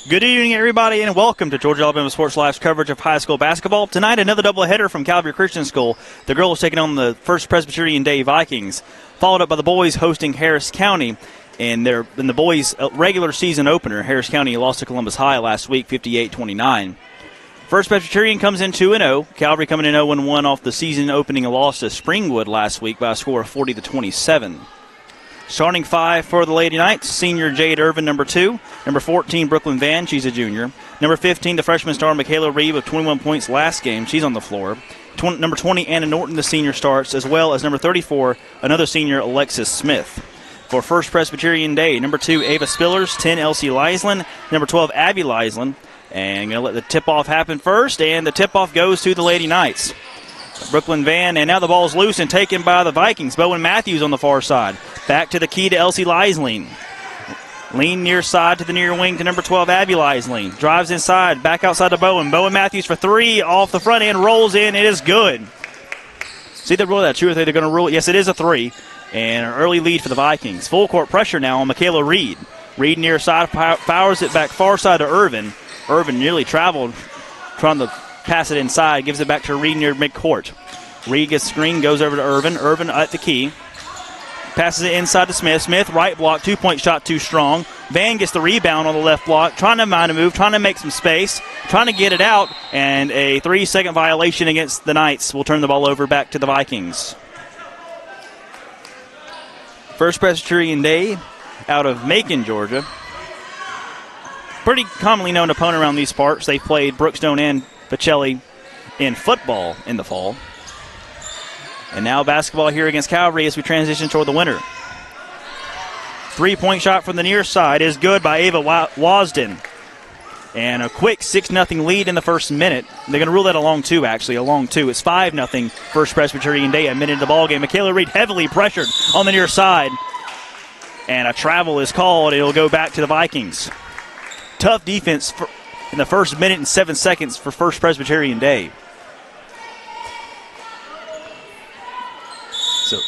Good evening, everybody, and welcome to Georgia Alabama Sports Life's coverage of high school basketball. Tonight, another doubleheader from Calvary Christian School. The girls taking on the First Presbyterian Day Vikings, followed up by the boys hosting Harris County in the boys' regular season opener. Harris County lost to Columbus High last week, 58-29. First Presbyterian comes in 2-0. Calvary coming in 0-1 off the season opening loss to Springwood last week by a score of 40-27. Starting five for the Lady Knights, senior Jade Irvin, number 2. Number 14, Brooklyn Van, she's a junior. Number 15, the freshman star Michaela Reeve with 21 points last game. She's on the floor. Number 20, Anna Norton, the senior, starts, as well as number 34, another senior, Alexis Smith. For First Presbyterian Day, number 2, Ava Spillers, 10, Elsie Leisland, number 12, Abby Leisland. And going to let the tip-off happen first, and the tip-off goes to the Lady Knights. Brooklyn Van, and now the ball's loose and taken by the Vikings. Bowen Matthews on the far side. Back to the key to Elsie Leisling. Lean near side to the near wing to number 12, Abby Leisling. Drives inside, back outside to Bowen. Bowen Matthews for 3 off the front end, rolls in. It is good. See the rule that true? Are they going to rule it? Yes, it is a 3. And an early lead for the Vikings. Full court pressure now on Michaela Reed. Reed near side, fires it back far side to Irvin. Irvin nearly traveled, trying to pass it inside, gives it back to Reed near midcourt. Reed gets screen, goes over to Irvin. Irvin at the key. Passes it inside to Smith. Smith, right block, 2-point shot too strong. Van gets the rebound on the left block, trying to mind a move, trying to make some space, trying to get it out, and a 3-second violation against the Knights will turn the ball over back to the Vikings. First Presbyterian Day out of Macon, Georgia. Pretty commonly known opponent around these parts. They played Brookstone and Pacelli in football in the fall. And now basketball here against Calvary as we transition toward the winter. 3-point shot from the near side is good by Ava Wasden. And a quick 6-0 lead in the first minute. They're going to rule that a long 2, actually, a long 2. It's 5-0 First Presbyterian Day, a minute into the ballgame. Michaela Reed heavily pressured on the near side. And a travel is called. It'll go back to the Vikings. Tough defense in the first minute and 7 seconds for First Presbyterian Day. So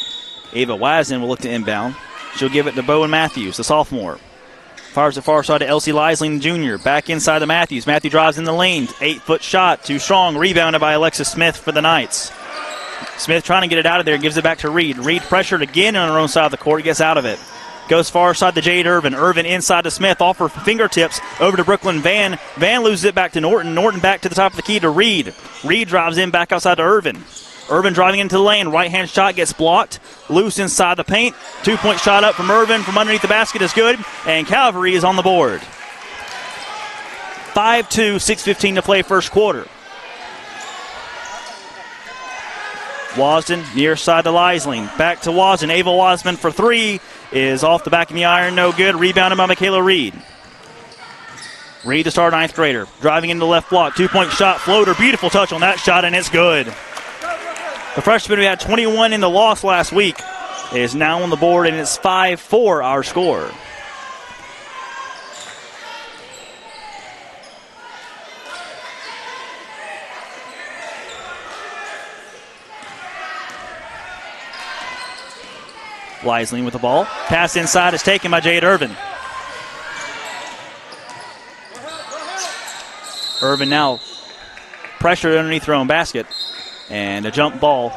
Ava Wasden will look to inbound. She'll give it to Bowen Matthews, the sophomore. Fires the far side to Elsie Leisling, Jr. Back inside to Matthews. Matthew drives in the lane. 8-foot shot, too strong. Rebounded by Alexis Smith for the Knights. Smith trying to get it out of there. Gives it back to Reed. Reed pressured again on her own side of the court. Gets out of it. Goes far side to Jade Irvin. Irvin inside to Smith. Off her fingertips over to Brooklyn Van. Van loses it back to Norton. Norton back to the top of the key to Reed. Reed drives in back outside to Irvin. Irvin driving into the lane. Right-hand shot gets blocked. Loose inside the paint. 2-point shot up from Irvin from underneath the basket is good. And Calvary is on the board. 5-2, 6:15 to play first quarter. Wasden near side to Leisling. Back to Wasden. Ava Wasden for 3 is off the back of the iron. No good. Rebounded by Michaela Reed. Reed, the star 9th grader. Driving into the left block. 2-point shot. Floater. Beautiful touch on that shot, and it's good. The freshman who had 21 in the loss last week is now on the board, and it's 5-4 our score. Leisling with the ball. Pass inside is taken by Jade Irvin. Irvin now pressured underneath her own basket. And a jump ball.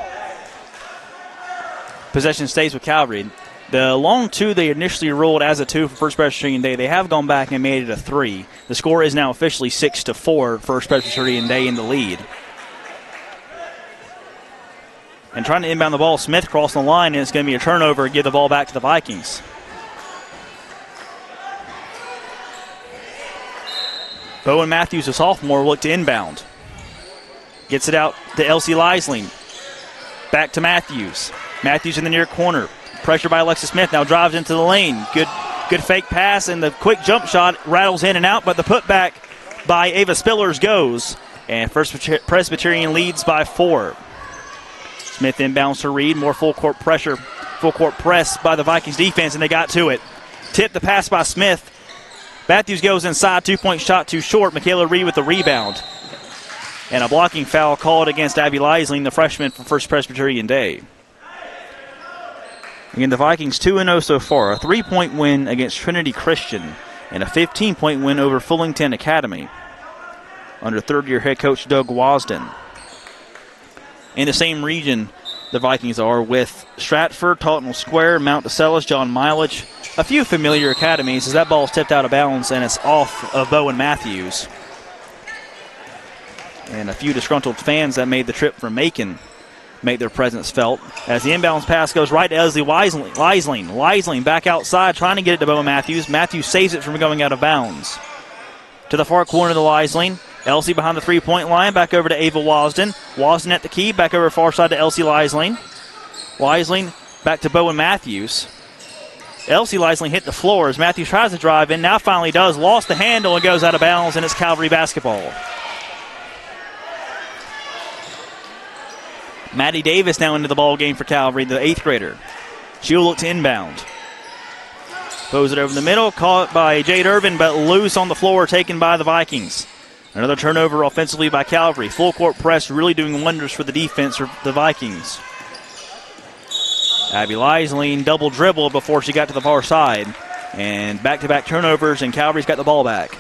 Possession stays with Calvary. The long 2 they initially ruled as a 2 for First Presbyterian Day. They have gone back and made it a 3. The score is now officially 6-4. First Presbyterian Day in the lead. And trying to inbound the ball, Smith crossing the line, and it's going to be a turnover and give the ball back to the Vikings. Bowen Matthews, a sophomore, will look to inbound. Gets it out to Elsie Leisling. Back to Matthews. Matthews in the near corner. Pressure by Alexis Smith. Now drives into the lane. Good fake pass, and the quick jump shot rattles in and out, but the putback by Ava Spillers goes. And First Presbyterian leads by 4. Smith inbounds to Reed. More full court press by the Vikings defense, and they got to it. Tip the pass by Smith. Matthews goes inside. 2-point shot too short. Michaela Reed with the rebound. And a blocking foul called against Abby Leisling, the freshman from First Presbyterian Day. Again, the Vikings 2-0 so far. A 3-point win against Trinity Christian and a 15-point win over Fullington Academy under third-year head coach Doug Wasden. In the same region, the Vikings are with Stratford, Taunton Square, Mount DeSellis, John Mileage. A few familiar academies as that ball is tipped out of bounds and it's off of Bowen Matthews. And a few disgruntled fans that made the trip from Macon make their presence felt as the inbounds pass goes right to Elsie Leisling back outside trying to get it to Bowen Matthews. Matthews saves it from going out of bounds. To the far corner of the Leisling. Elsie behind the three-point line, back over to Ava Wasden. Wasden at the key, back over far side to Elsie Leisling. Leisling back to Bowen Matthews. Elsie Leisling hit the floor as Matthews tries to drive in. Now finally does. Lost the handle and goes out of bounds, and it's Calvary basketball. Maddie Davis now into the ball game for Calvary, the 8th grader. She'll look to inbound. Throws it over the middle, caught by Jade Irvin, but loose on the floor, taken by the Vikings. Another turnover offensively by Calvary. Full court press really doing wonders for the defense for the Vikings. Abby Leisling double dribbled before she got to the far side. And back-to-back turnovers, and Calvary's got the ball back.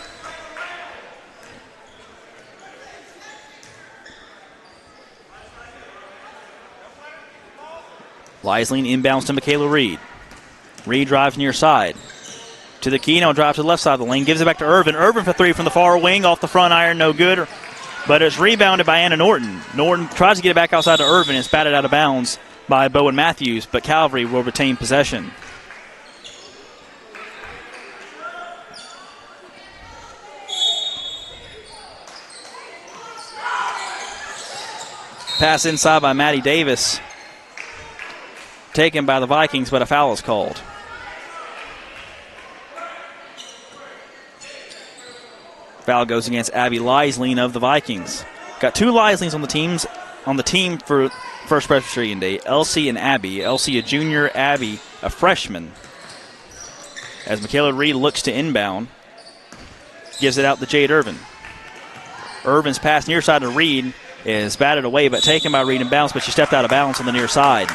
Leisling inbounds to Michaela Reed. Reed drives near side. To the key, now drive to the left side of the lane. Gives it back to Irvin. Irvin for 3 from the far wing. Off the front iron, no good. But it's rebounded by Anna Norton. Norton tries to get it back outside to Irvin. It's batted out of bounds by Bowen Matthews, but Calvary will retain possession. Pass inside by Maddie Davis. Taken by the Vikings, but a foul is called. Foul goes against Abby Leisling of the Vikings. Got 2 Leislings on the team for First Presbyterian Day. Elsie and Abby. Elsie a junior, Abby a freshman. As Michaela Reed looks to inbound, gives it out to Jade Irvin. Irvin's pass near side to Reed is batted away, but taken by Reed and bounced, but she stepped out of bounds on the near side.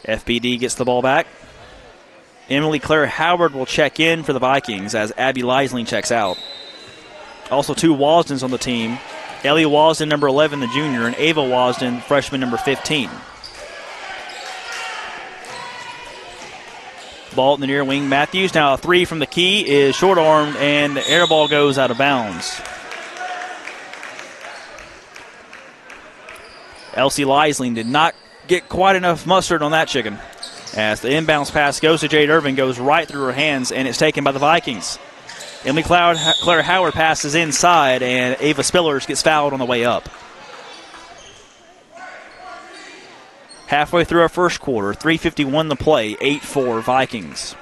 FPD gets the ball back. Emily Claire Howard will check in for the Vikings as Abby Leisling checks out. Also 2 Wasdens on the team. Ellie Wasden, number 11, the junior, and Ava Wasden, freshman, number 15. Ball in the near wing. Matthews now a 3 from the key is short-armed, and the air ball goes out of bounds. Elsie Leisling did not get quite enough mustard on that chicken. As the inbounds pass goes to Jade Irvin, goes right through her hands, and it's taken by the Vikings. Emily Claire Howard passes inside, and Ava Spillers gets fouled on the way up. Halfway through our first quarter, 3:51 to play, 8-4 Vikings.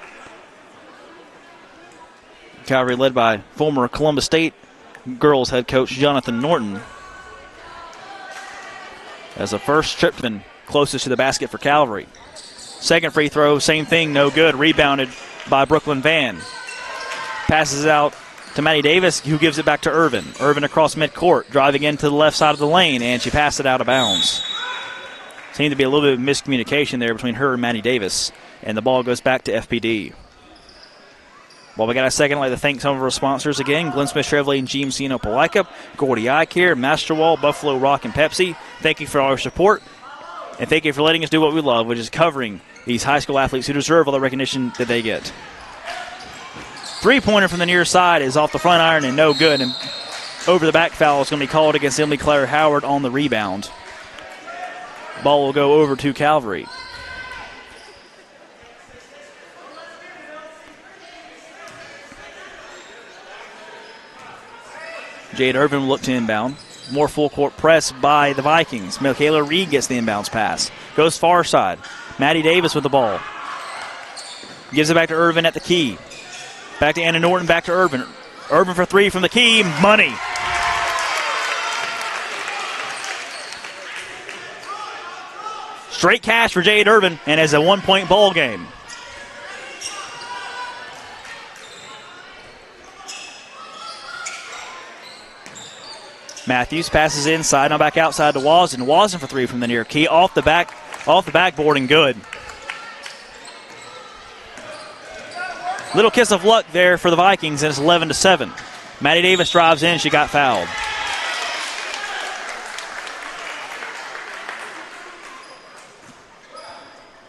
Calvary led by former Columbus State girls head coach Jonathan Norton. As the first tripman closest to the basket for Calvary. Second free throw, same thing, no good. Rebounded by Brooklyn Van. Passes it out to Maddie Davis, who gives it back to Irvin. Irvin across midcourt, driving into the left side of the lane, and she passed it out of bounds. Seemed to be a little bit of miscommunication there between her and Maddie Davis, and the ball goes back to FPD. Well, we got a second. I'd like to thank some of our sponsors again. Glenn Smith Chevrolet and GMC in Opelika, Gordy Eye Care, Masterwall, Buffalo Rock, and Pepsi. Thank you for all your support. And thank you for letting us do what we love, which is covering these high school athletes who deserve all the recognition that they get. Three-pointer from the near side is off the front iron and no good. And over the back foul is going to be called against Emily Claire Howard on the rebound. Ball will go over to Calvary. Jade Irvin will look to inbound. More full court press by the Vikings. Michaela Reed gets the inbounds pass. Goes far side. Maddie Davis with the ball. Gives it back to Irvin at the key. Back to Anna Norton, back to Irvin. Irvin for three from the key. Money. Straight cash for Jade Irvin, and it's a 1-point ball game. Matthews passes inside, now back outside to Wasden. Wasden for three from the near key, off the backboard and good. Little kiss of luck there for the Vikings, and it's 11-7. Maddie Davis drives in, she got fouled.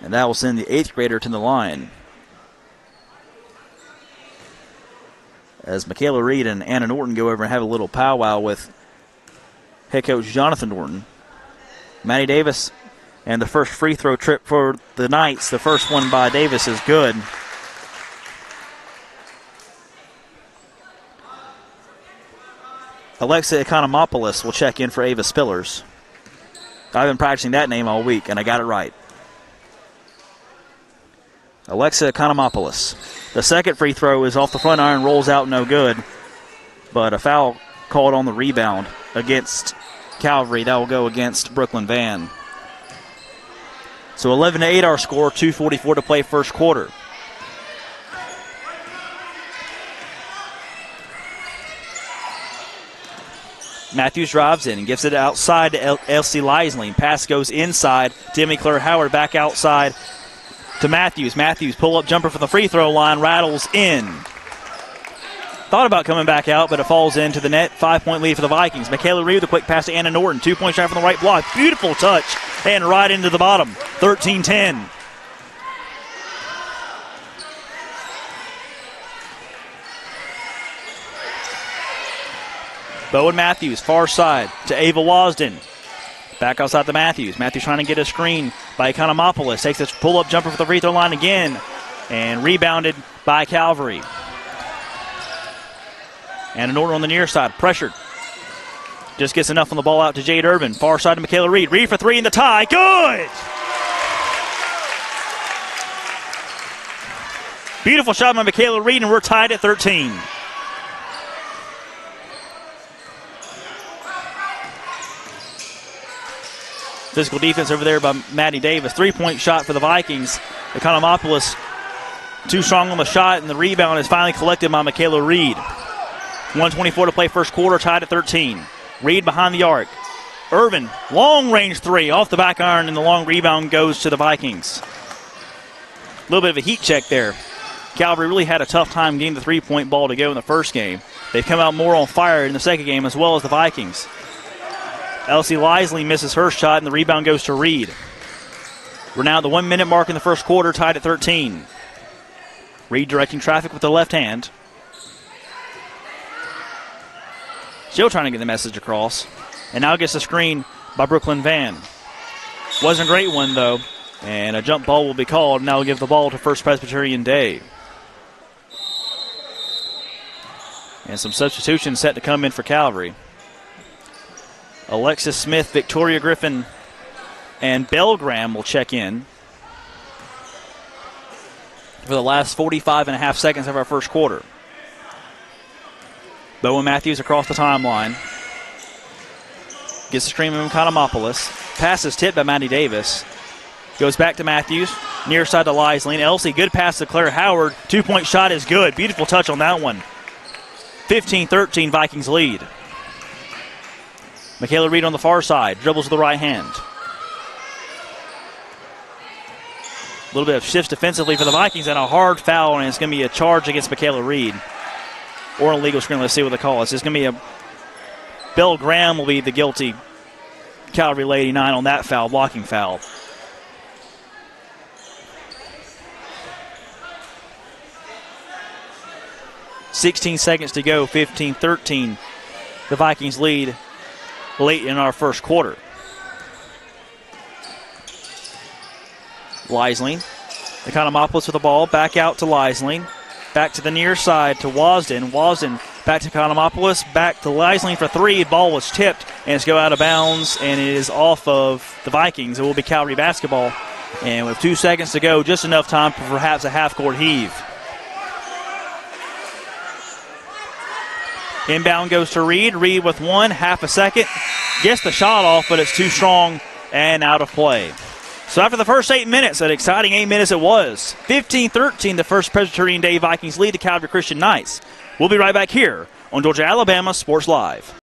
And that will send the 8th grader to the line. As Michaela Reed and Anna Norton go over and have a little powwow with head coach Jonathan Norton. Maddie Davis and the first free throw trip for the Knights. The first one by Davis is good. Alexa Economopoulos will check in for Ava Spillers. I've been practicing that name all week, and I got it right. Alexa Economopoulos. The second free throw is off the front iron, rolls out no good. But a foul called on the rebound against Calvary. That will go against Brooklyn Van. So 11-8 our score, 2:44 to play first quarter. Matthews drives in and gives it outside to Elsie Leisling. Pass goes inside. Demi Claire Howard back outside to Matthews. Matthews pull-up jumper from the free throw line, rattles in. Thought about coming back out, but it falls into the net. 5-point lead for the Vikings. Michaela Reed with a quick pass to Anna Norton. 2-point shot from the right block. Beautiful touch and right into the bottom. 13-10. Bowen Matthews, far side to Ava Wasden. Back outside to Matthews. Matthews trying to get a screen by Economopoulos. Takes a pull-up jumper for the free throw line again. And rebounded by Calvary. And Norton on the near side, pressured. Just gets enough on the ball out to Jade Irvin. Far side to Michaela Reed. Reed for three in the tie. Good! Beautiful shot by Michaela Reed, and we're tied at 13. Physical defense over there by Maddie Davis. 3-point shot for the Vikings. Economopoulos too strong on the shot, and the rebound is finally collected by Michaela Reed. 1:24 to play first quarter, tied at 13. Reed behind the arc. Irvin, long range three off the back iron, and the long rebound goes to the Vikings. A little bit of a heat check there. Calvary really had a tough time getting the 3-point ball to go in the first game. They've come out more on fire in the second game, as well as the Vikings. Elsie Lisley misses her shot, and the rebound goes to Reed. We're now at the 1-minute mark in the first quarter, tied at 13. Reed directing traffic with the left hand. Still trying to get the message across. And now gets a screen by Brooklyn Van. Wasn't a great one, though. And a jump ball will be called. Now we'll give the ball to First Presbyterian Day. And some substitutions set to come in for Calvary. Alexis Smith, Victoria Griffin, and Belgram will check in for the last 45.5 seconds of our first quarter. Bowen Matthews across the timeline. Gets the screen from Economopoulos. Pass is tipped by Maddie Davis. Goes back to Matthews. Near side to Lisley. Elsie, good pass to Claire Howard. 2-point shot is good. Beautiful touch on that one. 15-13 Vikings lead. Michaela Reed on the far side. Dribbles with the right hand. A little bit of shifts defensively for the Vikings and a hard foul, and it's going to be a charge against Michaela Reed. Or an illegal screen. Let's see what they call it. It's going to be a Bill Graham will be the guilty Calvary Lady 9 on that foul, blocking foul. .16 seconds to go, 15-13. The Vikings lead late in our first quarter. Liesling. Economopoulos with the ball. Back out to Liesling. Back to the near side to Wasden. Wasden Back to Economopoulos, back to Leisling for three. Ball was tipped, and it's go out of bounds, and it is off of the Vikings. It will be Calvary basketball. And with 2 seconds to go, just enough time for perhaps a half-court heave. Inbound goes to Reed. Reed with one, half a second. Gets the shot off, but it's too strong and out of play. So after the first 8 minutes, an exciting 8 minutes it was. 15-13, the first Presbyterian Day Vikings lead the Calvary Christian Knights. We'll be right back here on Georgia Alabama Sports Live.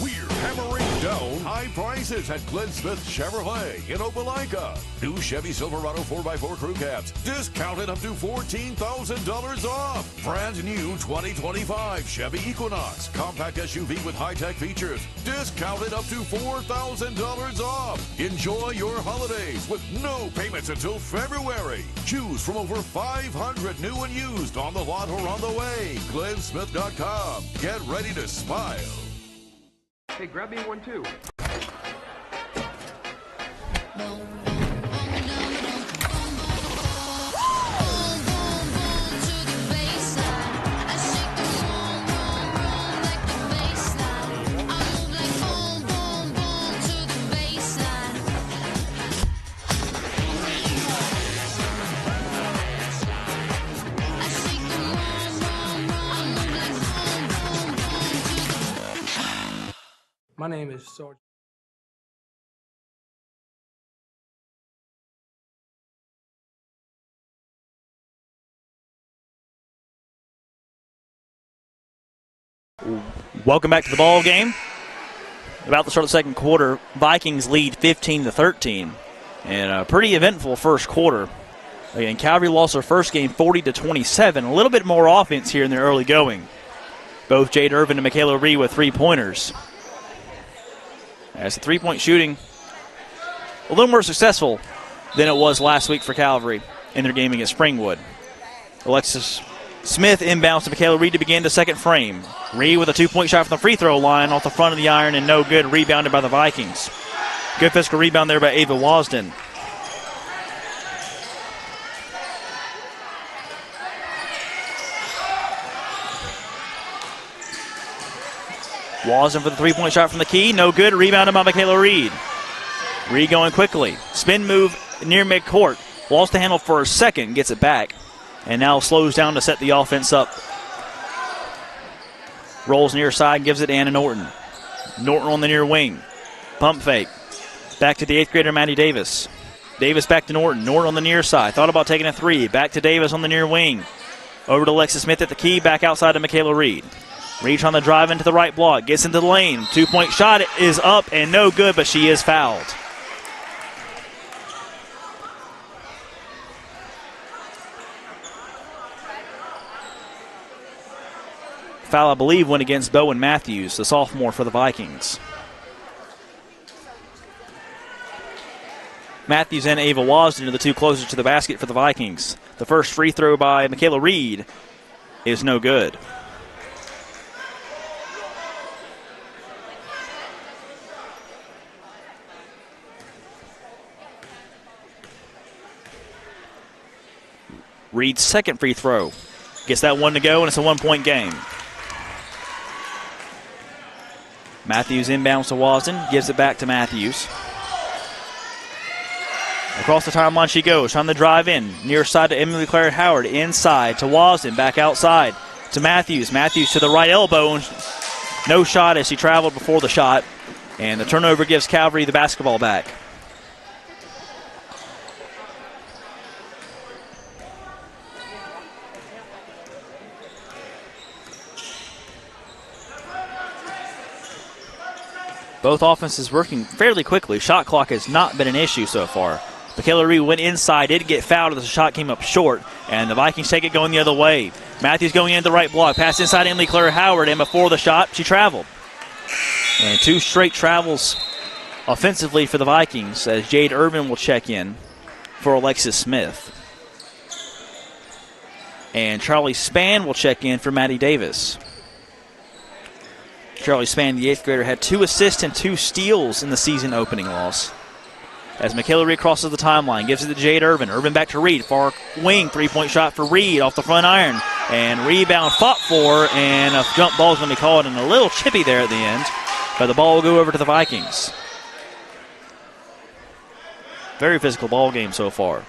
We're hammering down high prices at Glenn Smith Chevrolet in Opelika. New Chevy Silverado 4x4 crew cabs discounted up to $14,000 off. Brand new 2025 Chevy Equinox compact SUV with high-tech features discounted up to $4,000 off. Enjoy your holidays with no payments until February. Choose from over 500 new and used on the lot or on the way. GlennSmith.com. Get ready to smile. Hey, grab me one too. My name is Sergeant. Welcome back to the ball game. About to start the second quarter, Vikings lead 15-13, and a pretty eventful first quarter. Again, Calvary lost their first game 40-27. A little bit more offense here in their early going. Both Jade Irvin and Michaela Reed with three-pointers. As the three-point shooting a little more successful than it was last week for Calvary in their game against Springwood. Alexis Smith inbounds to Michaela Reed to begin the second frame. Reed with a two-point shot from the free throw line off the front of the iron and no good. Rebounded by the Vikings. Good physical rebound there by Ava Wasden. Wasden for the three-point shot from the key. No good. Rebounded by Michaela Reed. Reed going quickly. Spin move near midcourt. Lost the handle for a second. Gets it back. And now slows down to set the offense up. Rolls near side. Gives it to Anna Norton. Norton on the near wing. Pump fake. Back to the 8th grader, Maddie Davis. Davis back to Norton. Norton on the near side. Thought about taking a three. Back to Davis on the near wing. Over to Alexis Smith at the key. Back outside to Michaela Reed. Reed on the drive into the right block. Gets into the lane. Two-point shot is up and no good, but she is fouled. Foul, I believe, went against Bowen Matthews, the sophomore for the Vikings. Matthews and Ava Wasden are the two closest to the basket for the Vikings. The first free throw by Michaela Reed is no good. Reed's second free throw. Gets that one to go, and it's a one-point game. Matthews inbounds to Wasden. Gives it back to Matthews. Across the timeline she goes, trying to drive in. Near side to Emily Claire Howard. Inside to Wasden. Back outside to Matthews. Matthews to the right elbow. No shot as she traveled before the shot. And the turnover gives Calvary the basketball back. Both offenses working fairly quickly. Shot clock has not been an issue so far. Michaela Reed went inside, did get fouled as the shot came up short, and the Vikings take it going the other way. Matthews going into the right block. Pass inside Emily Claire Howard, and before the shot, she traveled. And two straight travels offensively for the Vikings as Jade Irvin will check in for Alexis Smith. And Charlie Spann will check in for Maddie Davis. Charlie Spann, the 8th grader, had 2 assists and 2 steals in the season opening loss. As Michaela Reed crosses the timeline, gives it to Jade Irvin. Irvin back to Reed. Far wing, three-point shot for Reed off the front iron. And rebound fought for, and a jump ball is going to be called, and a little chippy there at the end. But the ball will go over to the Vikings. Very physical ball game so far.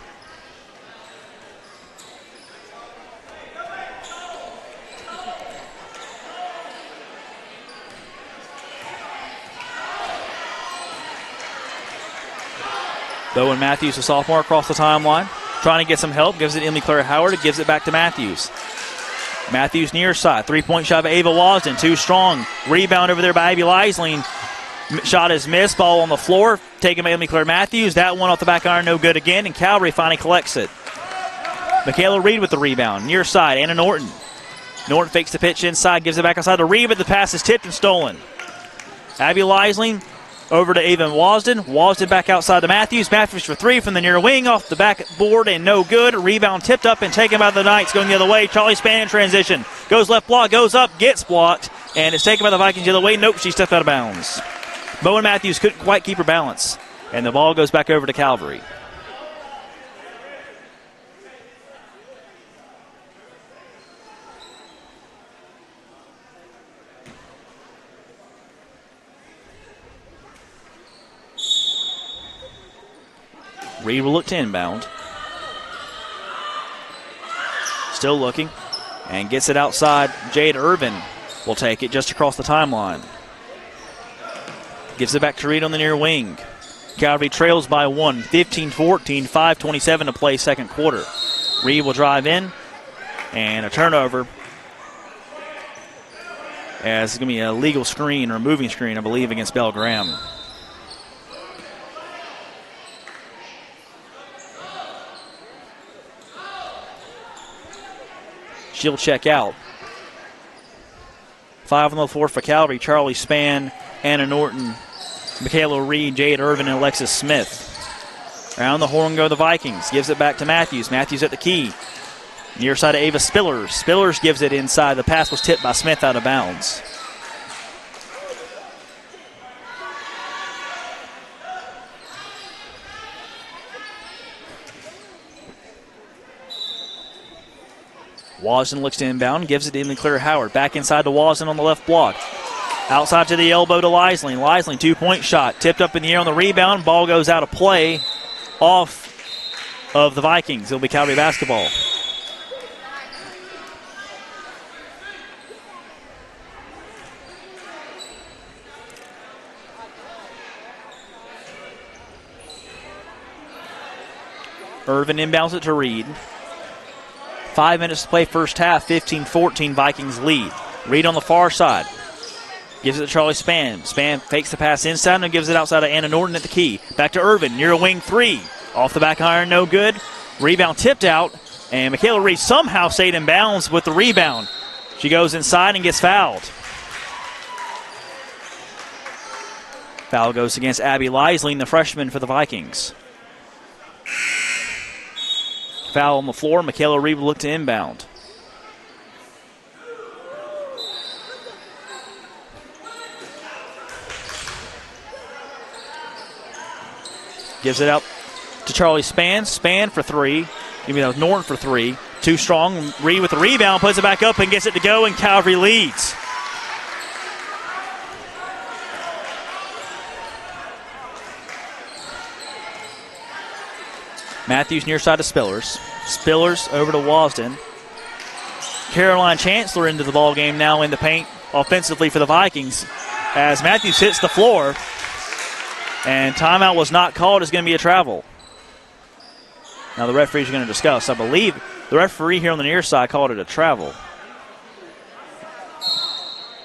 Bowen Matthews, a sophomore, across the timeline. Trying to get some help. Gives it to Emily Claire Howard. Gives it back to Matthews. Matthews near side. 3-point shot by Ava Wasden. Too strong. Rebound over there by Abby Leisling. Shot is missed. Ball on the floor. Taken by Emily Claire Matthews. That one off the back iron. No good again. And Calvary finally collects it. Michaela Reed with the rebound. Near side. Anna Norton. Norton fakes the pitch inside. Gives it back outside to Reed. But the pass is tipped and stolen. Abby Leisling over to Ava Wasden. Wasden back outside to Matthews. Matthews for three from the near wing. Off the backboard and no good. Rebound tipped up and taken by the Knights. Going the other way. Charlie Spann in transition. Goes left block. Goes up. Gets blocked. And it's taken by the Vikings the other way. Nope, she stepped out of bounds. Bowen Matthews couldn't quite keep her balance. And the ball goes back over to Calvary. Reed will look to inbound. Still looking. And gets it outside. Jade Irvin will take it just across the timeline. Gives it back to Reed on the near wing. Calvary trails by one. 15-14. 5:27 to play second quarter. Reed will drive in. And a turnover. As it's going to be a legal screen or moving screen, I believe, against Belle Graham. She'll check out. 5 on the floor for Calvary. Charlie Spann, Anna Norton, Michaela Reed, Jade Irvin, and Alexis Smith. Around the horn go the Vikings. Gives it back to Matthews. Matthews at the key. Near side to Ava Spillers. Spillers gives it inside. The pass was tipped by Smith out of bounds. Wasden looks to inbound, gives it to Emily Claire Howard. Back inside to Wasden on the left block. Outside to the elbow to Leisling. Leisling, 2-point shot. Tipped up in the air on the rebound. Ball goes out of play off of the Vikings. It'll be Calvary basketball. Irvin inbounds it to Reed. 5 minutes to play first half. 15-14 Vikings lead. Reed on the far side. Gives it to Charlie Spann. Spann fakes the pass inside and gives it outside to Anna Norton at the key. Back to Irvin. Near a wing three. Off the back iron, no good. Rebound tipped out. And Michaela Reed somehow stayed in bounds with the rebound. She goes inside and gets fouled. Foul goes against Abby Leisling, the freshman for the Vikings. Foul on the floor. Michaela Reed will look to inbound. Gives it out to Charlie Spann. Spann for three. Maybe that was Norton for three. Too strong. Reed with the rebound. Puts it back up and gets it to go, and Calvary leads. Matthews near side to Spillers. Spillers over to Wasden. Caroline Chancellor into the ball game now in the paint offensively for the Vikings as Matthews hits the floor. And timeout was not called. It's going to be a travel. Now the referees are going to discuss. I believe the referee here on the near side called it a travel.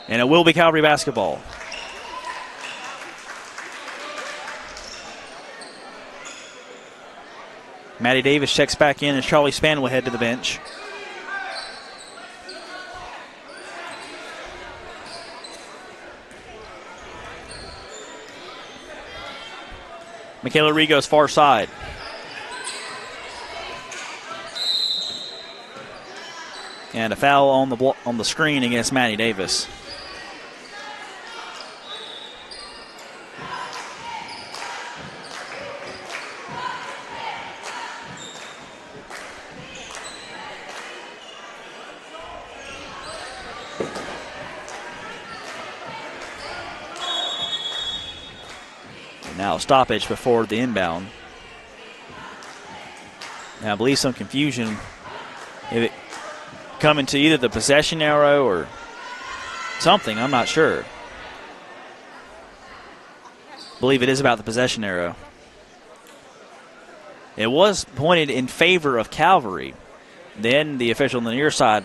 And it will be Calvary basketball. Maddie Davis checks back in, and Charlie Spann will head to the bench. Michaela Reed goes far side. And a foul on the screen against Maddie Davis. And now stoppage before the inbound. Now I believe some confusion. If it coming to either the possession arrow or something, I'm not sure. I believe it is about the possession arrow. It was pointed in favor of Calvary. Then the official on the near side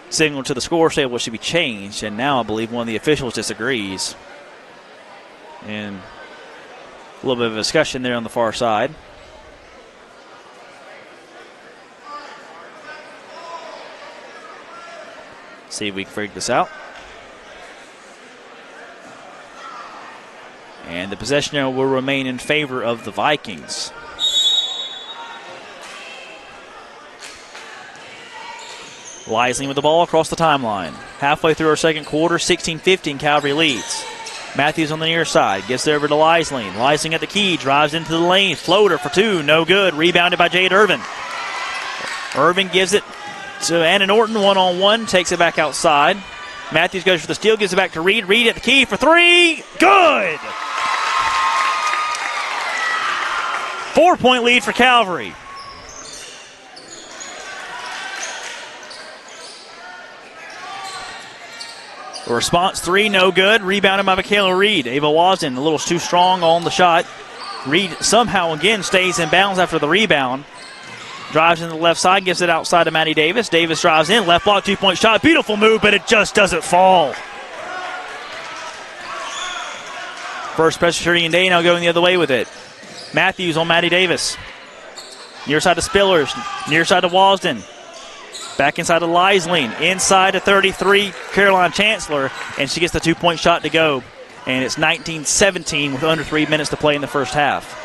signaled to the score table should be changed, and now I believe one of the officials disagrees. And a little bit of a discussion there on the far side. See if we can figure this out. And the possession arrow will remain in favor of the Vikings. Lisling with the ball across the timeline. Halfway through our second quarter, 16-15, Calvary leads. Matthews on the near side, gets it over to Lisling. Lisling at the key, drives into the lane. Floater for two, no good. Rebounded by Jade Irvin. Irvin gives it to Anna Norton, one-on-one, takes it back outside. Matthews goes for the steal, gives it back to Reed. Reed at the key for three, good! 4-point lead for Calvary. The response three, no good. Rebounded by Michaela Reed. Ava Wasden a little too strong on the shot. Reed somehow again stays in bounds after the rebound. Drives into the left side, gives it outside to Maddie Davis. Davis drives in, left block, two-point shot. Beautiful move, but it just doesn't fall. First Presbyterian Day now going the other way with it. Matthews on Maddie Davis. Near side to Spillers. Near side to Wasden. Back inside to Lisling. Inside to 33, Caroline Chancellor. And she gets the two-point shot to go. And it's 19-17 with under 3 minutes to play in the first half.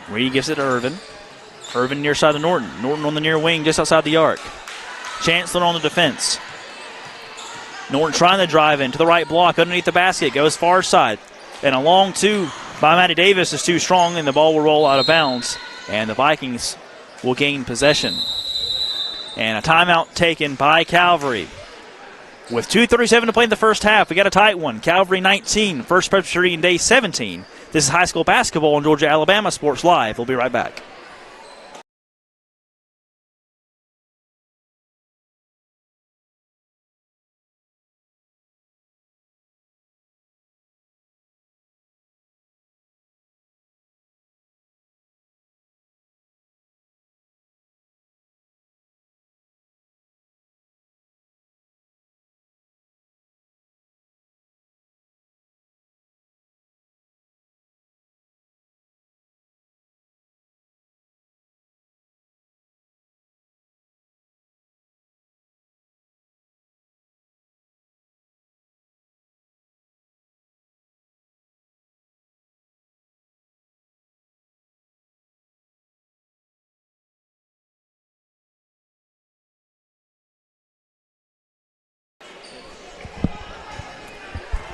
Reed gives it to Irvin. Irvin near side to Norton. Norton on the near wing just outside the arc. Chancellor on the defense. Norton trying to drive in to the right block underneath the basket. Goes far side. And a long two by Maddie Davis is too strong, and the ball will roll out of bounds. And the Vikings will gain possession. And a timeout taken by Calvary. With 2:37 to play in the first half, we got a tight one. Calvary 19, First Presbyterian Day 17. This is high school basketball on Georgia Alabama Sports Live. We'll be right back.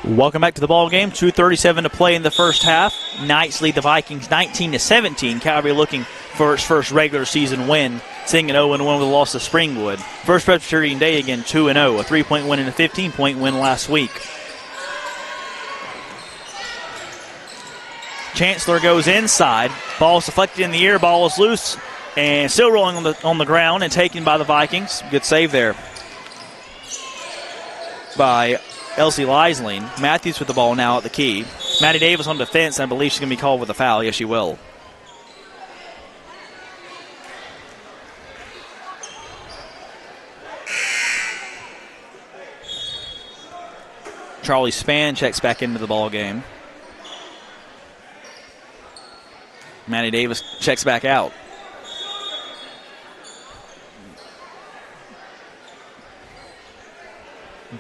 Welcome back to the ball game. 2:37 to play in the first half. Knights lead the Vikings 19-17. Calvary looking for its first regular season win, sitting at 0-1 with a loss to Springwood. First Presbyterian Day again 2-0, a 3-point win and a 15-point win last week. Chancellor goes inside. Ball is deflected in the air. Ball is loose and still rolling on the ground and taken by the Vikings. Good save there by Elsie Lisling. Matthews with the ball now at the key. Maddie Davis on defense. I believe she's going to be called with a foul. Yes, she will. Charlie Spann checks back into the ball game. Maddie Davis checks back out.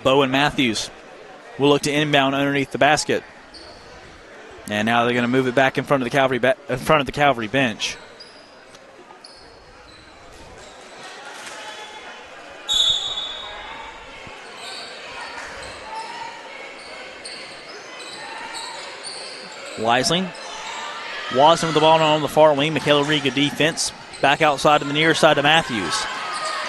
Bowen Matthews will look to inbound underneath the basket. And now they're going to move it back in front of the Calvary bench. Lisling. Wasden with the ball on the far wing. Michaela Reed, good defense. Back outside to the near side to Matthews.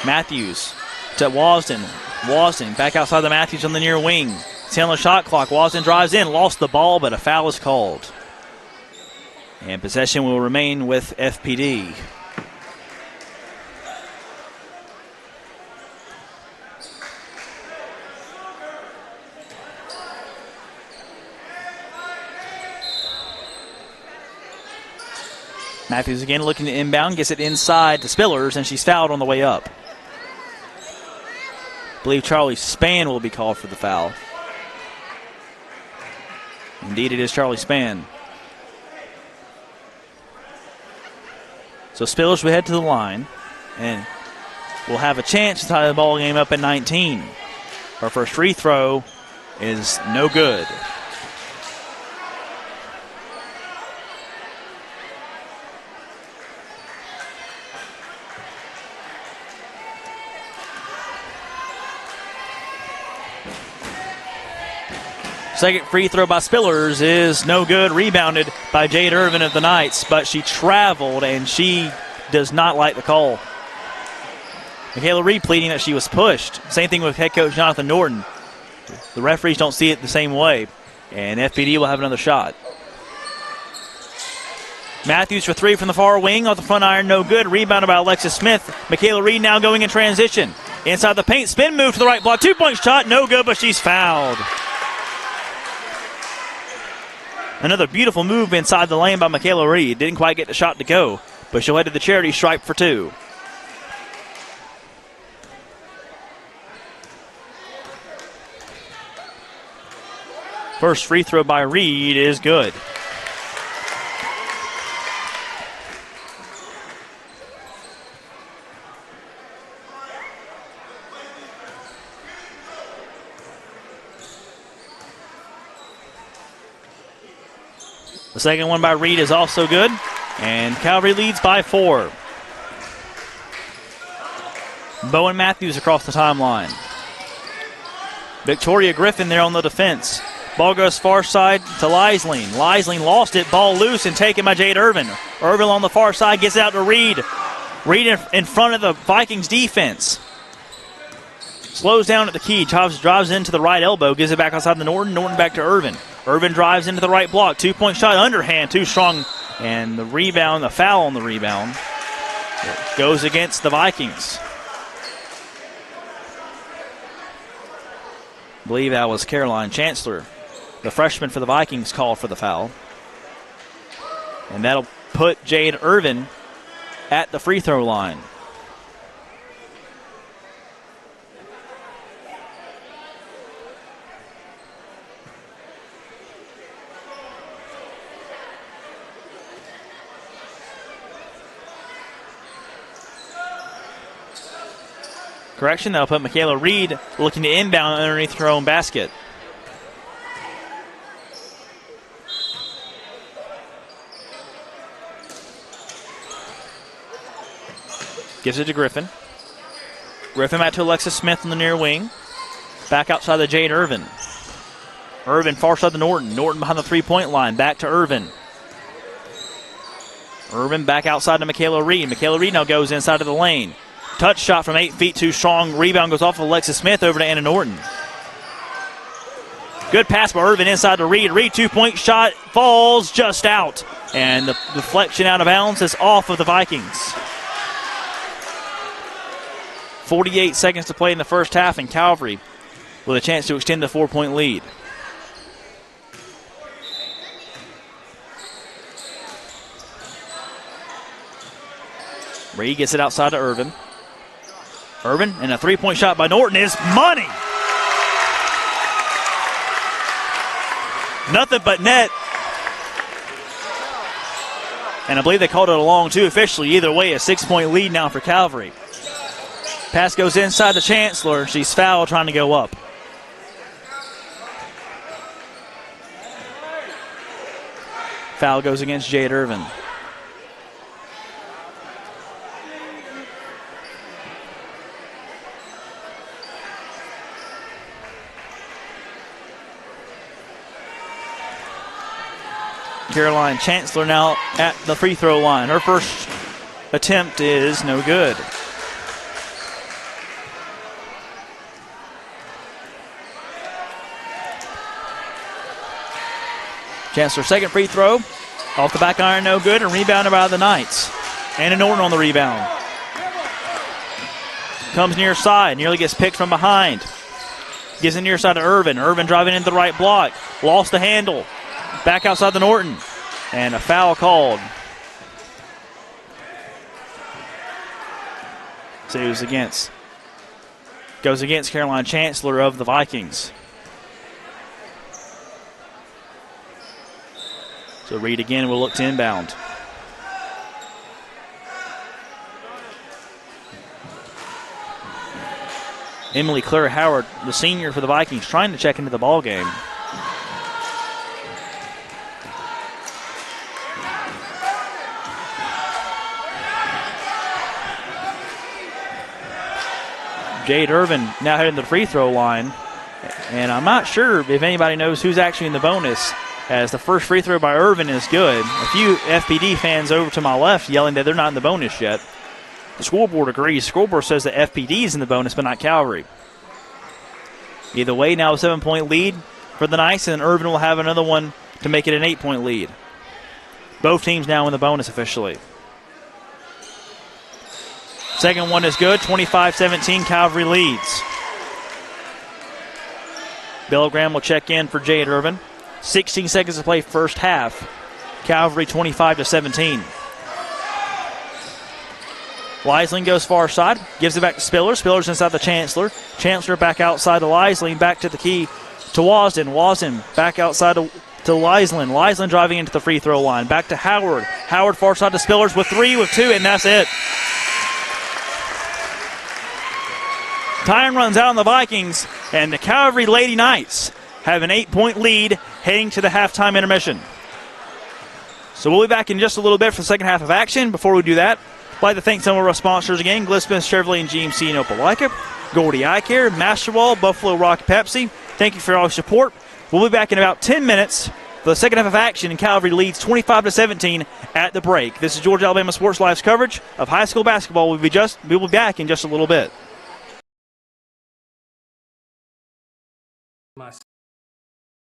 Matthews to Wasden. Wasden back outside to Matthews on the near wing. 10 on the shot clock. Wasden drives in, lost the ball, but a foul is called. And possession will remain with FPD. Matthews again looking to inbound, gets it inside to Spillers, and she's fouled on the way up. I believe Charlie Spann will be called for the foul. Indeed, it is Charlie Spann. So Spillers will head to the line, and will have a chance to tie the ball game up at 19. Her first free throw is no good. Second free throw by Spillers is no good. Rebounded by Jade Irvin of the Knights, but she traveled and she does not like the call. Michaela Reed pleading that she was pushed. Same thing with head coach Jonathan Norton. The referees don't see it the same way, and FPD will have another shot. Matthews for three from the far wing off the front iron, no good. Rebounded by Alexis Smith. Michaela Reed now going in transition. Inside the paint, spin move to the right block. 2-point shot, no good, but she's fouled. Another beautiful move inside the lane by Michaela Reed. Didn't quite get the shot to go, but she'll head to the charity stripe for two. First free throw by Reed is good. The second one by Reed is also good, and Calvary leads by 4. Bowen Matthews across the timeline. Victoria Griffin there on the defense. Ball goes far side to Leisling. Leisling lost it, ball loose and taken by Jade Irvin. Irvin on the far side gets out to Reed. Reed in front of the Vikings defense. Slows down at the key, drives into the right elbow, gives it back outside the Norton. Norton back to Irvin. Irvin drives into the right block. 2-point shot, underhand, too strong. And the rebound, the foul on the rebound, goes against the Vikings. I believe that was Caroline Chancellor, the freshman for the Vikings, called for the foul. And that'll put Jade Irvin at the free throw line. Correction, that'll put Michaela Reed looking to inbound underneath her own basket. Gives it to Griffin. Griffin back to Alexis Smith on the near wing. Back outside the Jade Irvin. Irvin far side to Norton. Norton behind the three-point line. Back to Irvin. Irvin back outside to Michaela Reed. Michaela Reed now goes inside of the lane. Touch shot from 8 feet, too strong. Rebound goes off of Alexis Smith over to Anna Norton. Good pass by Irvin inside to Reed. Reed 2-point shot falls just out. And the deflection out of bounds is off of the Vikings. 48 seconds to play in the first half, and Calvary with a chance to extend the 4-point lead. Reed gets it outside to Irvin. Irvin, and a 3-point shot by Norton is money. Nothing but net. And I believe they called it a long two officially. Either way, a 6-point lead now for Calvary. Pass goes inside the Chancellor. She's fouled trying to go up. Foul goes against Jade Irvin. Caroline Chancellor now at the free throw line. Her first attempt is no good. Chancellor second free throw. Off the back iron, no good, and rebounded by the Knights. Anna Norton on the rebound. Comes near side, nearly gets picked from behind. Gives it near side to Irvin. Irvin driving into the right block. Lost the handle. Back outside the Norton. And a foul called. So it was against. Goes against Caroline Chancellor of the Vikings. So Reed again will look to inbound. Emily Claire Howard, the senior for the Vikings, trying to check into the ball game. Jade Irvin now heading to the free throw line. And I'm not sure if anybody knows who's actually in the bonus, as the first free throw by Irvin is good. A few FPD fans over to my left yelling that they're not in the bonus yet. The scoreboard agrees. Scoreboard says that FPD is in the bonus, but not Calvary. Either way, now a 7-point lead for the Knights, and Irvin will have another one to make it an 8-point lead. Both teams now in the bonus officially. Second one is good. 25-17, Calvary leads. Belgram will check in for Jade Irvin. 16 seconds to play first half. Calvary 25-17. Leisling goes far side, gives it back to Spiller. Spiller's inside the Chancellor. Chancellor back outside to Leisling, back to the key to Wasden. Wasden back outside to Leisling. Leisling driving into the free throw line. Back to Howard. Howard far side to Spillers with 3, with 2, and that's it. Time runs out on the Vikings, and the Calvary Lady Knights have an 8-point lead heading to the halftime intermission. So we'll be back in just a little bit for the second half of action. Before we do that, I'd like to thank some of our sponsors again: Glissmith Chevrolet and GMC in Opelika, Gordy Eye Care, Masterwall, Buffalo Rock Pepsi. Thank you for all your support. We'll be back in about 10 minutes for the second half of action, and Calvary leads 25-17 at the break. This is Georgia Alabama Sports Live's coverage of high school basketball. We'll be back in just a little bit. My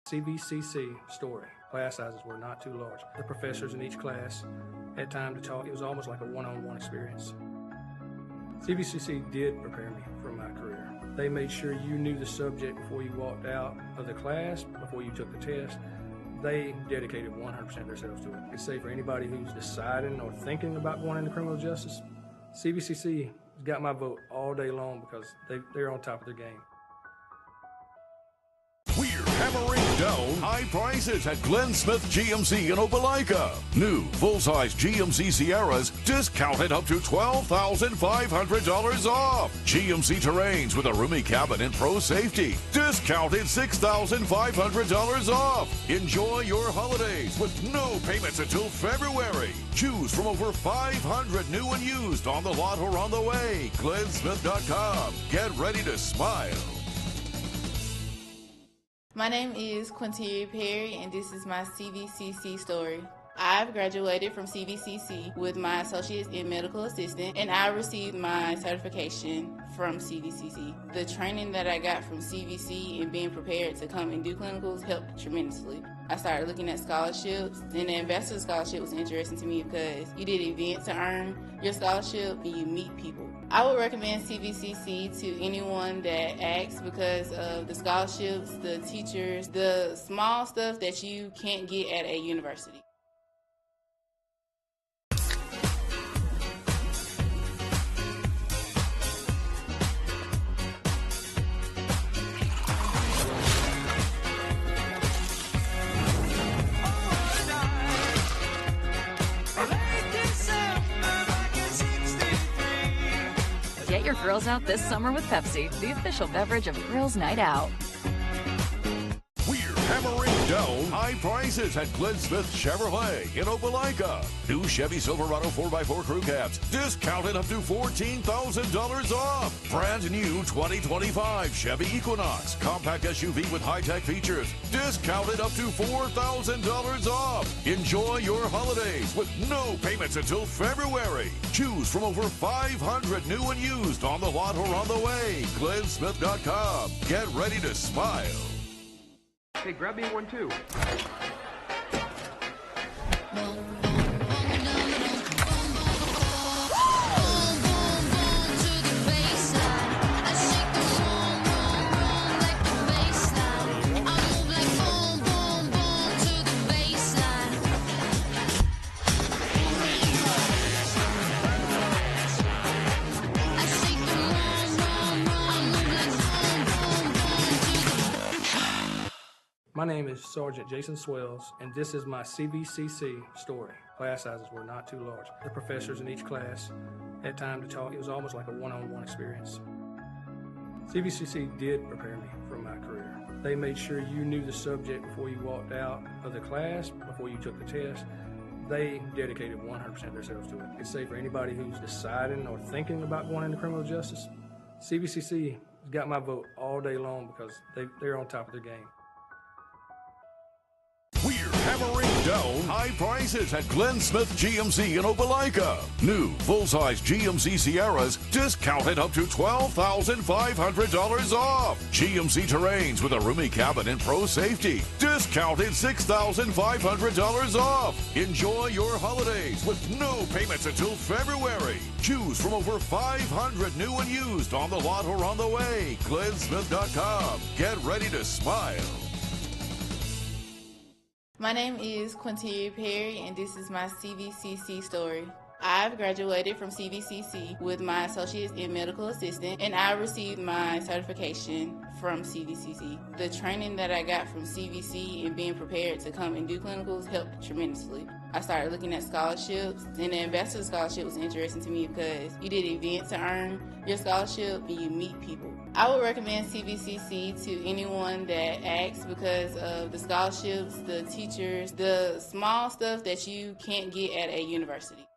CVCC story. Class sizes were not too large. The professors in each class had time to talk. It was almost like a one-on-one experience. CVCC did prepare me for my career. They made sure you knew the subject before you walked out of the class, before you took the test. They dedicated 100% of themselves to it. I say for anybody who's deciding or thinking about going into criminal justice, CVCC got my vote all day long because they're on top of their game. We're hammering down high prices at Glenn Smith GMC in Opelika. New full-size GMC Sierras discounted up to $12,500 off. GMC Terrains with a roomy cabin and pro safety discounted $6,500 off. Enjoy your holidays with no payments until February. Choose from over 500 new and used on the lot or on the way. GlennSmith.com. Get ready to smile. My name is Quinteria Perry, and this is my CVCC story. I've graduated from CVCC with my associates in medical assistant, and I received my certification from CVCC. The training that I got from CVC and being prepared to come and do clinicals helped tremendously. I started looking at scholarships, and the Ambassador Scholarship was interesting to me because you did events to earn your scholarship and you meet people. I would recommend CVCC to anyone that asks because of the scholarships, the teachers, the small stuff that you can't get at a university. Get your grills out this summer with Pepsi, the official beverage of Grills Night Out. We're hammering down high prices at Glenn Smith Chevrolet in Opelika. New Chevy Silverado 4x4 crew cabs discounted up to $14,000 off. Brand new 2025 Chevy Equinox compact SUV with high-tech features discounted up to $4,000 off. Enjoy your holidays with no payments until February. Choose from over 500 new and used on the lot or on the way. GlennSmith.com. Get ready to smile. Hey, grab me one too. My name is Sergeant Jason Swells, and this is my CVCC story. Class sizes were not too large. The professors in each class had time to talk. It was almost like a one-on-one experience. CVCC did prepare me for my career. They made sure you knew the subject before you walked out of the class, before you took the test. They dedicated 100% of themselves to it. I'd say for anybody who's deciding or thinking about going into criminal justice, CVCC got my vote all day long because they're on top of their game. We're hammering down high prices at Glenn Smith GMC in Opelika. New full-size GMC Sierras discounted up to $12,500 off. GMC Terrains with a roomy cabin and pro safety discounted $6,500 off. Enjoy your holidays with no payments until February. Choose from over 500 new and used on the lot or on the way. GlennSmith.com. Get ready to smile. My name is Quinteria Perry, and this is my CVCC story. I've graduated from CVCC with my associates in medical assistant, and I received my certification from CVCC. The training that I got from CVC and being prepared to come and do clinicals helped tremendously. I started looking at scholarships, and the Ambassador Scholarship was interesting to me because you did an event to earn your scholarship and you meet people. I would recommend CVCC to anyone that asks because of the scholarships, the teachers, the small stuff that you can't get at a university.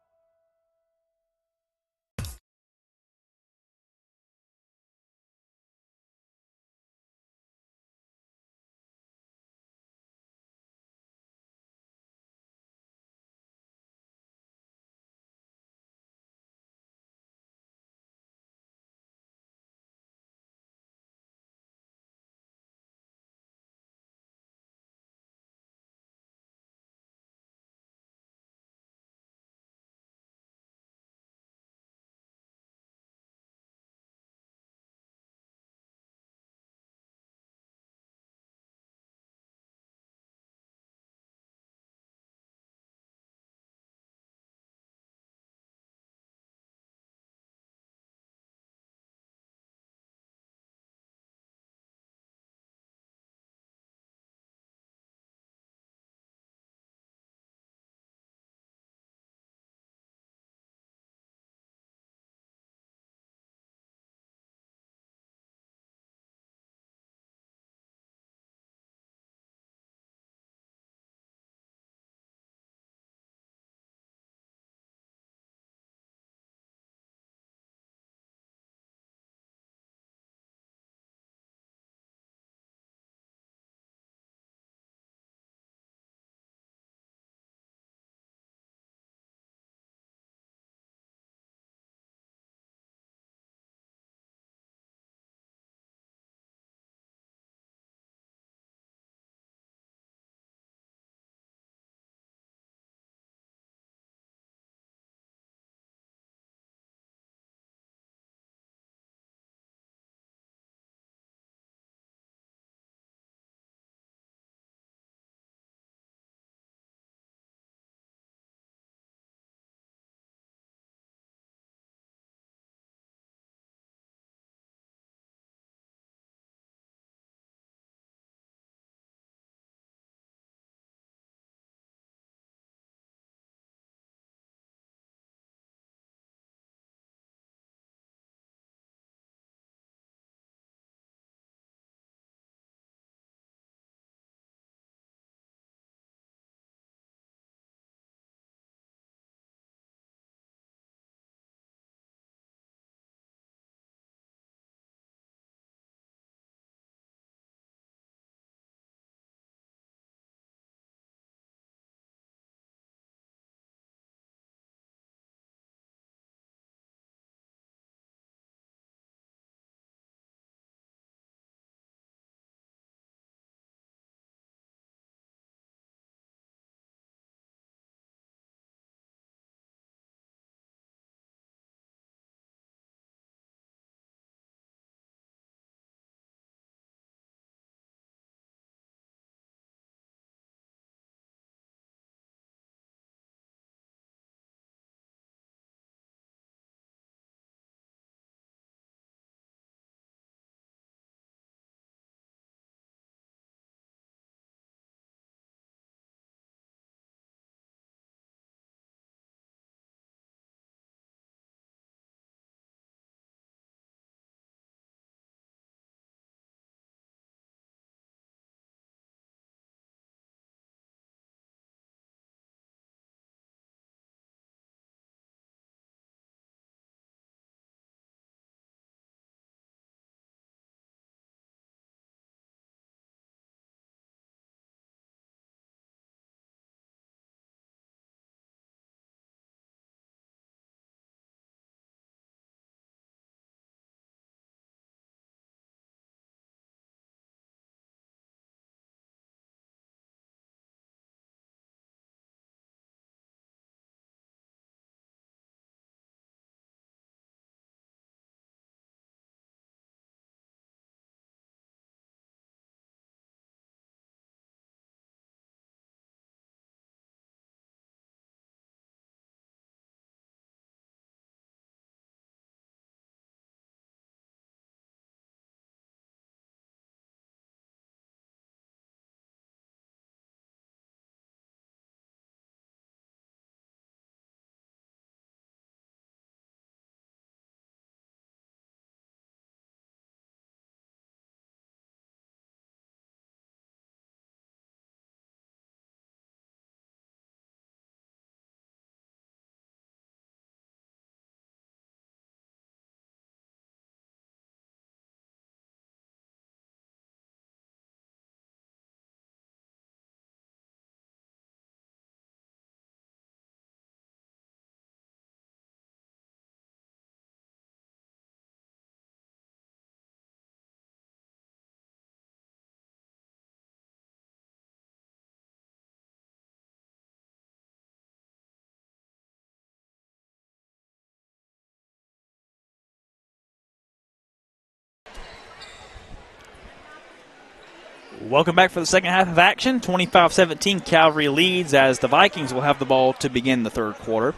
Welcome back for the second half of action. 25-17, Calvary leads as the Vikings will have the ball to begin the third quarter.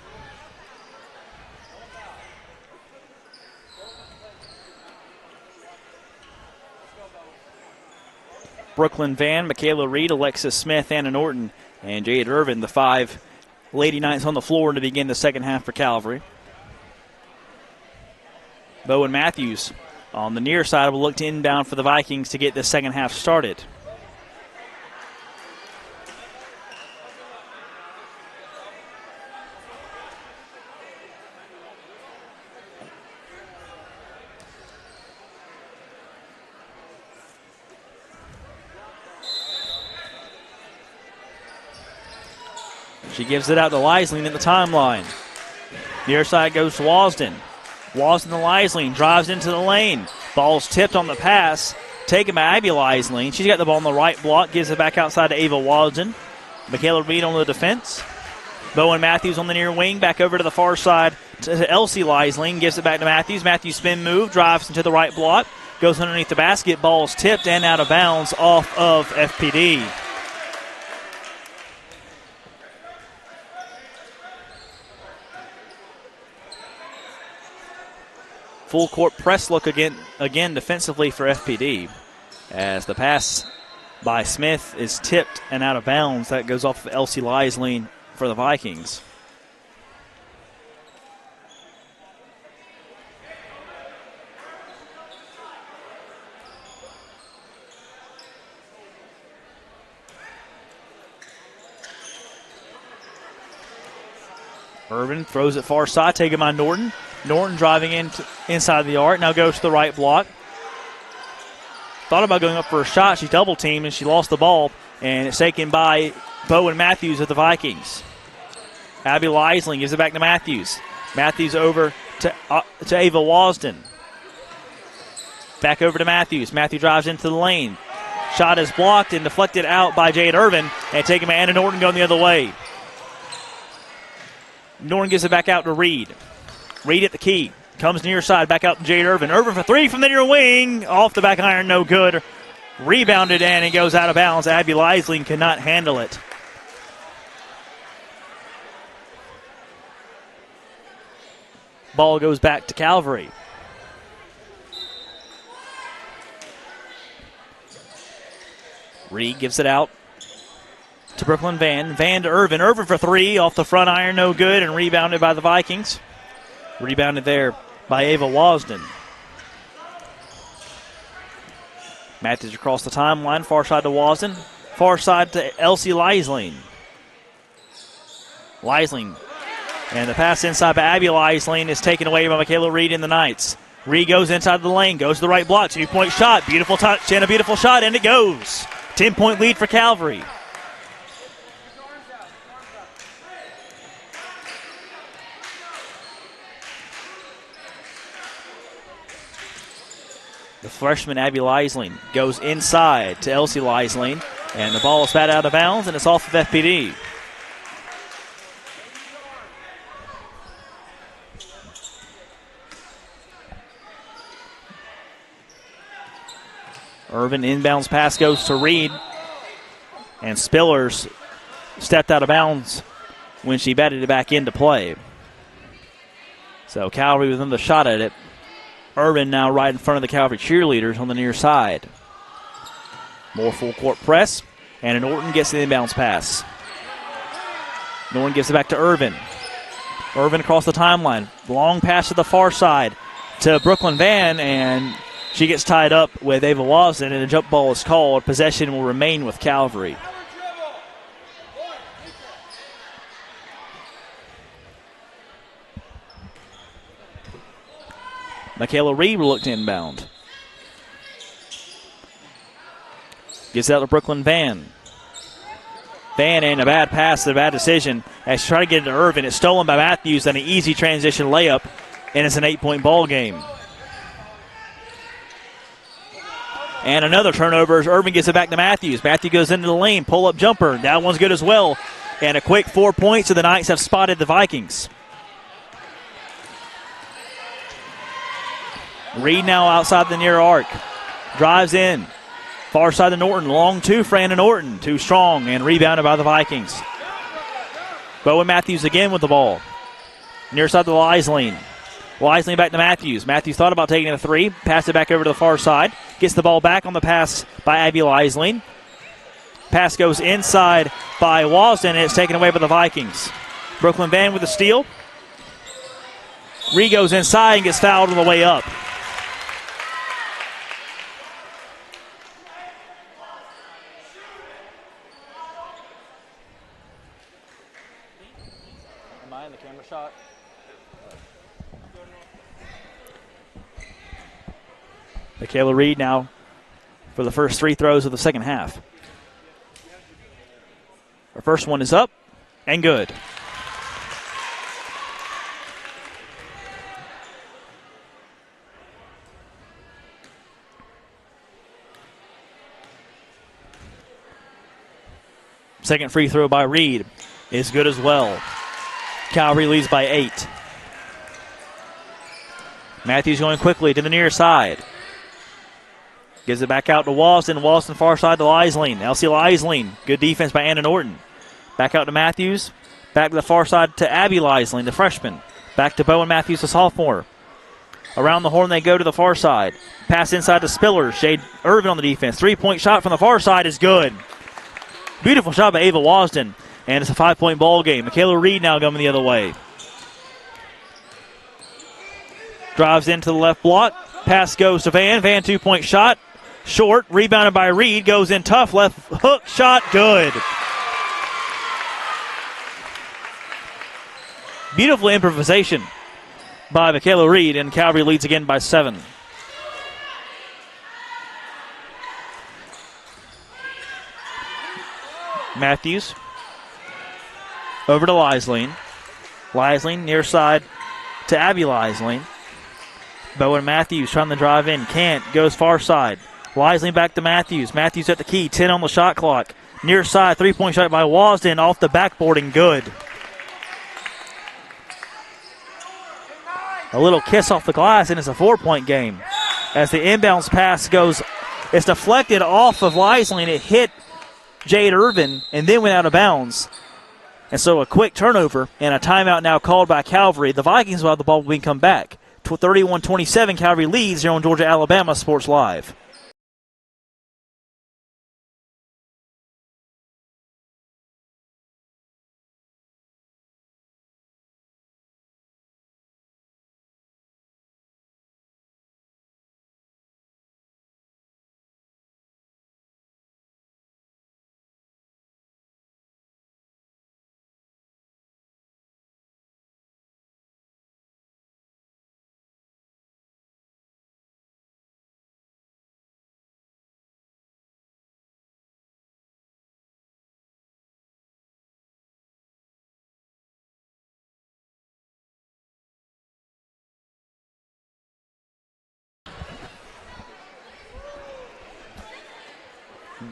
Brooklyn Van, Michaela Reed, Alexis Smith, Anna Norton, and Jade Irvin, the 5 Lady Knights on the floor to begin the second half for Calvary. Bowen Matthews on the near side will look to inbound for the Vikings to get the second half started. She gives it out to Leisling at the timeline. Near side goes to Wasden. Wasden to Leisling, drives into the lane. Ball's tipped on the pass, taken by Abby Leisling. She's got the ball on the right block, gives it back outside to Ava Wasden. Michaela Reed on the defense. Bowen Matthews on the near wing, back over to the far side to Elsie Leisling, gives it back to Matthews. Matthews spin move, drives into the right block, goes underneath the basket. Ball's tipped and out of bounds off of FPD. Full court press look again defensively for FPD as the pass by Smith is tipped and out of bounds. That goes off of Elsie Leisling for the Vikings. Irvin throws it far side, taken by Norton. Norton driving inside the arc, now goes to the right block. Thought about going up for a shot. She double teamed and she lost the ball, and it's taken by Bowen Matthews of the Vikings. Abby Leisling gives it back to Matthews. Matthews over to Ava Wasden. Back over to Matthews. Matthews drives into the lane. Shot is blocked and deflected out by Jade Irvin, and taken by Anna Norton going the other way. Norton gives it back out to Reed. Reed at the key. Comes near side, back out to Jade Irvin. Irvin for three from the near wing. Off the back iron, no good. Rebounded and it goes out of bounds. Abby Leisling cannot handle it. Ball goes back to Calvary. Reed gives it out to Brooklyn Van. Van to Irvin. Irvin for three. Off the front iron, no good, and rebounded by the Vikings. Rebounded there by Ava Wasden. Matthews across the timeline. Far side to Wasden. Far side to Elsie Leisling. Leisling. And the pass inside by Abby Leisling is taken away by Michaela Reed in the Knights. Reed goes inside the lane. Goes to the right block. 2-point shot. Beautiful touch and a beautiful shot, and it goes. 10-point lead for Calvary. The freshman Abby Leisling goes inside to Elsie Leisling, and the ball is batted out of bounds, and it's off of FPD. Irvin inbounds pass goes to Reed, and Spillers stepped out of bounds when she batted it back into play. So Calvary with another shot at it. Irvin now right in front of the Calvary cheerleaders on the near side. More full court press, and Norton gets the inbounds pass. Norton gives it back to Irvin. Irvin across the timeline. Long pass to the far side to Brooklyn Van, and she gets tied up with Ava Wasden, and a jump ball is called. Possession will remain with Calvary. Michaela Reed will look to inbound. Gives it out to Brooklyn Van. Van and a bad pass, a bad decision. As she tried to get it to Irvin, it's stolen by Matthews on an easy transition layup, and it's an 8-point ball game. And another turnover as Irvin gets it back to Matthews. Matthews goes into the lane, pull-up jumper. That one's good as well. And a quick 4 points, so the Knights have spotted the Vikings. Reed now outside the near arc. Drives in. Far side of Norton, long two for Anna Norton. Too strong and rebounded by the Vikings. Bowen Matthews again with the ball. Near side to Liesling. Liesling back to Matthews. Matthews thought about taking a three. Passed it back over to the far side. Gets the ball back on the pass by Abby Liesling. Pass goes inside by Wasden, and it's taken away by the Vikings. Brooklyn Van with the steal. Reed goes inside and gets fouled on the way up. Am I in the camera shot? Michaela Reed now for the first three throws of the second half. Her first one is up and good. Second free throw by Reed is good as well. Calvary leads by 8. Matthews going quickly to the near side. Gives it back out to Walston. Walston far side to Liesling. Elsie Liesling. Good defense by Anna Norton. Back out to Matthews. Back to the far side to Abby Liesling, the freshman. Back to Bowen Matthews, the sophomore. Around the horn they go to the far side. Pass inside to Spiller. Shade Irvin on the defense. Three-point shot from the far side is good. Beautiful shot by Ava Wasden. And it's a 5-point ball game. Michaela Reed now coming the other way. Drives into the left block. Pass goes to Van. Van 2-point shot. Short. Rebounded by Reed. Goes in tough. Left hook shot. Good. Beautiful improvisation by Michaela Reed. And Calvary leads again by 7. Matthews over to Liesling. Liesling near side to Abby Liesling. Bowen Matthews trying to drive in. Can't. Goes far side. Liesling back to Matthews. Matthews at the key. 10 on the shot clock. Near side. 3-point shot by Wasden off the backboard and good. A little kiss off the glass and it's a 4-point game. As the inbounds pass goes, it's deflected off of Liesling. It hit Jade Irvin and then went out of bounds. And so a quick turnover and a timeout now called by Calvary. The Vikings will have the ball when we come back. 31-27, Calvary leads here on Georgia Alabama Sports Live.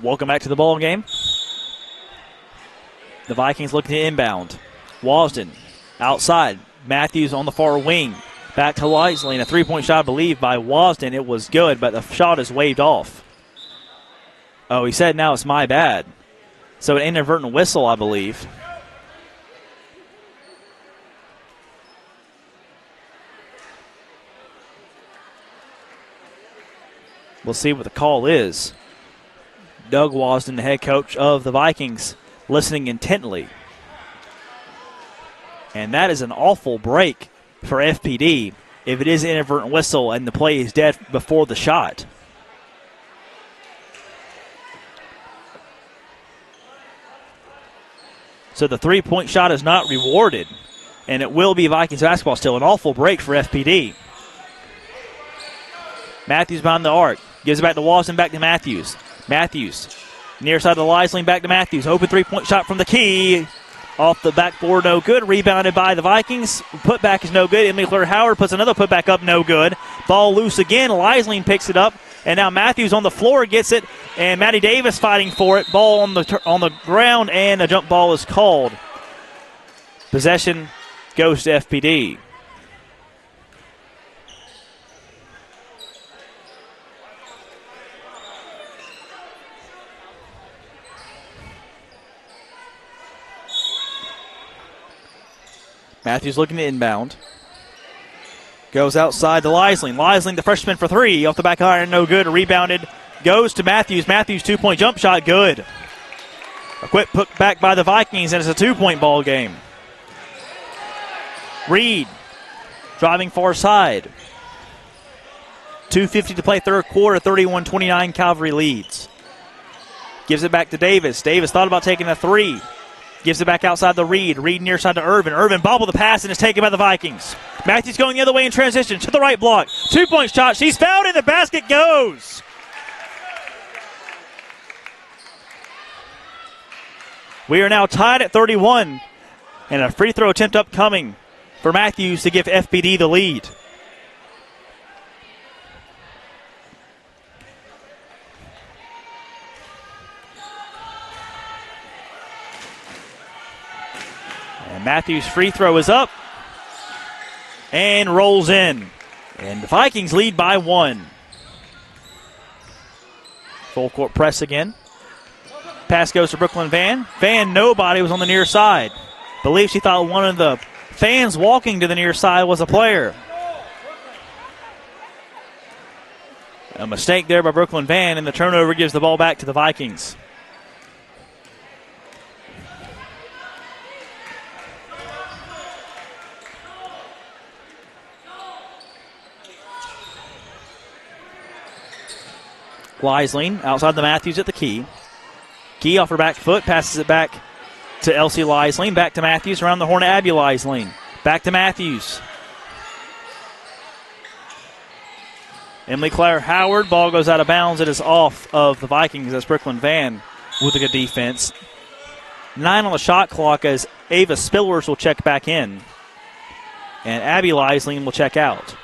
Welcome back to the ball game. The Vikings looking to inbound. Wasden outside. Matthews on the far wing. Back to Liesling. A 3-point shot, I believe, by Wasden. It was good, but the shot is waved off. Oh, he said now it's my bad. So an inadvertent whistle, I believe. We'll see what the call is. Doug Wasden, the head coach of the Vikings, listening intently. And that is an awful break for FPD if it is an inadvertent whistle and the play is dead before the shot. So the 3-point shot is not rewarded, and it will be Vikings basketball still. An awful break for FPD. Matthews behind the arc. Gives it back to Wasden, back to Matthews. Matthews, near side of the Liesling, back to Matthews. Open 3-point shot from the key. Off the backboard, no good. Rebounded by the Vikings. Putback is no good. Emily Claire-Howard puts another putback up, no good. Ball loose again. Liesling picks it up. And now Matthews on the floor gets it. And Maddie Davis fighting for it. Ball on the ground, and a jump ball is called. Possession goes to FPD. Matthews looking to inbound. Goes outside to Leisling. Leisling, the freshman, for three. Off the back iron, no good. Rebounded. Goes to Matthews. Matthews, 2-point jump shot, good. A quick put back by the Vikings, and it's a 2-point ball game. Reed driving far side. 2:50 to play third quarter, 31-29, Calvary leads. Gives it back to Davis. Davis thought about taking a three. Gives it back outside the Reed. Reed near side to Irvin. Irvin bobbled the pass and is taken by the Vikings. Matthews going the other way in transition to the right block. 2-point shot. She's fouled and the basket goes. We are now tied at 31 and a free throw attempt upcoming for Matthews to give FPD the lead. And Matthews' free throw is up and rolls in. And the Vikings lead by 1. Full court press again. Pass goes to Brooklyn Van. Van, nobody, was on the near side. Believe she thought one of the fans walking to the near side was a player. A mistake there by Brooklyn Van, and the turnover gives the ball back to the Vikings. Leisling outside the Matthews at the key. Key off her back foot, passes it back to Elsie Leisling. Back to Matthews, around the horn to Abby Leisling. Back to Matthews. Emily Claire Howard, ball goes out of bounds. It is off of the Vikings. That's Brooklyn Van with a good defense. 9 on the shot clock as Ava Spillers will check back in. And Abby Leisling will check out.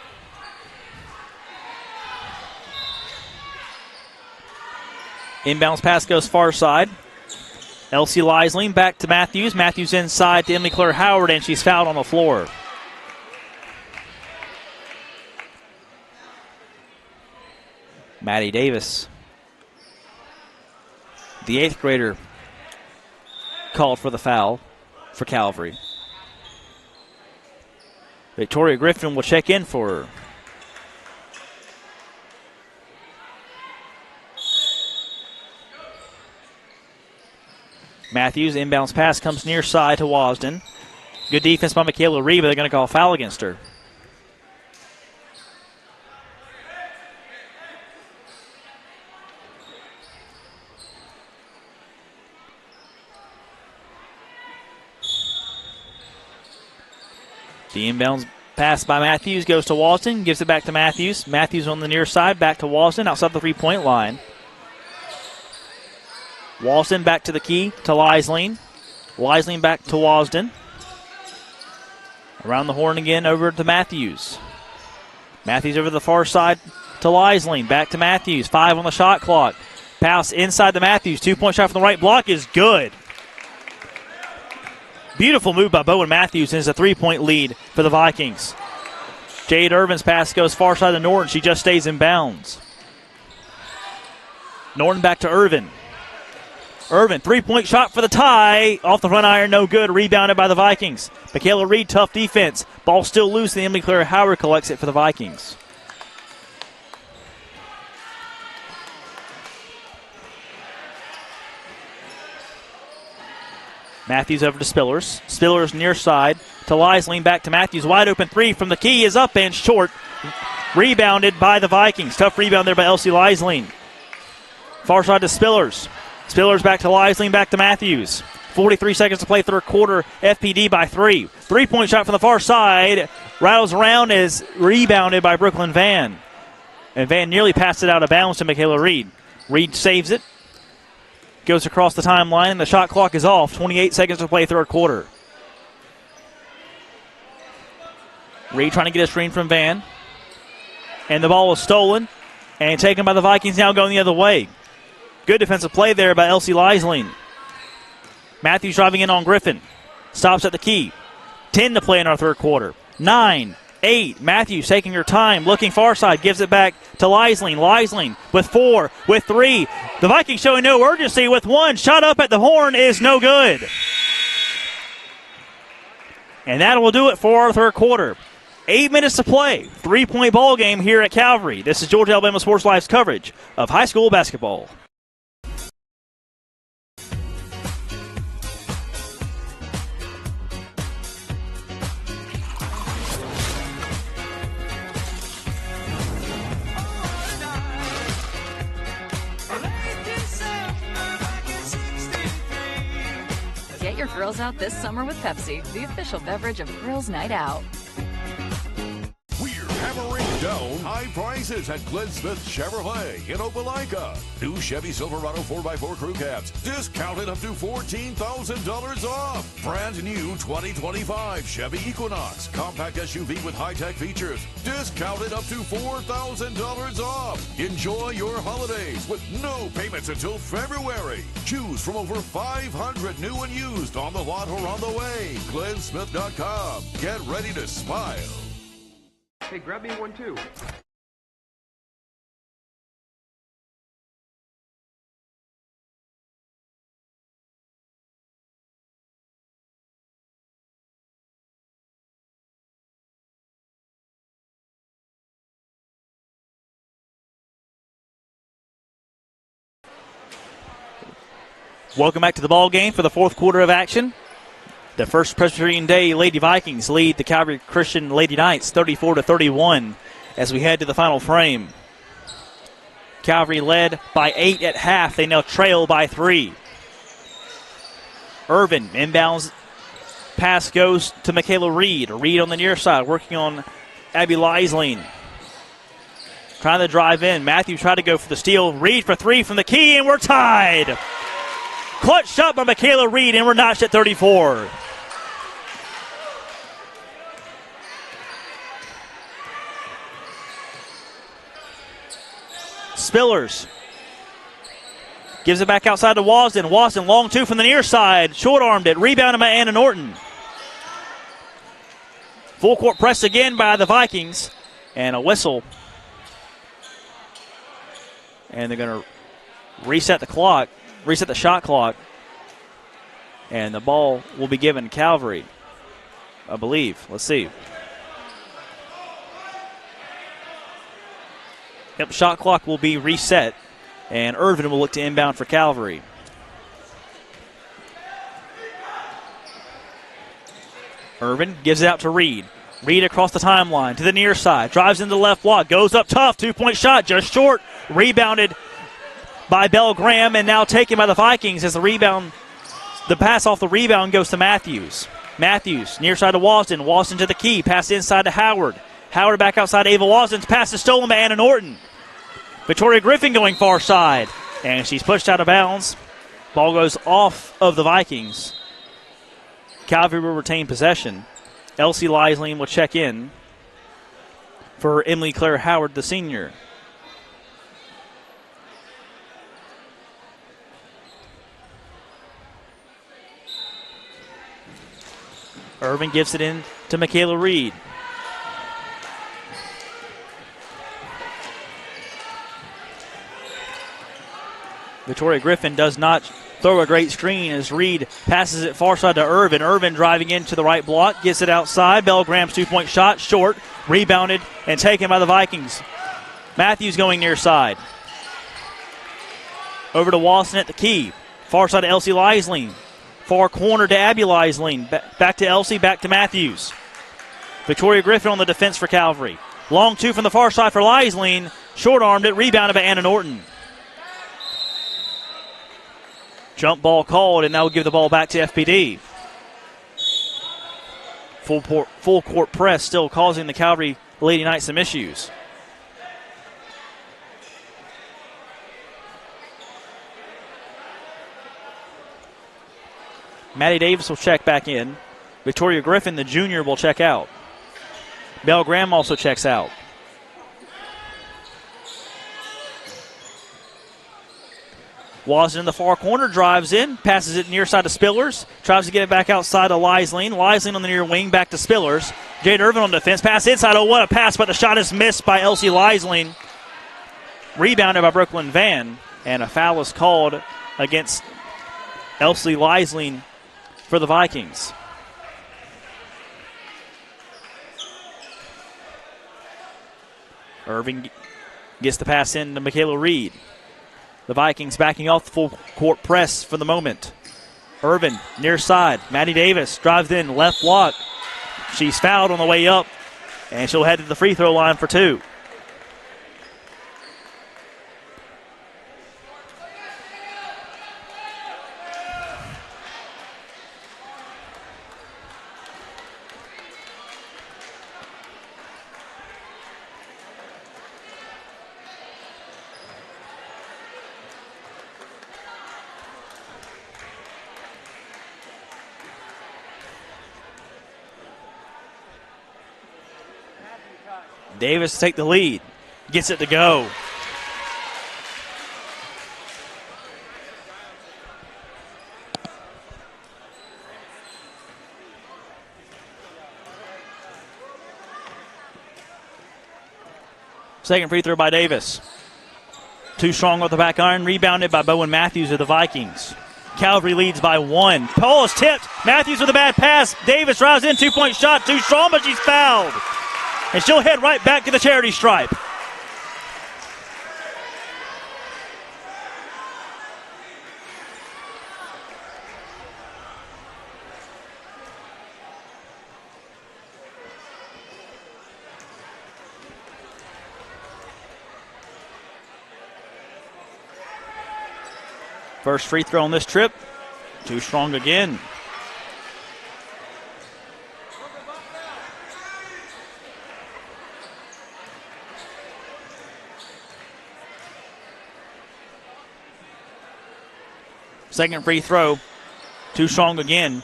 Inbounds pass goes far side. Elsie Leisling back to Matthews. Matthews inside to Emily Claire Howard, and she's fouled on the floor. Maddie Davis, the 8th grader, called for the foul for Calvary. Victoria Griffin will check in for her. Matthews, inbounds pass comes near side to Wasden. Good defense by Michaela Reed, but they're going to call a foul against her. The inbounds pass by Matthews goes to Wasden, gives it back to Matthews. Matthews on the near side, back to Wasden, outside the three-point line. Wasden back to the key to Leisling. Leisling back to Wasden. Around the horn again over to Matthews. Matthews over the far side to Leisling. Back to Matthews. 5 on the shot clock. Pass inside to Matthews. 2-point shot from the right block is good. Beautiful move by Bowen Matthews, and it's a 3-point lead for the Vikings. Jade Irvin's pass goes far side to Norton. She just stays in bounds. Norton back to Irvin. Irvin, 3-point shot for the tie. Off the front iron, no good. Rebounded by the Vikings. Michaela Reed, tough defense. Ball still loose, and Emily Claire Howard collects it for the Vikings. Matthews over to Spillers. Spillers near side to Leisling. Back to Matthews. Wide open three from the key is up and short. Rebounded by the Vikings. Tough rebound there by Elsie Leisling. Far side to Spillers. Spillers back to Leisling, back to Matthews. 43 seconds to play third quarter. FPD by 3. 3-point shot from the far side. Rattles around, is rebounded by Brooklyn Van. And Van nearly passed it out of bounds to Michaela Reed. Reed saves it. Goes across the timeline, and the shot clock is off. 28 seconds to play third quarter. Reed trying to get a screen from Van. And the ball was stolen and taken by the Vikings, now going the other way. Good defensive play there by Elsie Leisling. Matthews driving in on Griffin. Stops at the key. 10 to play in our third quarter. 9, 8. Matthews taking her time, looking far side, gives it back to Leisling. Leisling with 4, with 3. The Vikings showing no urgency with 1. Shot up at the horn is no good. And that will do it for our third quarter. 8 minutes to play. 3-point ball game here at Calvary. This is Georgia Alabama Sports Live's coverage of high school basketball. Get your grills out this summer with Pepsi, the official beverage of Grills Night Out. We're hammering down high prices at Glenn Smith Chevrolet in Opelika. New Chevy Silverado 4x4 crew cabs discounted up to $14,000 off. Brand new 2025 Chevy Equinox compact SUV with high-tech features discounted up to $4,000 off. Enjoy your holidays with no payments until February. Choose from over 500 new and used on the lot or on the way. GlennSmith.com. Get ready to smile. Hey, grab me one too. Welcome back to the ball game for the fourth quarter of action. The First Presbyterian Day Lady Vikings lead the Calvary Christian Lady Knights 34-31 as we head to the final frame. Calvary led by 8 at half. They now trail by 3. Irvin inbounds. Pass goes to Michaela Reed. Reed on the near side working on Abby Leisling. Trying to drive in. Matthews tried to go for the steal. Reed for 3 from the key, and we're tied. Clutch shot by Michaela Reed, and we're notched at 34. Spillers gives it back outside to Wasden. Wasden, long 2 from the near side. Short-armed it. Rebounded by Anna Norton. Full court press again by the Vikings. And a whistle. And they're going to reset the clock. Reset the shot clock. And the ball will be given to Calvary, I believe. Let's see. Yep, shot clock will be reset. And Irvin will look to inbound for Calvary. Irvin gives it out to Reed. Reed across the timeline to the near side. Drives into the left block. Goes up tough. 2-point shot. Just short. Rebounded by Bell Graham, and now taken by the Vikings as the pass off the rebound goes to Matthews. Matthews, near side to Wasden. Wasden to the key. Pass inside to Howard. Howard back outside Ava Wasden's pass is stolen by Anna Norton. Victoria Griffin going far side, and she's pushed out of bounds. Ball goes off of the Vikings. Calvary will retain possession. Elsie Leisling will check in for Emily Claire Howard, the senior. Irvin gives it in to Michaela Reed. Victoria Griffin does not throw a great screen as Reed passes it far side to Irvin. Irvin driving into the right block, gets it outside. Bell Graham's 2-point shot, short, rebounded, and taken by the Vikings. Matthews going near side. Over to Wasson at the key. Far side to Elsie Leisling. Far corner to Abby Leisling. Back to Elsie, back to Matthews. Victoria Griffin on the defense for Calvary. Long 2 from the far side for Leisling. Short-armed it, rebounded by Anna Norton. Jump ball called, and that will give the ball back to FPD. Full court press still causing the Calvary Lady Knights some issues. Maddie Davis will check back in. Victoria Griffin, the junior, will check out. Bell Graham also checks out. Wasden in the far corner, drives in, passes it near side to Spillers, tries to get it back outside to Leisling. Leisling on the near wing, back to Spillers. Jade Irvin on defense, pass inside. Oh, what a pass, but the shot is missed by Elsie Leisling. Rebounded by Brooklyn Van, and a foul is called against Elsie Leisling for the Vikings. Irving gets the pass in to Michaela Reed. The Vikings backing off the full court press for the moment. Irvin near side. Maddie Davis drives in, left block. She's fouled on the way up, and she'll head to the free throw line for two. Davis take the lead. Gets it to go. Second free throw by Davis. Too strong with the back iron. Rebounded by Bowen Matthews of the Vikings. Calvary leads by one. Pole is tipped. Matthews with a bad pass. Davis drives in. 2-point shot. Too strong, but she's fouled. And she'll head right back to the charity stripe. First free throw on this trip. Too strong again. Second free throw. Too strong again.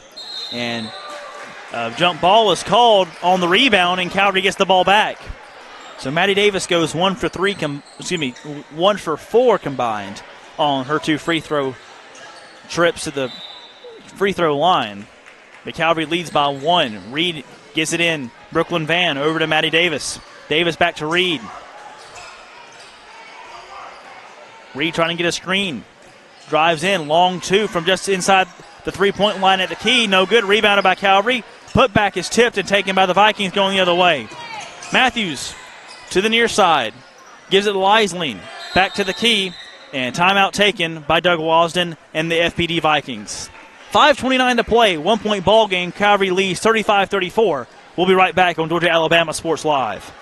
And a jump ball is called on the rebound, and Calvary gets the ball back. So Maddie Davis goes 1 for 4 combined on her two free throw trips to the free throw line. The Calvary leads by one. Reed gets it in. Brooklyn Van over to Maddie Davis. Davis back to Reed. Reed trying to get a screen. Drives in, long two from just inside the three-point line at the key. No good. Rebounded by Calvary. Putback is tipped and taken by the Vikings going the other way. Matthews to the near side. Gives it to Leisling. Back to the key. And timeout taken by Doug Wasden and the FPD Vikings. 5:29 to play. 1-point ball game. Calvary leads 35-34. We'll be right back on Georgia Alabama Sports Live.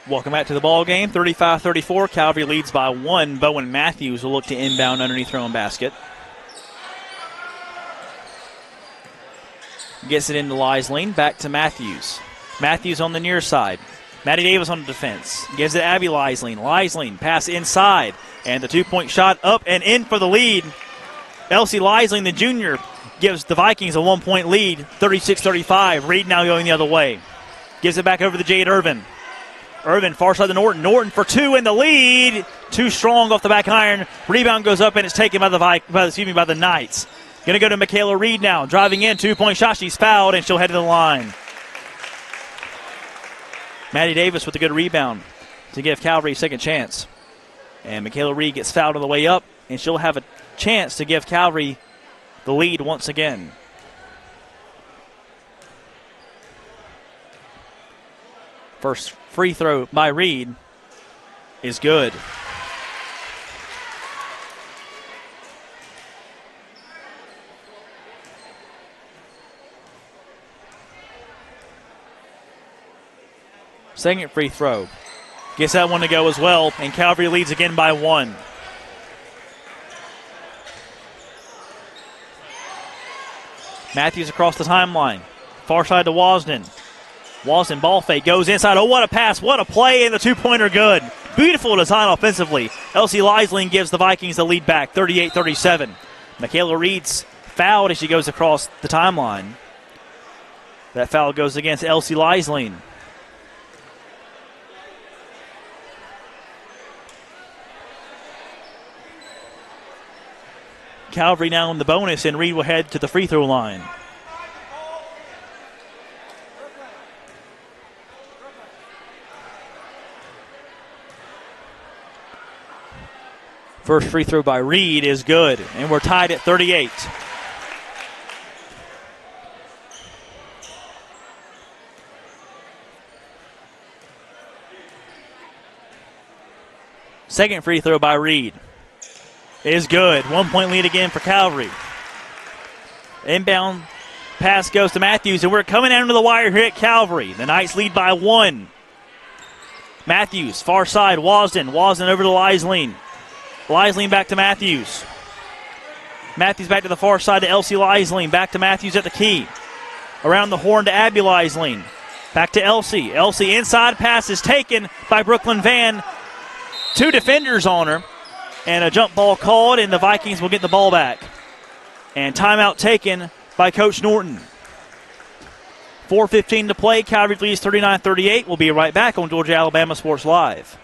Welcome back to the ball game. 35-34. Calvary leads by one. Bowen Matthews will look to inbound underneath her own basket. Gets it into Leisling. Back to Matthews. Matthews on the near side. Maddie Davis on the defense. Gives it to Abby Leisling. Leisling pass inside. And the two-point shot up and in for the lead. Elsie Leisling, the junior, gives the Vikings a 1-point lead. 36-35. Reed now going the other way. Gives it back over to Jade Irvin. Irvin far side to Norton. Norton for two in the lead. Too strong off the back iron. Rebound goes up and it's taken by the Knights. Going to go to Michaela Reed now. Driving in. 2-point shot. She's fouled and she'll head to the line. Maddie Davis with a good rebound to give Calvary a second chance. And Michaela Reed gets fouled on the way up and she'll have a chance to give Calvary the lead once again. First free throw by Reed is good. Second free throw. Gets that one to go as well, and Calvary leads again by 1. Matthews across the timeline. Far side to Wasden. Wasden ball fake, goes inside. Oh, what a pass, what a play, and the two-pointer good. Beautiful design offensively. Elsie Leisling gives the Vikings the lead back, 38-37. Michaela Reed's fouled as she goes across the timeline. That foul goes against Elsie Leisling. Calvary now in the bonus, and Reed will head to the free throw line. First free throw by Reed is good, and we're tied at 38. Second free throw by Reed is good. 1 point lead again for Calvary. Inbound pass goes to Matthews, and we're coming down to the wire here at Calvary. The Knights lead by 1. Matthews, far side, Wasden. Wasden over to Leisling. Leisling back to Matthews. Matthews back to the far side to Elsie Leisling. Back to Matthews at the key. Around the horn to Abby Leisling. Back to Elsie. Elsie inside pass is taken by Brooklyn Van. 2 defenders on her. And a jump ball called, and the Vikings will get the ball back. And timeout taken by Coach Norton. 4:15 to play. Calvary leads 39-38. We'll be right back on Georgia Alabama Sports Live.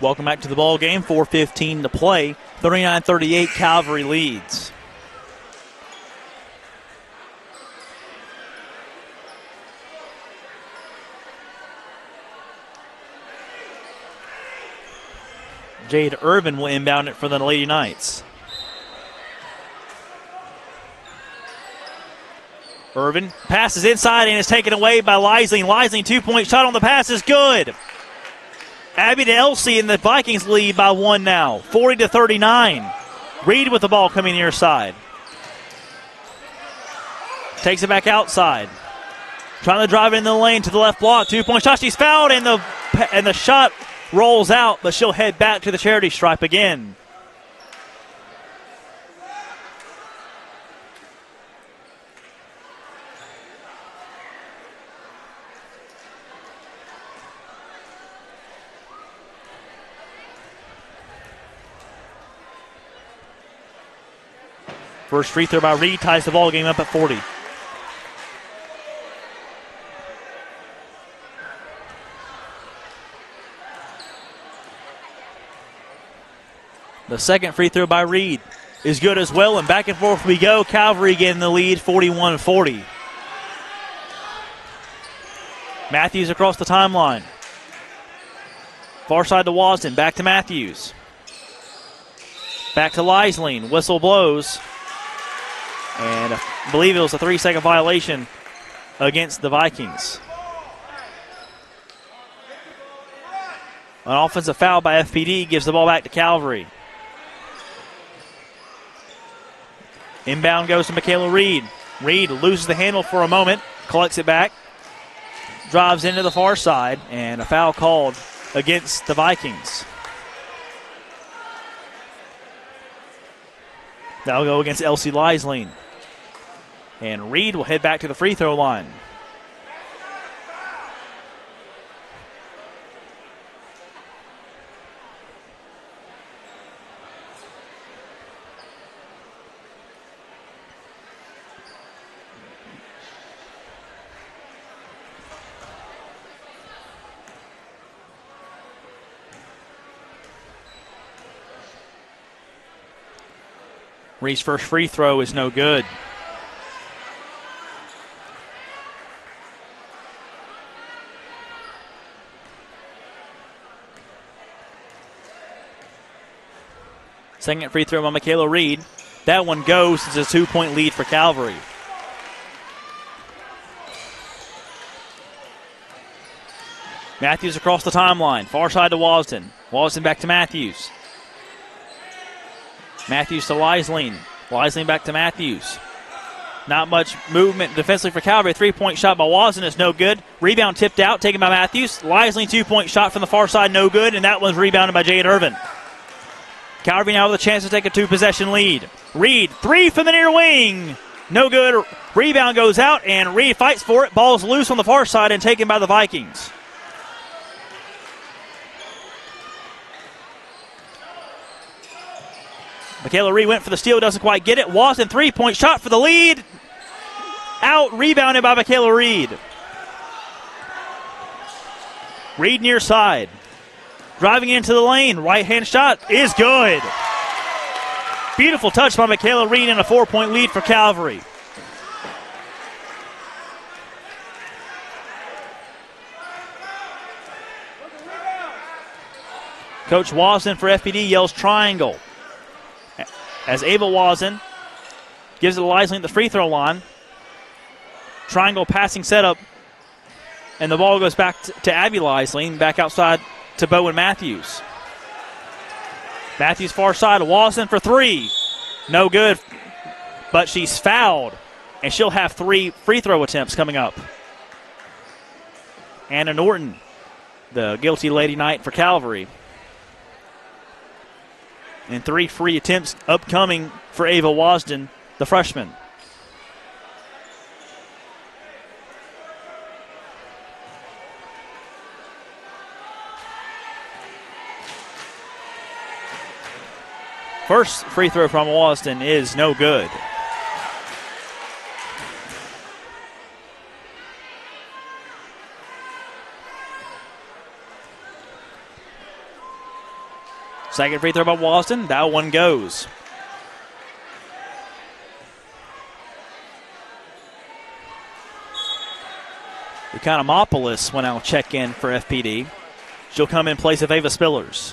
Welcome back to the ball game. 4:15 to play. 39-38, Calvary leads. Jade Irvin will inbound it for the Lady Knights. Irvin passes inside and is taken away by Leisling. Leisling, 2-point shot on the pass is good. Abby to Elsie, and the Vikings lead by 1 now, 40-39. Reed with the ball coming near side. Takes it back outside. Trying to drive in the lane to the left block. 2-point shot. She's fouled, and the shot rolls out, but she'll head back to the charity stripe again. First free throw by Reed ties the ball game up at 40. The second free throw by Reed is good as well, and back and forth we go. Calvary getting the lead, 41-40. Matthews across the timeline. Far side to Wasden, back to Matthews. Back to Leisling, whistle blows. And I believe it was a 3-second violation against the Vikings. An offensive foul by FPD gives the ball back to Calvary. Inbound goes to Michaela Reed. Reed loses the handle for a moment, collects it back, drives into the far side, and a foul called against the Vikings. That'll go against Elsie Leisling. And Reed will head back to the free throw line. Reed's first free throw is no good. Second free throw by Michaela Reed. That one goes. It's a 2-point lead for Calvary. Matthews across the timeline. Far side to Wasden. Wasden back to Matthews. Matthews to Leisling. Leisling back to Matthews. Not much movement defensively for Calvary. 3-point shot by Wasden is no good. Rebound tipped out, taken by Matthews. Leisling 2-point shot from the far side, no good, and that one's rebounded by Jade Irvin. Calvary now with a chance to take a 2-possession lead. Reed, 3 from the near wing. No good. Rebound goes out, and Reed fights for it. Ball's loose on the far side and taken by the Vikings. Michaela Reed went for the steal, doesn't quite get it. Wasden, 3-point shot for the lead. Out, rebounded by Michaela Reed. Reed near side. Driving into the lane, right-hand shot is good. Beautiful touch by Michaela Reed and a 4-point lead for Calvary. Coach Wasden for FPD yells triangle. As Ava Wasden gives it to Leisling at the free throw line. Triangle passing setup. And the ball goes back to Abby Leisling, back outside to Bowen Matthews. Matthews far side, Wasden for 3. No good, but she's fouled, and she'll have 3 free throw attempts coming up. Anna Norton, the guilty Lady Knight for Calvary. And 3 free attempts upcoming for Ava Wasden, the freshman. First free throw from Wasden is no good. Second free throw by Wasden. That one goes. Economopoulos will now check in for FPD. She'll come in place of Ava Spillers.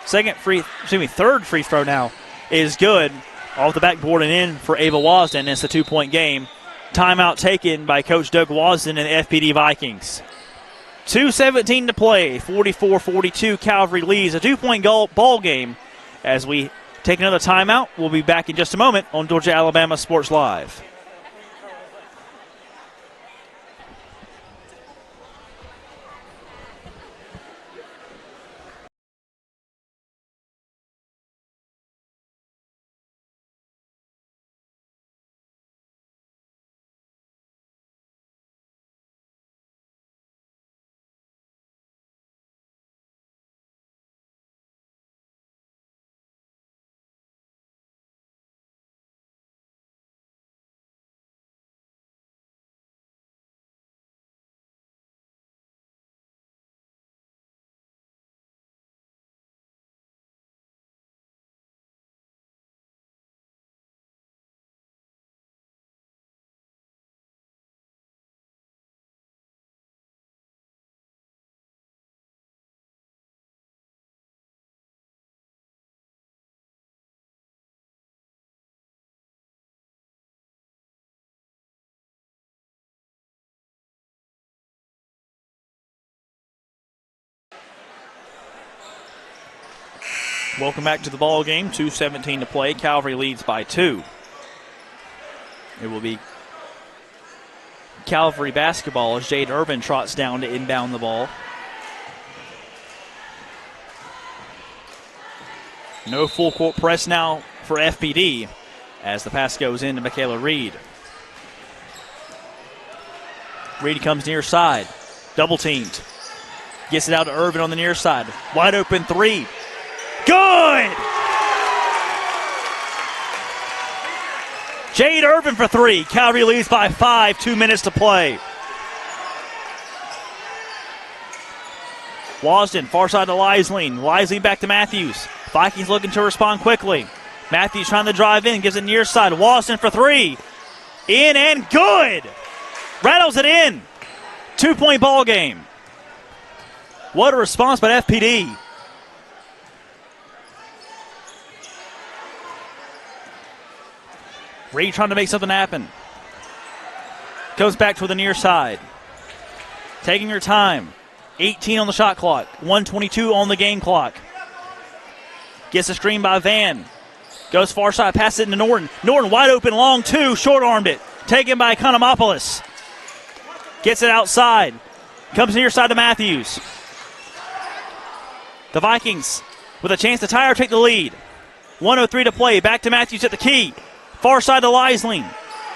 Third free throw now is good. Off the backboard and in for Ava Wasden. It's a 2-point game. Timeout taken by Coach Doug Wasden and the FPD Vikings. 2:17 to play. 44-42. Calvary leads a 2-point ball game. As we take another timeout, we'll be back in just a moment on Georgia-Alabama Sports Live. Welcome back to the ball game. 2:17 to play. Calvary leads by 2. It will be Calvary basketball as Jade Irvin trots down to inbound the ball. No full court press now for FPD as the pass goes into Michaela Reed. Reed comes near side. Double teamed. Gets it out to Irvin on the near side. Wide open 3. Good! Jade Irvin for 3. Calvary leads by 5. 2 minutes to play. Wasden, far side to Liesling. Liesling back to Matthews. Vikings looking to respond quickly. Matthews trying to drive in, gives it near side. Wasden for three. In and good. Rattles it in. 2-point ball game. What a response by FPD. Reed trying to make something happen. Goes back to the near side. Taking her time. 18 on the shot clock. 1:22 on the game clock. Gets a screen by Van. Goes far side, passes it into Norton. Norton wide open, long two, short-armed it. Taken by Economopoulos. Gets it outside. Comes near side to Matthews. The Vikings with a chance to tie or take the lead. 1:03 to play. Back to Matthews at the key. Far side to Liesling.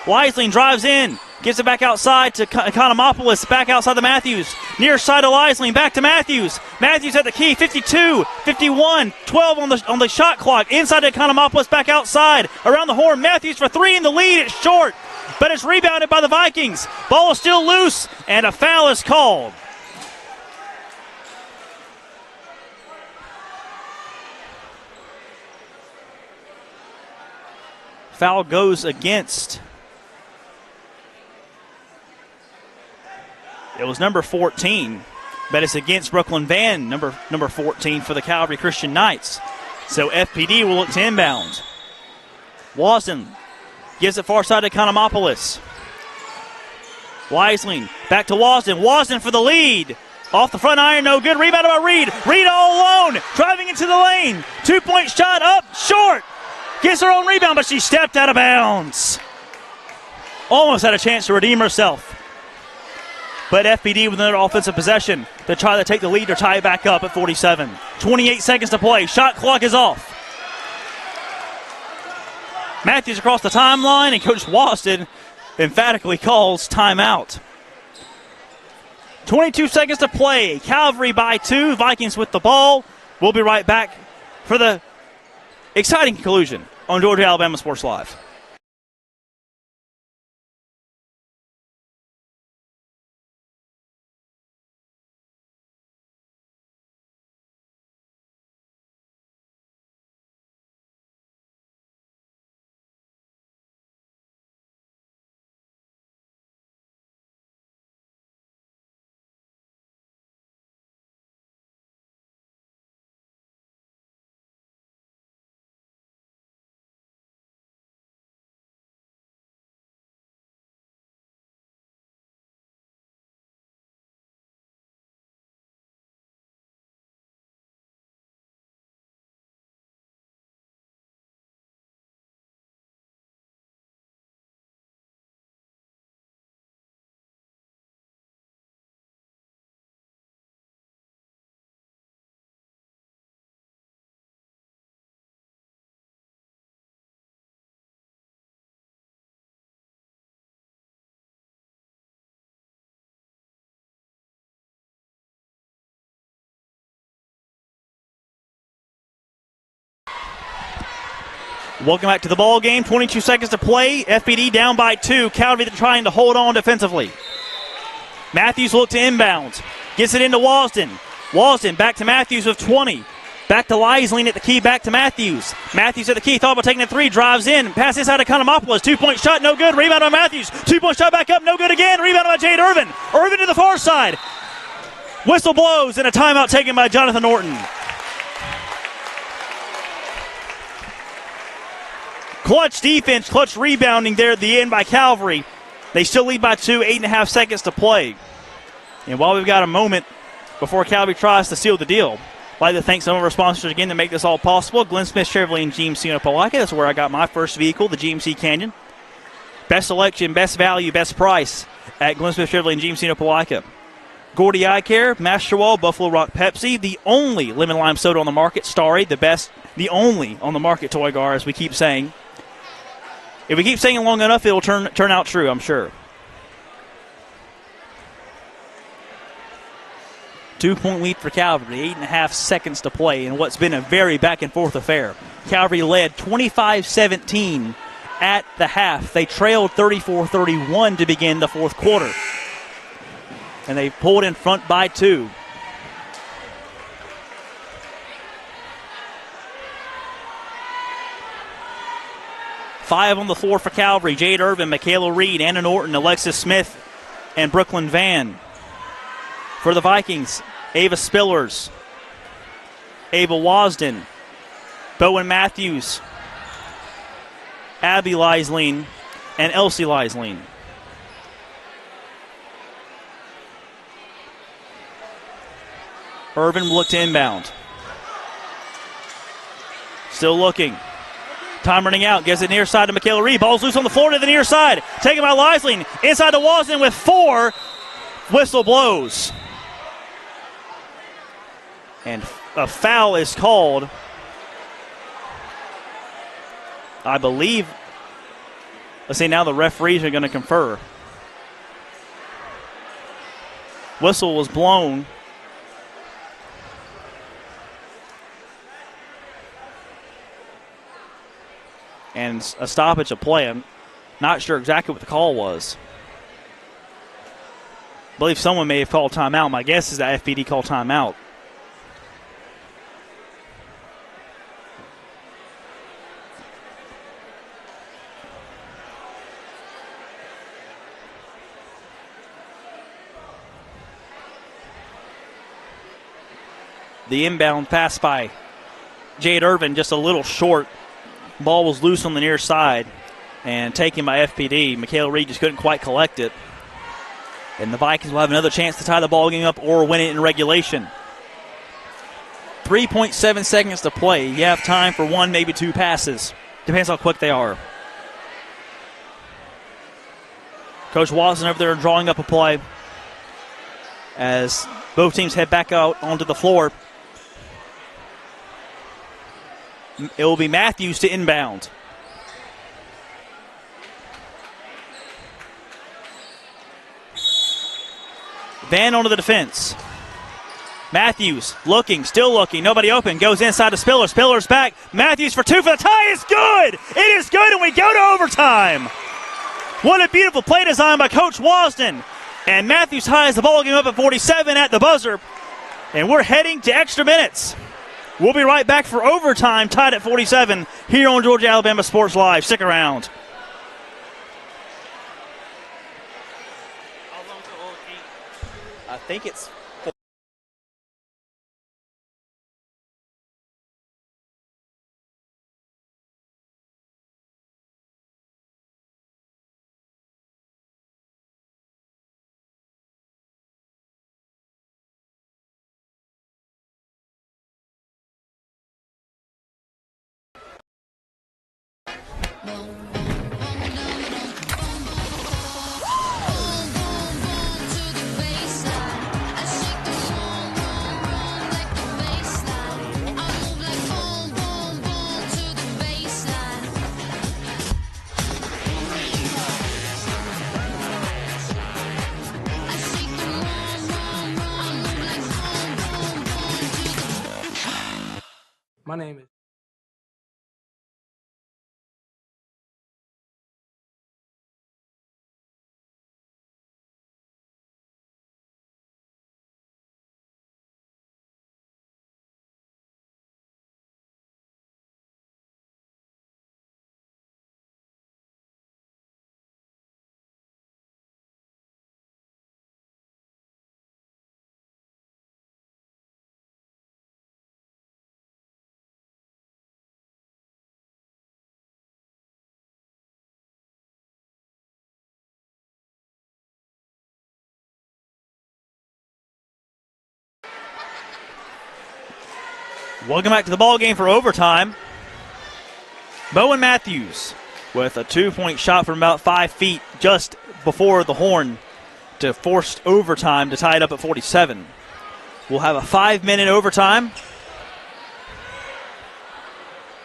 Liesling drives in. Gives it back outside to Economopoulos. Back outside to Matthews. Near side to Liesling. Back to Matthews. Matthews at the key. 52, 51, 12 on the shot clock. Inside to Economopoulos. Back outside. Around the horn. Matthews for three in the lead. It's short. But it's rebounded by the Vikings. Ball is still loose. And a foul is called. Foul goes against. It was number 14, but it's against Brooklyn Van, number 14 for the Calvary Christian Knights. So FPD will look to inbound. Wasden gives it far side to Economopoulos. Liesling back to Wasden. Wasden for the lead. Off the front iron, no good. Rebounded by Reed. Reed all alone, driving into the lane. 2-point shot up, short. Gets her own rebound, but she stepped out of bounds. Almost had a chance to redeem herself. But FPD with another offensive possession to try to take the lead or tie it back up at 47. 28 seconds to play. Shot clock is off. Matthews across the timeline, and Coach Wasden emphatically calls timeout. 22 seconds to play. Calvary by 2. Vikings with the ball. We'll be right back for the exciting conclusion on Georgia Alabama Sports Live. Welcome back to the ball game. 22 seconds to play. FPD down by 2. Calvary trying to hold on defensively. Matthews look to inbound. Gets it into Wasden. Wasden back to Matthews with 20. Back to Liesling at the key. Back to Matthews. Matthews at the key. Thought about taking a three. Drives in. Pass inside to Economopoulos. 2-point shot. No good. Rebound on Matthews. 2-point shot back up. No good again. Rebound by Jade Irvin. Irvin to the far side. Whistle blows and a timeout taken by Jonathan Norton. Clutch defense, clutch rebounding there at the end by Calvary. They still lead by 2, 8.5 seconds to play. And while we've got a moment before Calvary tries to seal the deal, I'd like to thank some of our sponsors again to make this all possible. Glenn Smith Chevrolet and GMC in Opelika. That's where I got my first vehicle, the GMC Canyon. Best selection, best value, best price at Glenn Smith Chevrolet and GMC in Opelika. Gordy Eye Care, Master Wall, Buffalo Rock Pepsi, the only lemon lime soda on the market. Starry, the only on the market toy gar, as we keep saying. If we keep saying it long enough, it'll turn out true, I'm sure. 2-point lead for Calvary, 8.5 seconds to play in what's been a very back-and-forth affair. Calvary led 25-17 at the half. They trailed 34-31 to begin the fourth quarter. And they pulled in front by 2. 5 on the floor for Calvary. Jade Irvin, Michaela Reed, Anna Norton, Alexis Smith, and Brooklyn Van. For the Vikings, Ava Spillers, Ava Wasden, Bowen Matthews, Abby Lisleen, and Elsie Lisleen. Irvin will look to inbound. Still looking. Time running out. Gives it near side to Michaela Reed. Ball's loose on the floor to the near side. Taken by Lisleen. Inside to Wasden with 4. Whistle blows. And a foul is called. I believe. Let's see, now the referees are going to confer. Whistle was blown. And a stoppage of play. I'm not sure exactly what the call was. I believe someone may have called timeout. My guess is that FPD called timeout. The inbound pass by Jade Irvin just a little short. Ball was loose on the near side and taken by FPD. Michaela Reed just couldn't quite collect it. And the Vikings will have another chance to tie the ball game up or win it in regulation. 3.7 seconds to play. You have time for 1, maybe 2 passes. Depends how quick they are. Coach Watson over there drawing up a play as both teams head back out onto the floor. It will be Matthews to inbound. Van onto the defense. Matthews looking, still looking, nobody open. Goes inside to Spiller. Spiller's back. Matthews for 2 for the tie. It's good. It is good, and we go to overtime. What a beautiful play design by Coach Wasden. And Matthews ties the ball game up at 47 at the buzzer. And we're heading to extra minutes. We'll be right back for overtime, tied at 47 here on Georgia Alabama Sports Live. Stick around. I think it's My name is welcome back to the ball game for overtime. Bowen Matthews with a 2-point shot from about 5 feet just before the horn to force overtime to tie it up at 47. We'll have a 5-minute overtime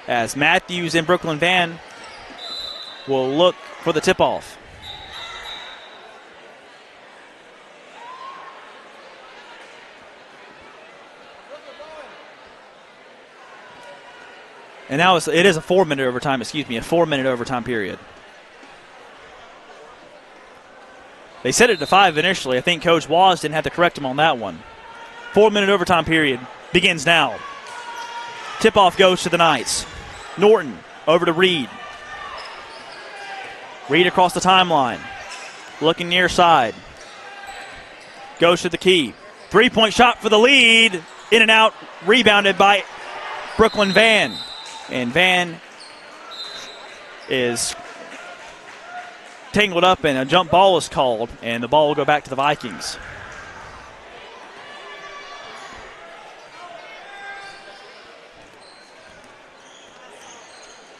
as Matthews and Brooklyn Van will look for the tip-off. And now it is a 4-minute overtime, a 4-minute overtime period. They set it to 5 initially. I think Coach Wasden had to correct him on that one. 4-minute overtime period begins now. Tip-off goes to the Knights. Norton over to Reed. Reed across the timeline. Looking near side. Goes to the key. 3-point shot for the lead. In and out. Rebounded by Brooklyn Van. And Van is tangled up and a jump ball is called. And the ball will go back to the Vikings.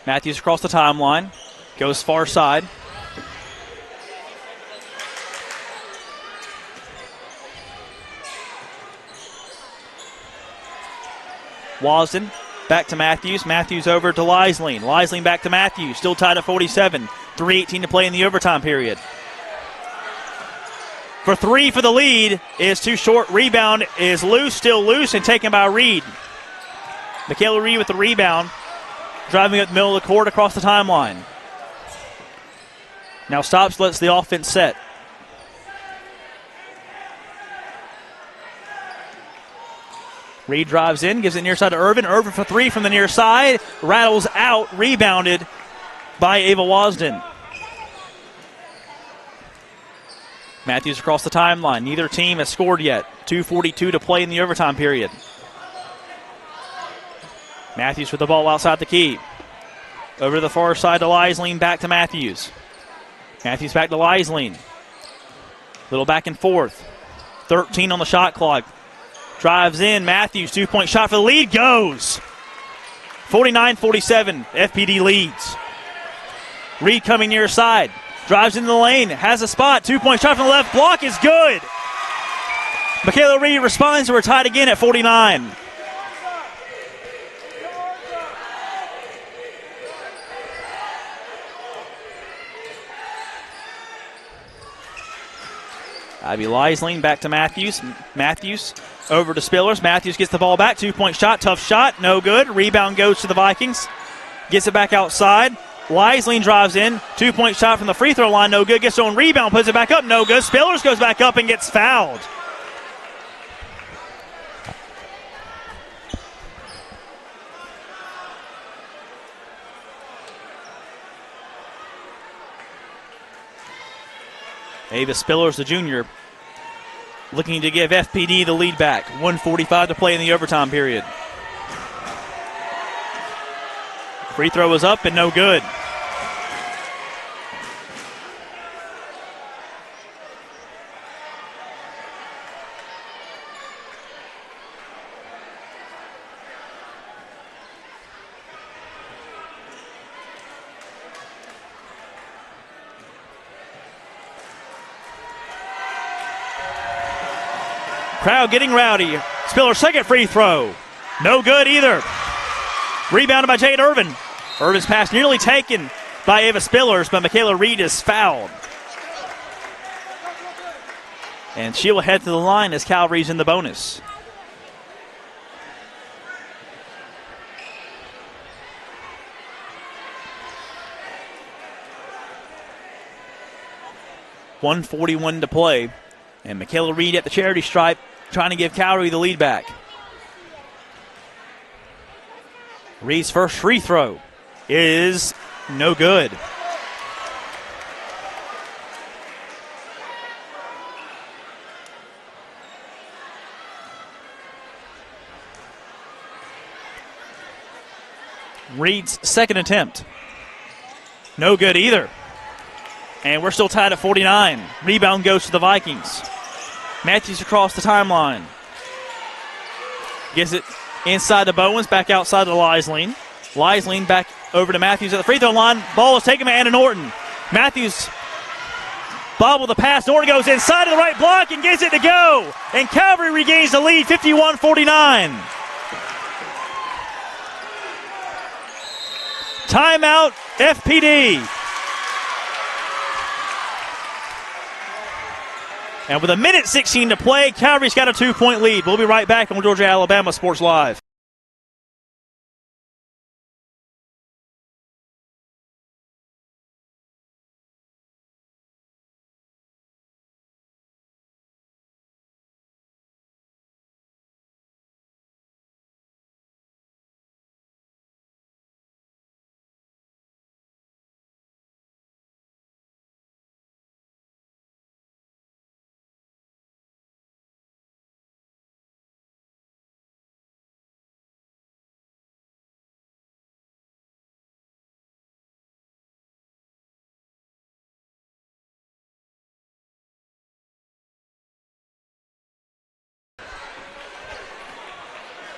Matthews across the timeline. Goes far side. Wasden back to Matthews. Matthews over to Lisleen. Lisleen back to Matthews. Still tied at 47. 3:18 to play in the overtime period. For three for the lead is too short. Rebound is loose, still loose, and taken by Reed. Michaela Reed with the rebound. Driving up the middle of the court across the timeline. Now stops, lets the offense set. Reed drives in, gives it near side to Irvin. Irvin for three from the near side. Rattles out, rebounded by Ava Wasden. Matthews across the timeline. Neither team has scored yet. 2:42 to play in the overtime period. Matthews with the ball outside the key. Over to the far side to Lisleen, back to Matthews. Matthews back to Lisleen. Little back and forth. 13 on the shot clock. Drives in, Matthews, 2-point shot for the lead, goes. 49-47, FPD leads. Reed coming near side. Drives into the lane, has a spot, 2-point shot from the left, block is good. Michaela Reed responds, and we're tied again at 49. Ivy Lisleen back to Matthews. Matthews over to Spillers. Matthews gets the ball back. 2-point shot. Tough shot. No good. Rebound goes to the Vikings. Gets it back outside. Lisleen drives in. 2-point shot from the free throw line. No good. Gets her own rebound. Puts it back up. No good. Spillers goes back up and gets fouled. Ava Spillers, the junior, looking to give FPD the lead back. 1:45 to play in the overtime period. Free throw was up and no good. Crowd getting rowdy. Spiller's second free throw. No good either. Rebounded by Jade Irvin. Irvin's pass nearly taken by Ava Spillers, but Michaela Reed is fouled. And she will head to the line as Calvary's in the bonus. .141 to play. And Michaela Reed at the charity stripe, trying to give Calvary the lead back. Reed's first free throw is no good. Reed's second attempt. No good either. And we're still tied at 49. Rebound goes to the Vikings. Matthews across the timeline. Gets it inside the Bowens, back outside to Lisleen. Lisleen back over to Matthews at the free throw line. Ball is taken by Anna Norton. Matthews bobbled the pass. Norton goes inside of the right block and gets it to go. And Calvary regains the lead, 51-49. Timeout, FPD. And with 1:16 to play, Calvary's got a 2-point lead. We'll be right back on Georgia Alabama Sports Live.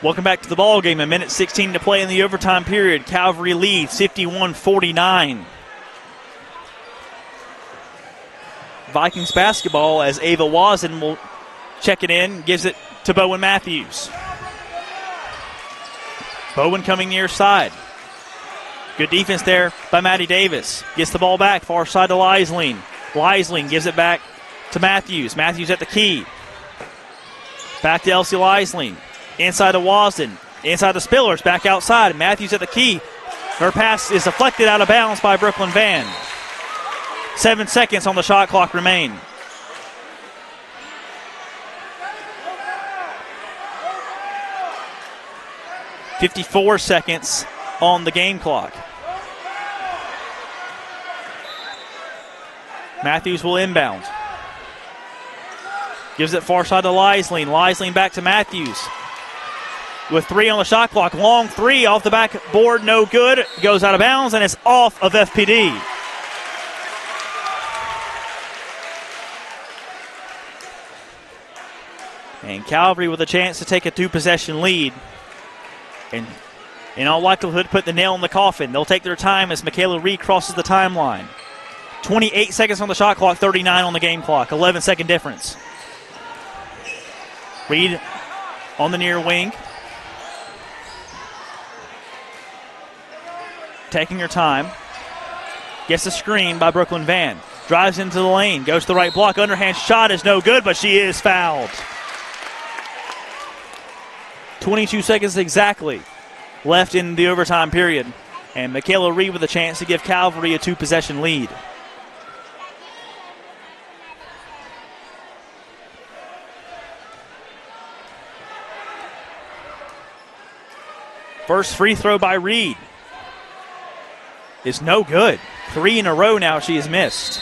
Welcome back to the ball game. A minute 16 to play in the overtime period. Calvary leads 51-49. Vikings basketball as Ava Wazen will check it in, gives it to Bowen Matthews. Bowen coming near side. Good defense there by Maddie Davis. Gets the ball back, far side to Leisling. Leisling gives it back to Matthews. Matthews at the key. Back to Elsie Leisling. Inside to Wasden. Inside to Spillers. Back outside. Matthews at the key. Her pass is deflected out of bounds by Brooklyn Van. 7 seconds on the shot clock remain. .54 seconds on the game clock. Matthews will inbound. Gives it far side to Leisling. Leisling back to Matthews. With 3 on the shot clock. Long 3 off the backboard. No good. Goes out of bounds, and it's off of FPD. And Calvary with a chance to take a 2-possession lead. And in all likelihood, put the nail in the coffin. They'll take their time as Michaela Reed crosses the timeline. 28 seconds on the shot clock, 39 on the game clock. 11-second difference. Reed on the near wing. Taking her time. Gets a screen by Brooklyn Van. Drives into the lane. Goes to the right block. Underhand shot is no good, but she is fouled. 22 seconds exactly left in the overtime period. And Michaela Reed with a chance to give Calvary a 2-possession lead. First free throw by Reed is no good. 3 in a row now she has missed.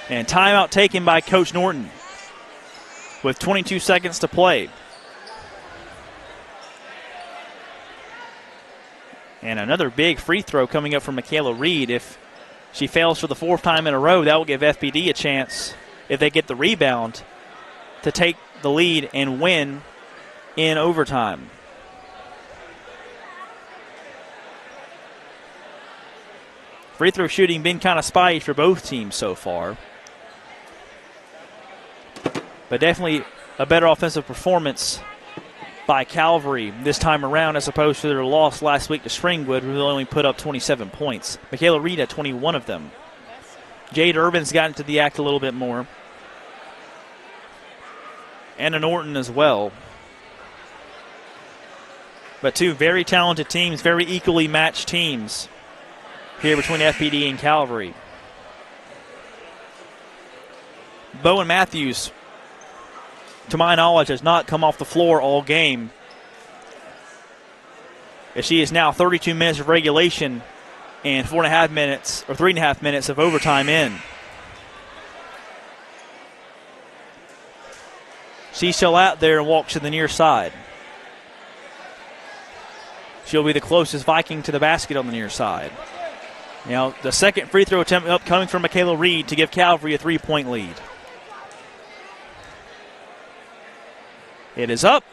And timeout taken by Coach Norton with 22 seconds to play. And another big free throw coming up from Michaela Reed. If she fails for the 4th time in a row, that will give FPD a chance, if they get the rebound, to take the lead and win in overtime. Free throw shooting been kind of spotty for both teams so far. But definitely a better offensive performance by Calvary this time around as opposed to their loss last week to Springwood, who only put up 27 points. Michaela Reed had 21 of them. Jade Urban's gotten to the act a little bit more. Anna Norton as well. But two very talented teams, very equally matched teams here between FPD and Calvary. Bowen Matthews, to my knowledge, has not come off the floor all game, as she is now 32 minutes of regulation and 4.5 minutes or 3.5 minutes of overtime in. She's still out there and walks to the near side. She'll be the closest Viking to the basket on the near side. Now, the second free throw attempt up coming from Michaela Reed to give Calvary a 3-point lead. It is up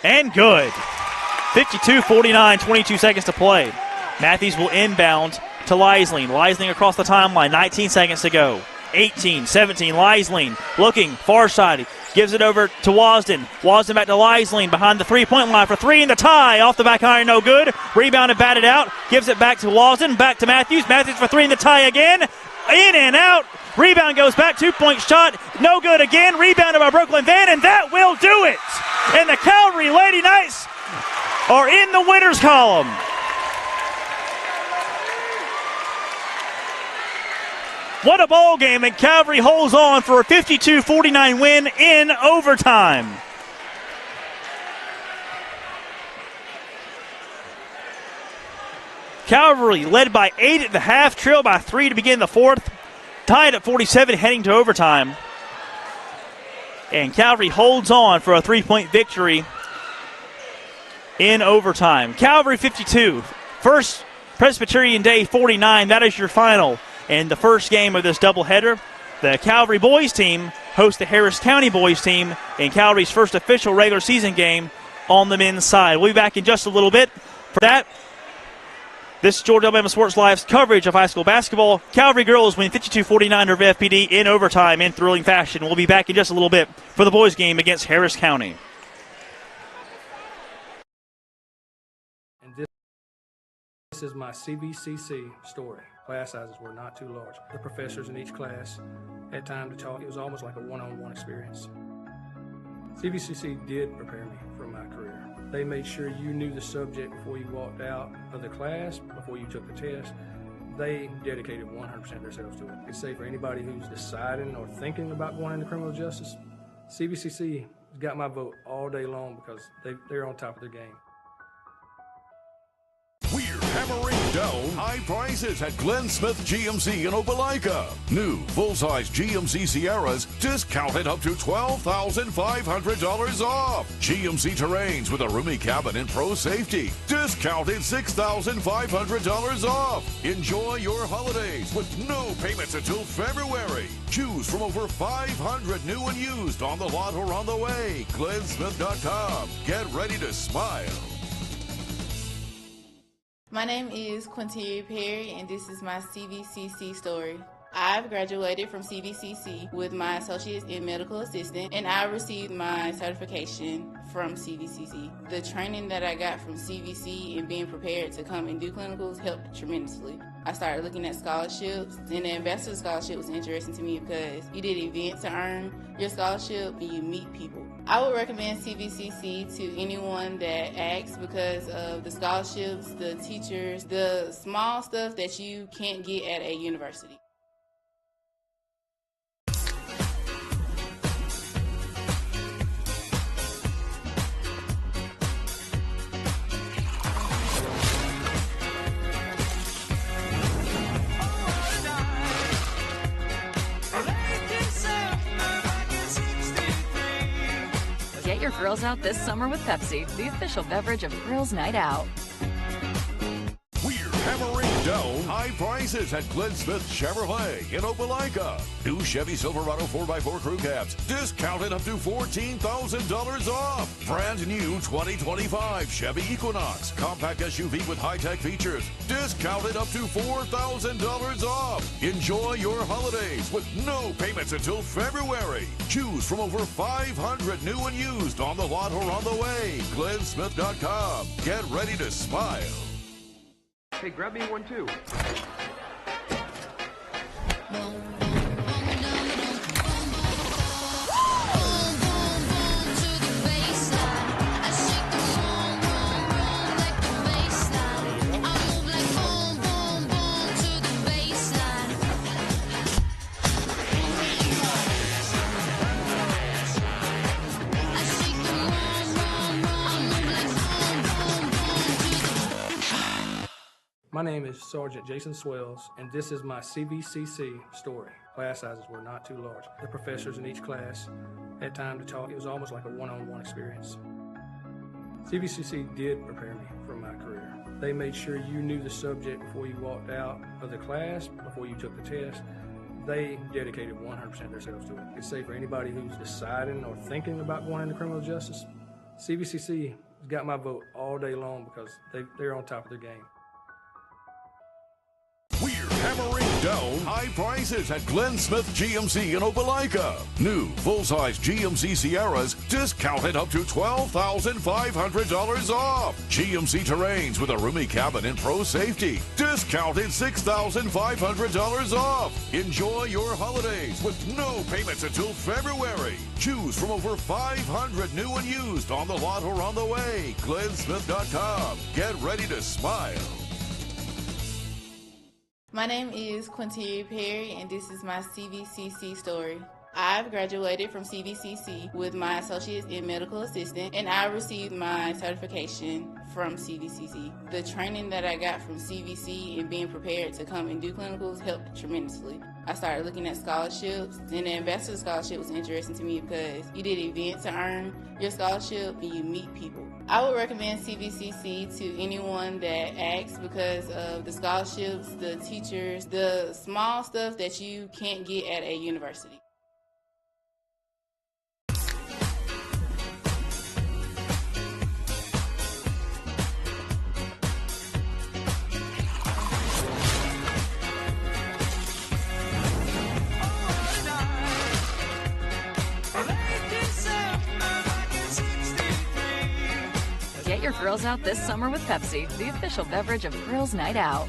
and good. 52-49, 22 seconds to play. Matthews will inbound to Leisling. Leisling across the timeline, 19 seconds to go. 18, 17, Leisling looking far side. Gives it over to Wasden. Wasden back to Leisling behind the 3-point line for 3 in the tie. Off the back iron, no good. Rebounded, batted out. Gives it back to Wasden. Back to Matthews. Matthews for 3 in the tie again. In and out. Rebound goes back. 2-point shot. No good again. Rebounded by Brooklyn Van, and that will do it. And the Calvary Lady Knights are in the winners column. What a ball game, and Calvary holds on for a 52-49 win in overtime. Calvary led by 8 at the half, trailed by 3 to begin the 4th, tied at 47 heading to overtime. And Calvary holds on for a 3-point victory in overtime. Calvary 52, First Presbyterian Day 49, that is your final. In the first game of this doubleheader, the Calvary boys team host the Harris County boys team in Calvary's first official regular season game on the men's side. We'll be back in just a little bit. For that, this is Georgia Alabama Sports Live's coverage of high school basketball. Calvary girls win 52-49 over FPD in overtime in thrilling fashion. We'll be back in just a little bit for the boys game against Harris County. And this is my CVCC story. Class sizes were not too large. The professors in each class had time to talk. It was almost like a one-on-one experience. CVCC did prepare me for my career. They made sure you knew the subject before you walked out of the class, before you took the test. They dedicated 100% of themselves to it. It's safe for anybody who's deciding or thinking about going into criminal justice. CVCC got my vote all day long because they're on top of their game. We're hammering down high prices at Glenn Smith GMC in Opelika. New full-size GMC Sierras discounted up to $12,500 off. GMC Terrains with a roomy cabin and pro safety discounted $6,500 off. Enjoy your holidays with no payments until February. Choose from over 500 new and used on the lot or on the way. GlennSmith.com. Get ready to smile. My name is Quinteria Perry, and this is my CVCC story. I've graduated from CVCC with my associate's in medical assistant, and I received my certification from CVCC. The training that I got from CVC and being prepared to come and do clinicals helped tremendously. I started looking at scholarships, and the ambassador scholarship was interesting to me because you did events to earn your scholarship and you meet people. I would recommend CVCC to anyone that asks because of the scholarships, the teachers, the small stuff that you can't get at a university. Get your grills out this summer with Pepsi, the official beverage of Girls Night Out. We're hammering down high prices at Glenn Smith Chevrolet in Opelika. New Chevy Silverado 4x4 crew cabs discounted up to $14,000 off. Brand new 2025 Chevy Equinox compact SUV with high-tech features discounted up to $4,000 off. Enjoy your holidays with no payments until February. Choose from over 500 new and used on the lot or on the way. GlennSmith.com. Get ready to smile. Hey, grab me one too. My name is Sergeant Jason Swells, and this is my CVCC story. Class sizes were not too large. The professors in each class had time to talk. It was almost like a one-on-one experience. CVCC did prepare me for my career. They made sure you knew the subject before you walked out of the class, before you took the test. They dedicated 100% of themselves to it. It's safe for anybody who's deciding or thinking about going into criminal justice. CVCC got my vote all day long because they're on top of their game. We're hammering down high prices at Glenn Smith GMC in Opelika. New full-size GMC Sierras discounted up to $12,500 off. GMC Terrains with a roomy cabin and pro safety discounted $6,500 off. Enjoy your holidays with no payments until February. Choose from over 500 new and used on the lot or on the way. GlennSmith.com. Get ready to smile. My name is Quinteria Perry, and this is my CVCC story. I've graduated from CVCC with my associate's in medical assistant, and I received my certification from CVCC. The training that I got from CVC and being prepared to come and do clinicals helped tremendously. I started looking at scholarships, and the ambassador scholarship was interesting to me because you did events to earn your scholarship and you meet people. I would recommend CVCC to anyone that asks because of the scholarships, the teachers, the small stuff that you can't get at a university. grills out this summer with Pepsi, the official beverage of Girls Night Out.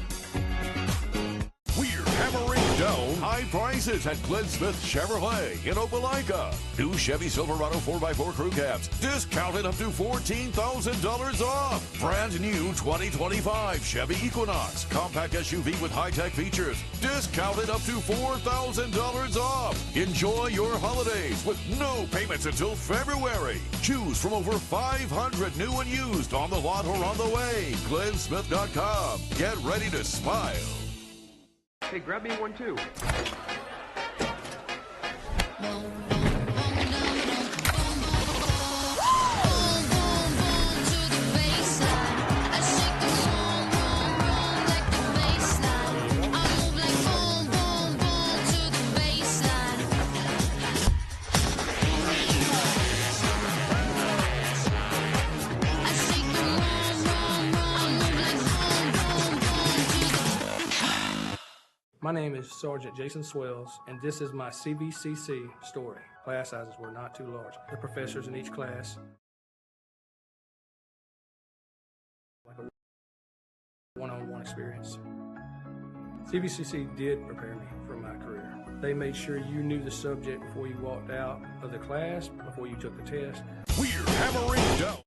We're hammering down high prices at Glenn Smith Chevrolet in Opelika. New Chevy Silverado 4x4 crew cabs discounted up to $14,000 off. Brand new 2025 Chevy Equinox compact SUV with high-tech features discounted up to $4,000 off. Enjoy your holidays with no payments until February. Choose from over 500 new and used on the lot or on the way. GlennSmith.com. Get ready to smile. Hey, grab me one too. My name is Sergeant Jason Swells, and this is my CVCC story. Class sizes were not too large. The professors in each class, like a one-on-one experience. CVCC did prepare me for my career. They made sure you knew the subject before you walked out of the class, before you took the test. We're hammering down.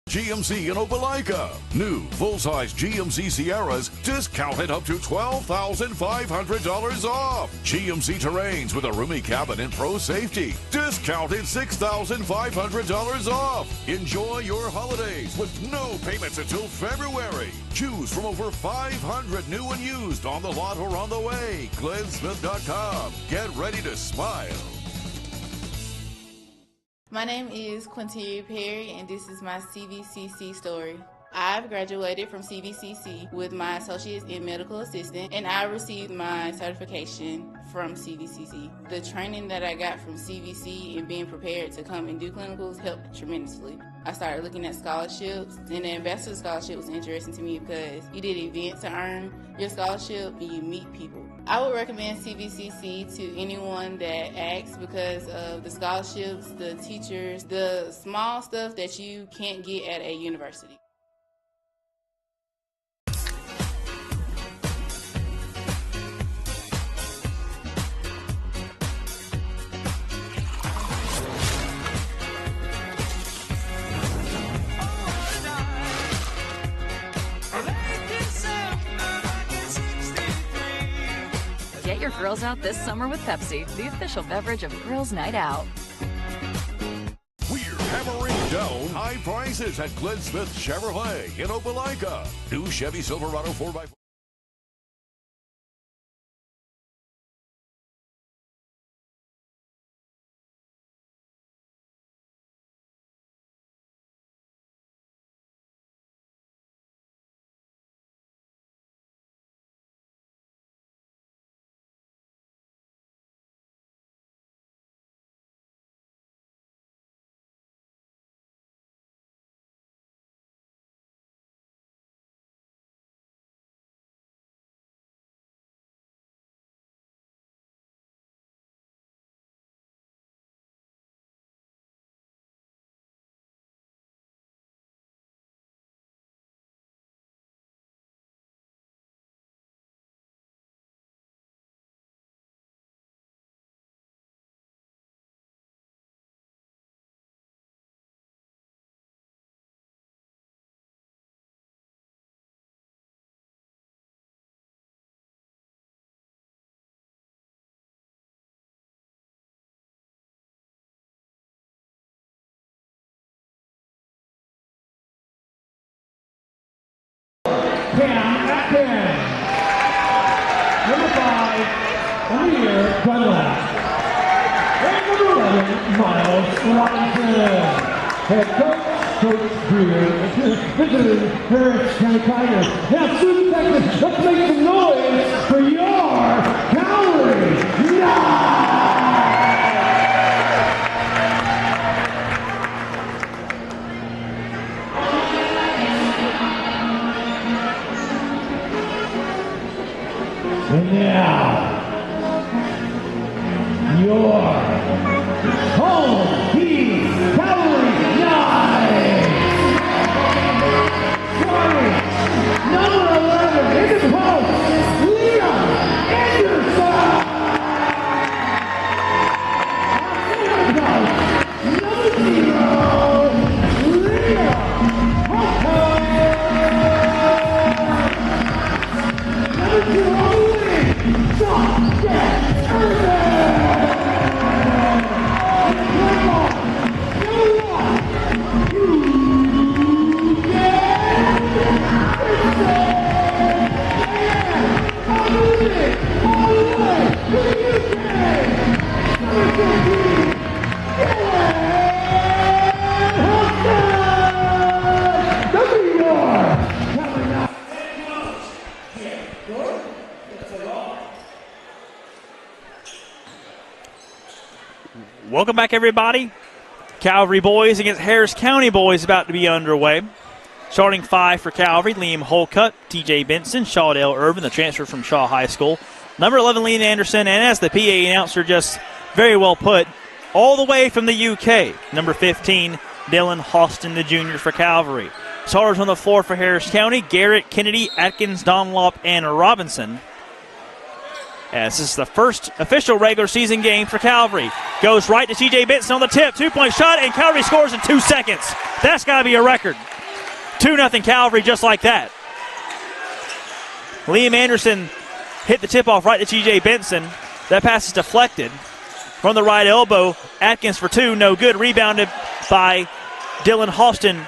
GMC in Opelika. New full-size GMC Sierras discounted up to $12,500 off. GMC Terrains with a roomy cabin and pro safety discounted $6,500 off. Enjoy your holidays with no payments until February. Choose from over 500 new and used on the lot or on the way. GlennSmith.com. Get ready to smile. My name is Quinteria Perry, and this is my CVCC story. I've graduated from CVCC with my associates in medical assistant, and I received my certification from CVCC. The training that I got from CVC and being prepared to come and do clinicals helped tremendously. I started looking at scholarships, and the Ambassador Scholarship was interesting to me because you did events to earn your scholarship and you meet people. I would recommend CVCC to anyone that asks because of the scholarships, the teachers, the small stuff that you can't get at a university. Get your grills out this summer with Pepsi, the official beverage of Girls Night Out. We're hammering down high prices at Glenn Smith Chevrolet in Opelika. New Chevy Silverado 4x4. Number 5, Amir Dunlap. And number 11, Miles Robinson. Head coach, Coach Greer. Visiting Harris County Tigers. Now, student Texas, let's make some noise for your Calvary. And now, your home team, Calvary Knights. Starting number 11 in the post, Leah Anderson. Number 0, Leah Hopper. Number 2, Welcome back, everybody. Calvary boys against Harris County boys about to be underway. Starting 5 for Calvary, Liam Holcutt, TJ Benson, Shawdale Irvin, the transfer from Shaw High School. Number 11, Lean Anderson, and as the PA announcer just very well put, all the way from the UK, number 15, Dylan Hostin, the junior for Calvary. Starters on the floor for Harris County, Garrett, Kennedy, Atkins, Donlop, and Robinson. As this is the first official regular season game for Calvary. Goes right to TJ Benson on the tip. 2-point shot, and Calvary scores in 2 seconds. That's got to be a record. 2-0 Calvary just like that. Liam Anderson hit the tip-off right to TJ Benson. That pass is deflected from the right elbow. Atkins for 2, no good. Rebounded by Dylan Halston,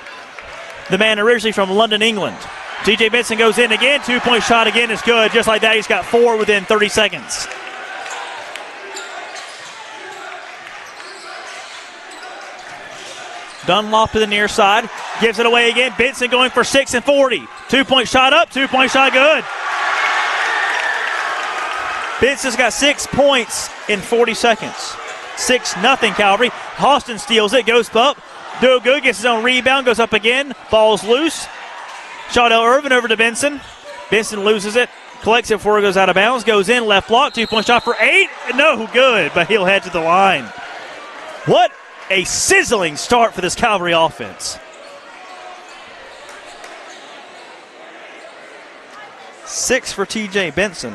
the man originally from London, England. TJ Benson goes in again. 2-point shot again is good. Just like that, he's got 4 within 30 seconds. Dunlop to the near side. Gives it away again. Benson going for 6 and 40. 2-point shot up. 2-point shot good. Benson's got 6 points in 40 seconds. 6-0 Calvary. Halston steals it. Goes up. No good. Gets his own rebound. Goes up again. Ball's loose. Shaudell Irvin over to Benson. Benson loses it. Collects it before it goes out of bounds. Goes in. Left block. 2-point shot for 8. No good, but he'll head to the line. What a sizzling start for this Calvary offense. 6 for TJ Benson.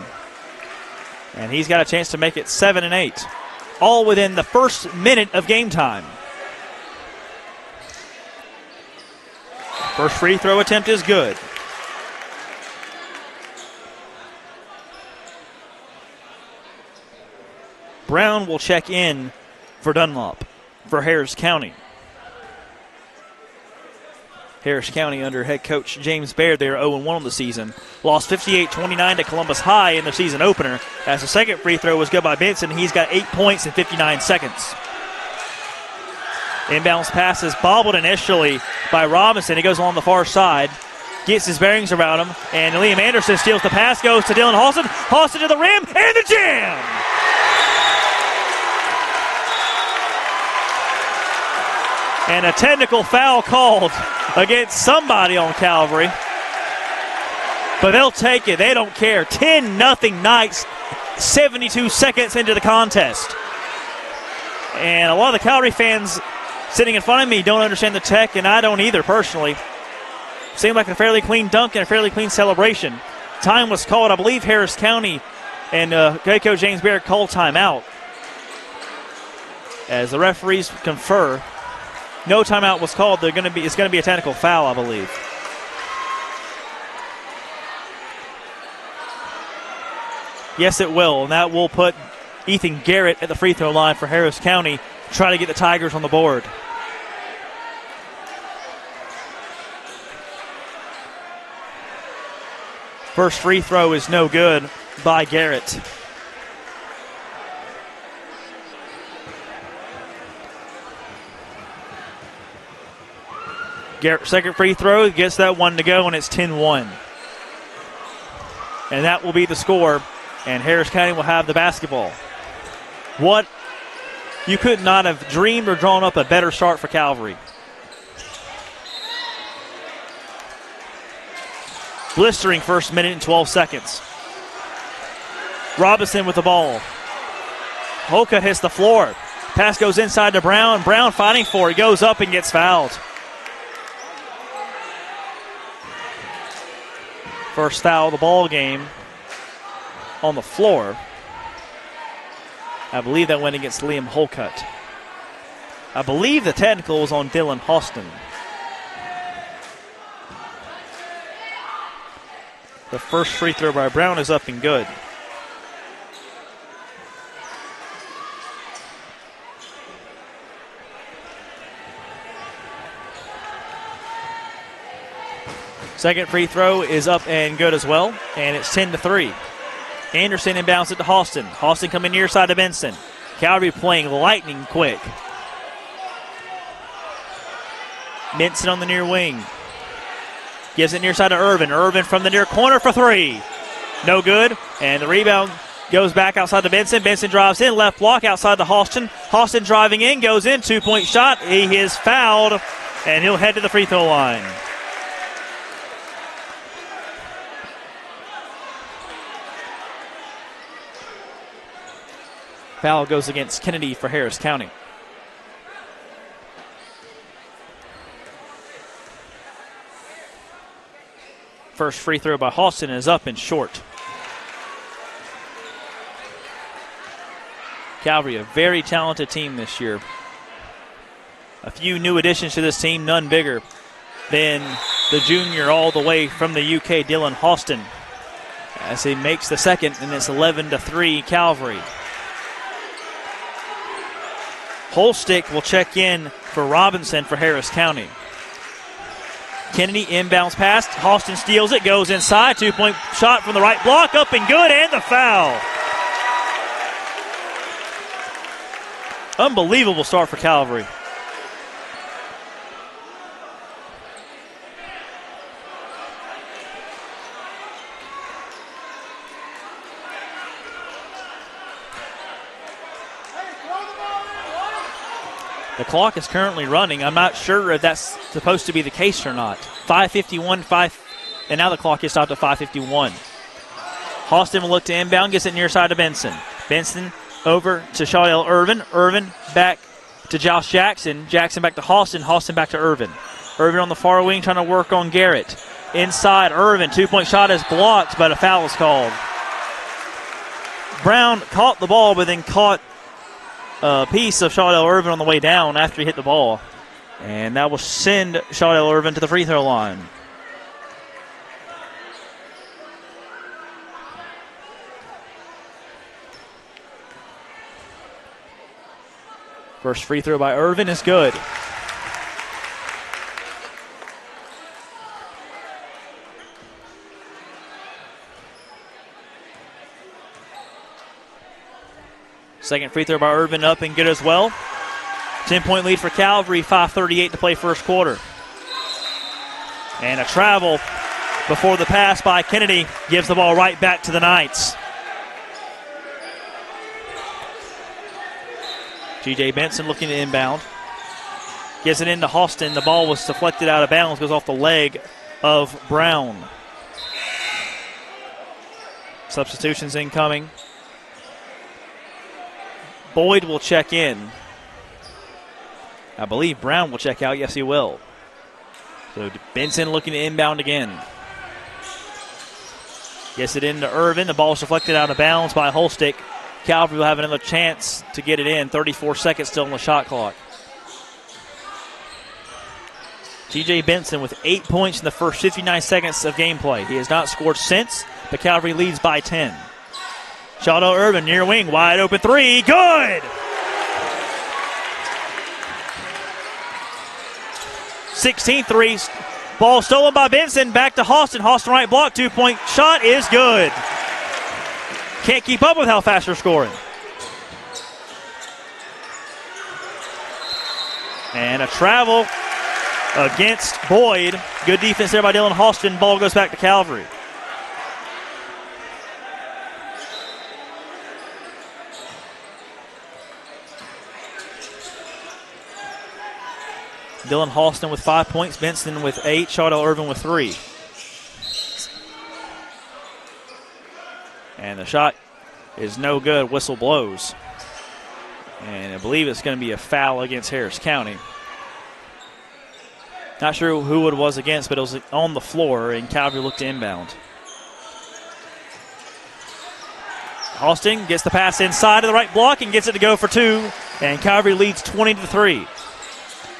And he's got a chance to make it 7 and 8. All within the first minute of game time. First free throw attempt is good. Brown will check in for Dunlop for Harris County. Harris County under head coach James Baird, they are 0-1 on the season. Lost 58-29 to Columbus High in their season opener. As the second free throw was good by Benson, he's got 8 points in 59 seconds. Inbounds pass is bobbled initially by Robinson. He goes along the far side, gets his bearings around him, and Liam Anderson steals the pass, goes to Dylan Halston. Halston to the rim, and the jam! And a technical foul called against somebody on Calvary. But they'll take it. They don't care. 10-0 Knights, 72 seconds into the contest. And a lot of the Calvary fans sitting in front of me don't understand the tech, and I don't either personally. Seemed like a fairly clean dunk and a fairly clean celebration. Time was called. I believe Harris County and head coach James Baird called timeout. As the referees confer, no timeout was called. It's going to be a technical foul, I believe. Yes, it will, and that will put Ethan Garrett at the free throw line for Harris County, try to get the Tigers on the board. First free throw is no good by Garrett. Garrett, second free throw, gets that one to go, and it's 10-1. And that will be the score, and Harris County will have the basketball. What? You could not have dreamed or drawn up a better start for Calvary. Blistering first minute and 12 seconds. Robinson with the ball. Holcutt hits the floor. Pass goes inside to Brown. Brown fighting for it. Goes up and gets fouled. First foul of the ball game on the floor. I believe that went against Liam Holcutt. I believe the technical was on Dylan Halston. The first free throw by Brown is up and good. Second free throw is up and good as well, and it's 10-3. Anderson inbounds it to Halston. Halston coming near side to Benson. Calvary playing lightning quick. Benson on the near wing. Gives it near side to Irvin. Irvin from the near corner for 3. No good. And the rebound goes back outside to Benson. Benson drives in. Left block outside to Halston. Halston driving in. Goes in. 2-point shot. He is fouled. And he'll head to the free throw line. Foul goes against Kennedy for Harris County. First free throw by Halston is up and short. Calvary, a very talented team this year. A few new additions to this team, none bigger than the junior all the way from the UK, Dylan Halston, as he makes the second, and it's 11-3 Calvary. Holstick will check in for Robinson for Harris County. Kennedy inbounds pass. Halston steals it, goes inside. 2-point shot from the right block, up and good, and the foul. Unbelievable start for Calvary. The clock is currently running. I'm not sure if that's supposed to be the case or not. 5:51, and now the clock is stopped at 5:51. Halston will look to inbound, gets it near side to Benson. Benson over to Shaudell Irvin. Irvin back to Josh Jackson. Jackson back to Halston. Halston back to Irvin. Irvin on the far wing trying to work on Garrett. Inside, Irvin. 2-point shot is blocked, but a foul is called. Brown caught the ball, but then caught a piece of Shaudell Irvin on the way down after he hit the ball. And that will send Shaudell Irvin to the free throw line. First free throw by Irvin is good. Second free throw by Irvin up and good as well. 10-point lead for Calvary, 5:38 to play first quarter. And a travel before the pass by Kennedy gives the ball right back to the Knights. G.J. Benson looking to inbound. Gets it into Halston. The ball was deflected out of bounds, goes off the leg of Brown. Substitutions incoming. Boyd will check in. I believe Brown will check out. Yes, he will. So Benson looking to inbound again. Gets it into Irvin. The ball is deflected out of bounds by Holstick. Calvary will have another chance to get it in. 34 seconds still on the shot clock. T.J. Benson with 8 points in the first 59 seconds of gameplay. He has not scored since, but Calvary leads by 10. Shaudell Irvin near wing, wide open three, good! 16-3, ball stolen by Benson, back to Halston. Halston right block, 2-point shot is good. Can't keep up with how fast they're scoring. And a travel against Boyd. Good defense there by Dylan Halston. Ball goes back to Calvary. Dylan Halston with 5 points, Benson with 8, Shaudell Irvin with 3. And the shot is no good. Whistle blows. And I believe it's going to be a foul against Harris County. Not sure who it was against, but it was on the floor, and Calvary looked to inbound. Halston gets the pass inside of the right block and gets it to go for two, and Calvary leads 20-3.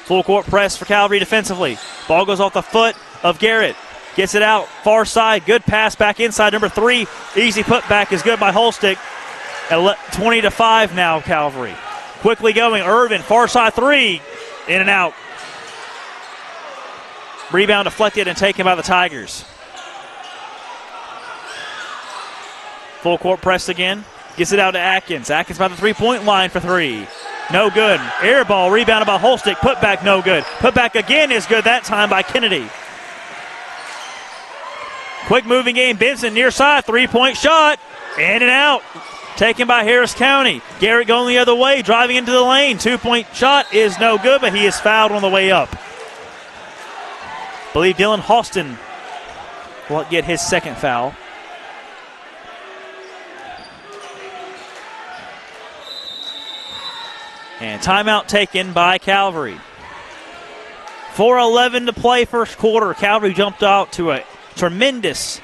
Full court press for Calvary defensively. Ball goes off the foot of Garrett. Gets it out, far side, good pass back inside. Number 3, easy putback is good by Holstick. 20-5 now, Calvary. Quickly going, Irvin, far side 3, in and out. Rebound deflected and taken by the Tigers. Full court press again. Gets it out to Atkins. Atkins by the three-point line for 3. No good. Air ball rebounded by Holstick. Put back no good. Put back again is good that time by Kennedy. Quick moving game. Benson near side. 3-point shot. In and out. Taken by Harris County. Garrett going the other way. Driving into the lane. 2-point shot is no good, but he is fouled on the way up. I believe Dylan Halston will get his second foul. And timeout taken by Calvary. 4:11 to play first quarter. Calvary jumped out to a tremendous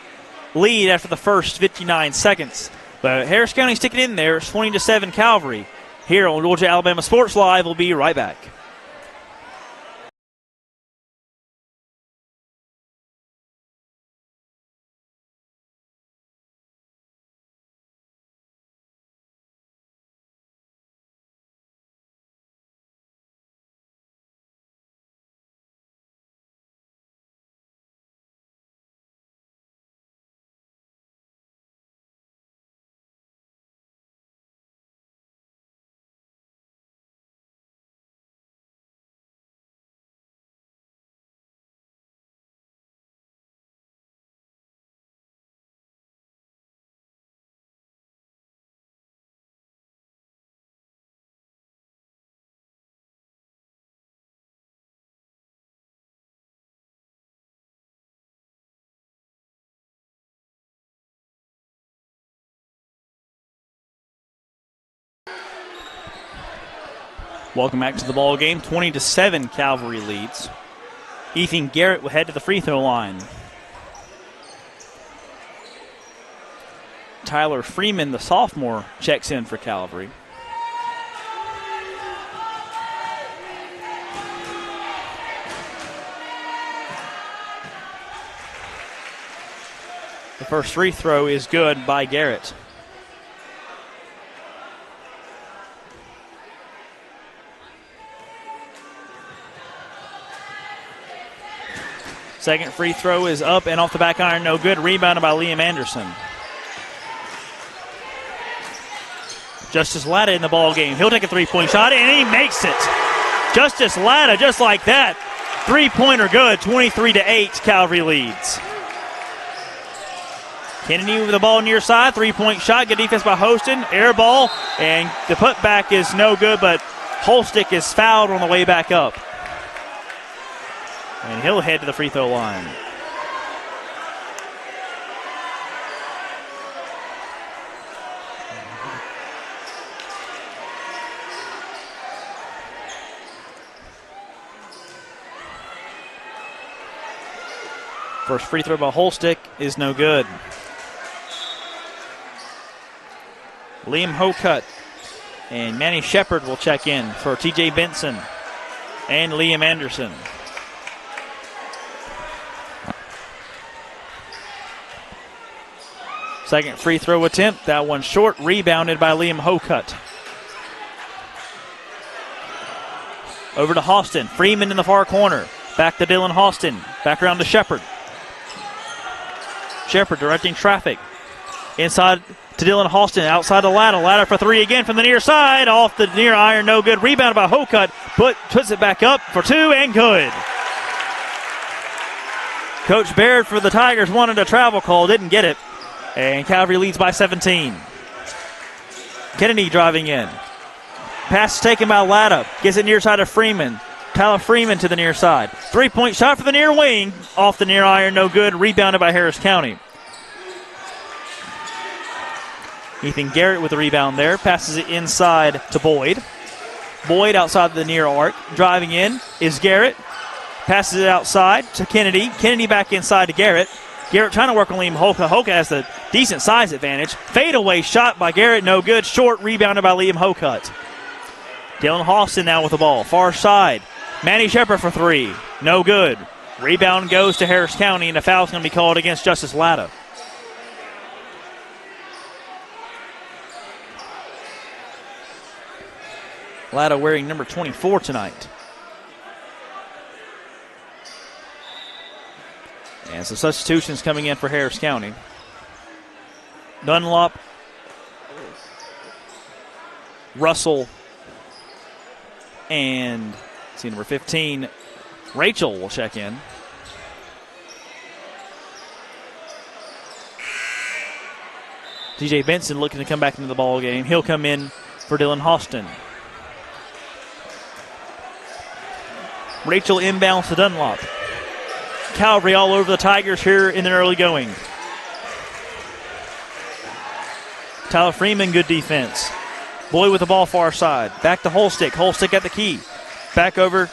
lead after the first 59 seconds. But Harris County's sticking in there. It's 20-7 Calvary. here on Georgia Alabama Sports Live. We'll be right back. Welcome back to the ball game. 20-7, Calvary leads. Ethan Garrett will head to the free throw line. Tyler Freeman, the sophomore, checks in for Calvary. The first free throw is good by Garrett. Second free throw is up and off the back iron, no good. Rebounded by Liam Anderson. Justice Latta in the ball game. He'll take a three-point shot, and he makes it. Justice Latta, just like that. Three-pointer good, 23-8, Calvary leads. Kennedy with the ball near side, three-point shot, good defense by Hostin. Air ball, and the putback is no good, but Holstick is fouled on the way back up. And he'll head to the free throw line. First free throw by Holstick is no good. Liam Hocutt and Manny Shepard will check in for TJ Benson and Liam Anderson. Second free throw attempt, that one short, rebounded by Liam Hocutt. Over to Hostin, Freeman in the far corner. Back to Dylan Hostin, back around to Shepard. Shepard directing traffic. Inside to Dylan Hostin, outside the ladder. Ladder for three again from the near side. Off the near iron, no good. Rebounded by Hocutt, puts it back up for two and good. Coach Baird for the Tigers wanted a travel call, didn't get it. And Calvary leads by 17. Kennedy driving in. Pass taken by Latta. Gets it near side of Freeman. Tyler Freeman to the near side. Three-point shot for the near wing. Off the near iron, no good. Rebounded by Harris County. Ethan Garrett with the rebound there. Passes it inside to Boyd. Boyd outside the near arc. Driving in is Garrett. Passes it outside to Kennedy. Kennedy back inside to Garrett. Garrett trying to work on Liam Hocutt. Hocutt has the decent size advantage. Fadeaway shot by Garrett, no good. Short, rebounded by Liam Hocutt. Dylan Hostin now with the ball. Far side. Manny Shepard for three. No good. Rebound goes to Harris County, and a foul's going to be called against Justice Latta. Latta wearing number 24 tonight. And some substitutions coming in for Harris County. Dunlop, Russell, and number 15, Rachel will check in. TJ Benson looking to come back into the ball game. He'll come in for Dylan Hostin. Rachel inbounds to Dunlop. Calvary all over the Tigers here in the early going. Tyler Freeman, good defense. Boyd with the ball far side. Back to Holstick. Holstick at the key. Back over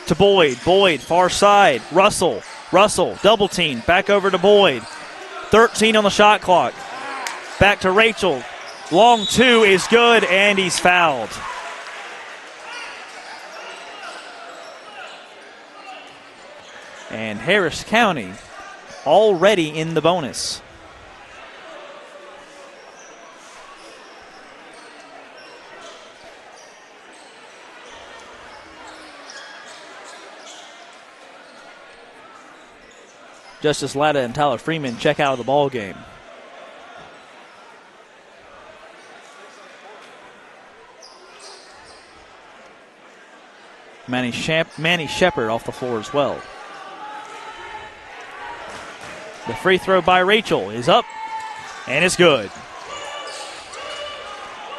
to Boyd. Boyd, far side. Russell, double team. Back over to Boyd. 13 on the shot clock. Back to Rachel. Long two is good, and he's fouled. And Harris County already in the bonus. Justice Latta and Tyler Freeman check out of the ball game. Manny Shepard off the floor as well. The free throw by Rachel is up, and it's good.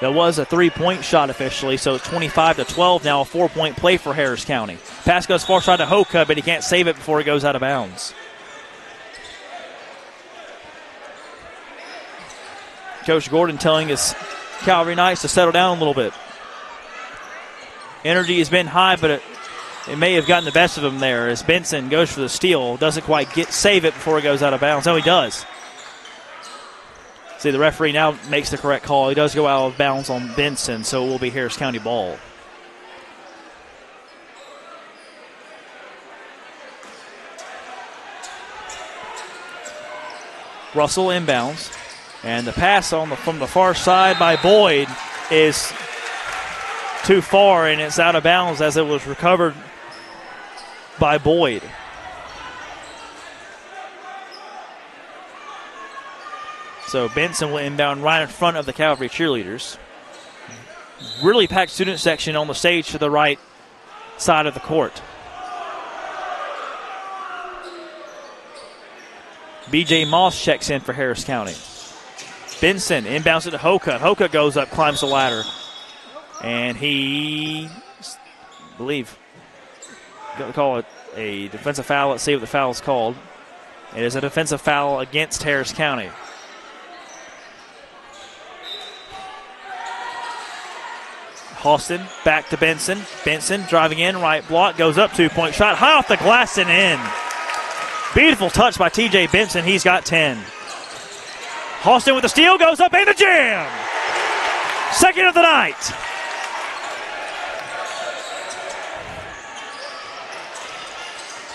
That was a three-point shot officially, so it's 25-12 now, a 4-point play for Harris County. Pass goes far side to Hoka, but he can't save it before it goes out of bounds. Coach Gordon telling his Calvary Knights to settle down a little bit. Energy has been high, but it may have gotten the best of him there as Benson goes for the steal. Doesn't quite save it before it goes out of bounds. No, he does. See, the referee now makes the correct call. He does go out of bounds on Benson, so it will be Harris County ball. Russell inbounds. And the pass from the far side by Boyd is too far, and it's out of bounds as it was recovered by Boyd. So Benson will inbound right in front of the Calvary cheerleaders. Really packed student section on the stage to the right side of the court. B.J. Moss checks in for Harris County. Benson inbounds it to Hoka. Hoka goes up, climbs the ladder. And he, I believe, going to call it a defensive foul. Let's see what the foul is called. It is a defensive foul against Harris County. Halston back to Benson. Benson driving in, right block, goes up, 2-point shot, high off the glass and in. Beautiful touch by TJ Benson. He's got 10. Halston with the steal, goes up and the jam. Second of the night.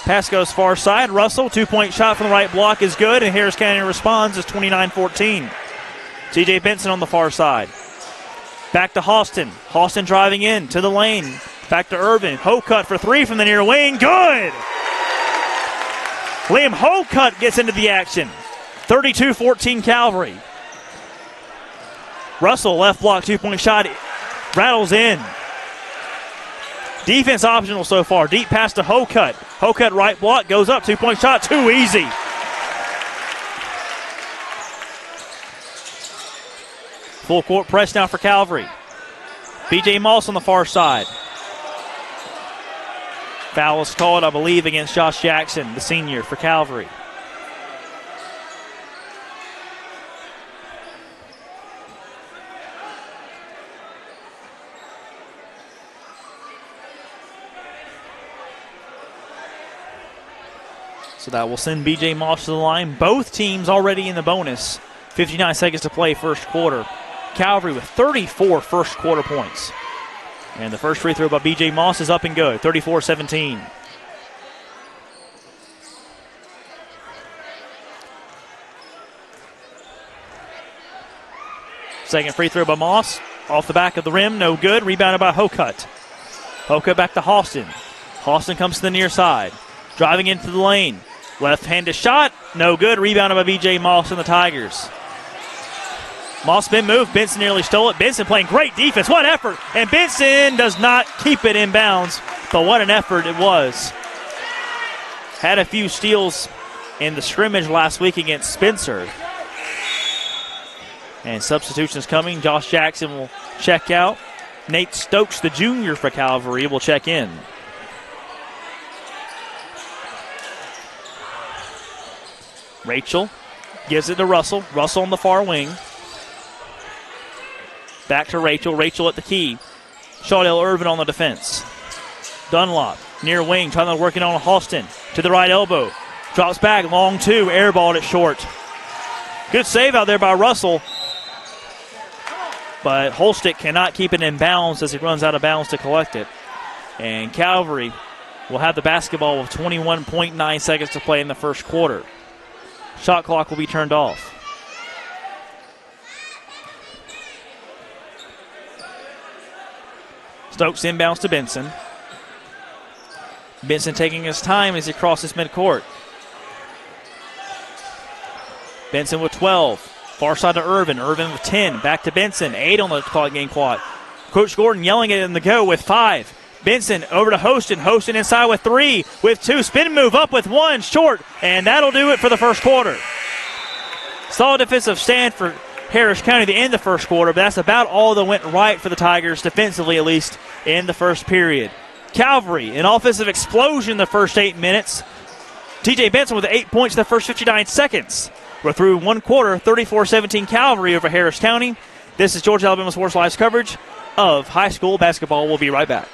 Pass goes far side. Russell, 2-point shot from the right block is good, and Harris County responds as 29-14. TJ Benson on the far side. Back to Halston. Halston driving in to the lane. Back to Irvin. Hocut for three from the near wing. Good! Liam Hocut gets into the action. 32-14 Calvary. Russell, left block, 2-point shot. Rattles in. Defense optional so far. Deep pass to Hocut. Hocut right block, goes up, 2-point shot. Too easy. Full court press now for Calvary. B.J. Moss on the far side. Foul is called, I believe, against Josh Jackson, the senior, for Calvary. So that will send B.J. Moss to the line. Both teams already in the bonus. 59 seconds to play first quarter. Calvary with 34 first quarter points. And the first free throw by B.J. Moss is up and good, 34-17. Second free throw by Moss, off the back of the rim, no good. Rebounded by Hocut. Hocut back to Halston. Halston comes to the near side. Driving into the lane. Left-handed shot, no good. Rebounded by B.J. Moss and the Tigers. Moss been moved. Benson nearly stole it. Benson playing great defense. What effort. And Benson does not keep it in bounds, but what an effort it was. Had a few steals in the scrimmage last week against Spencer. And substitutions coming. Josh Jackson will check out. Nate Stokes, the junior for Calvary, will check in. Rachel gives it to Russell. Russell on the far wing. Back to Rachel. Rachel at the key. Shawdell Irvin on the defense. Dunlop, near wing, trying to work it on Halston. To the right elbow. Drops back, long two, airballed it short. Good save out there by Russell. but Holstick cannot keep it in bounds as he runs out of bounds to collect it. And Calvary will have the basketball with 21.9 seconds to play in the first quarter. Shot clock will be turned off. Stokes inbounds to Benson. Benson taking his time as he crosses midcourt. Benson with 12. Far side to Irvin. Irvin with 10. Back to Benson. 8 on the game clock. Coach Gordon yelling at him to go with 5. Benson over to Hostin. Hostin inside with 3. With 2. Spin move up with 1. Short. And that'll do it for the first quarter. Solid defensive stand for Harris County to end the first quarter, but that's about all that went right for the Tigers, defensively at least, in the first period. Calvary, an offensive explosion in the first 8 minutes. TJ Benson with 8 points in the first 59 seconds. We're through one quarter, 34-17 Calvary over Harris County. This is Georgia Alabama Sports Live's coverage of high school basketball. We'll be right back.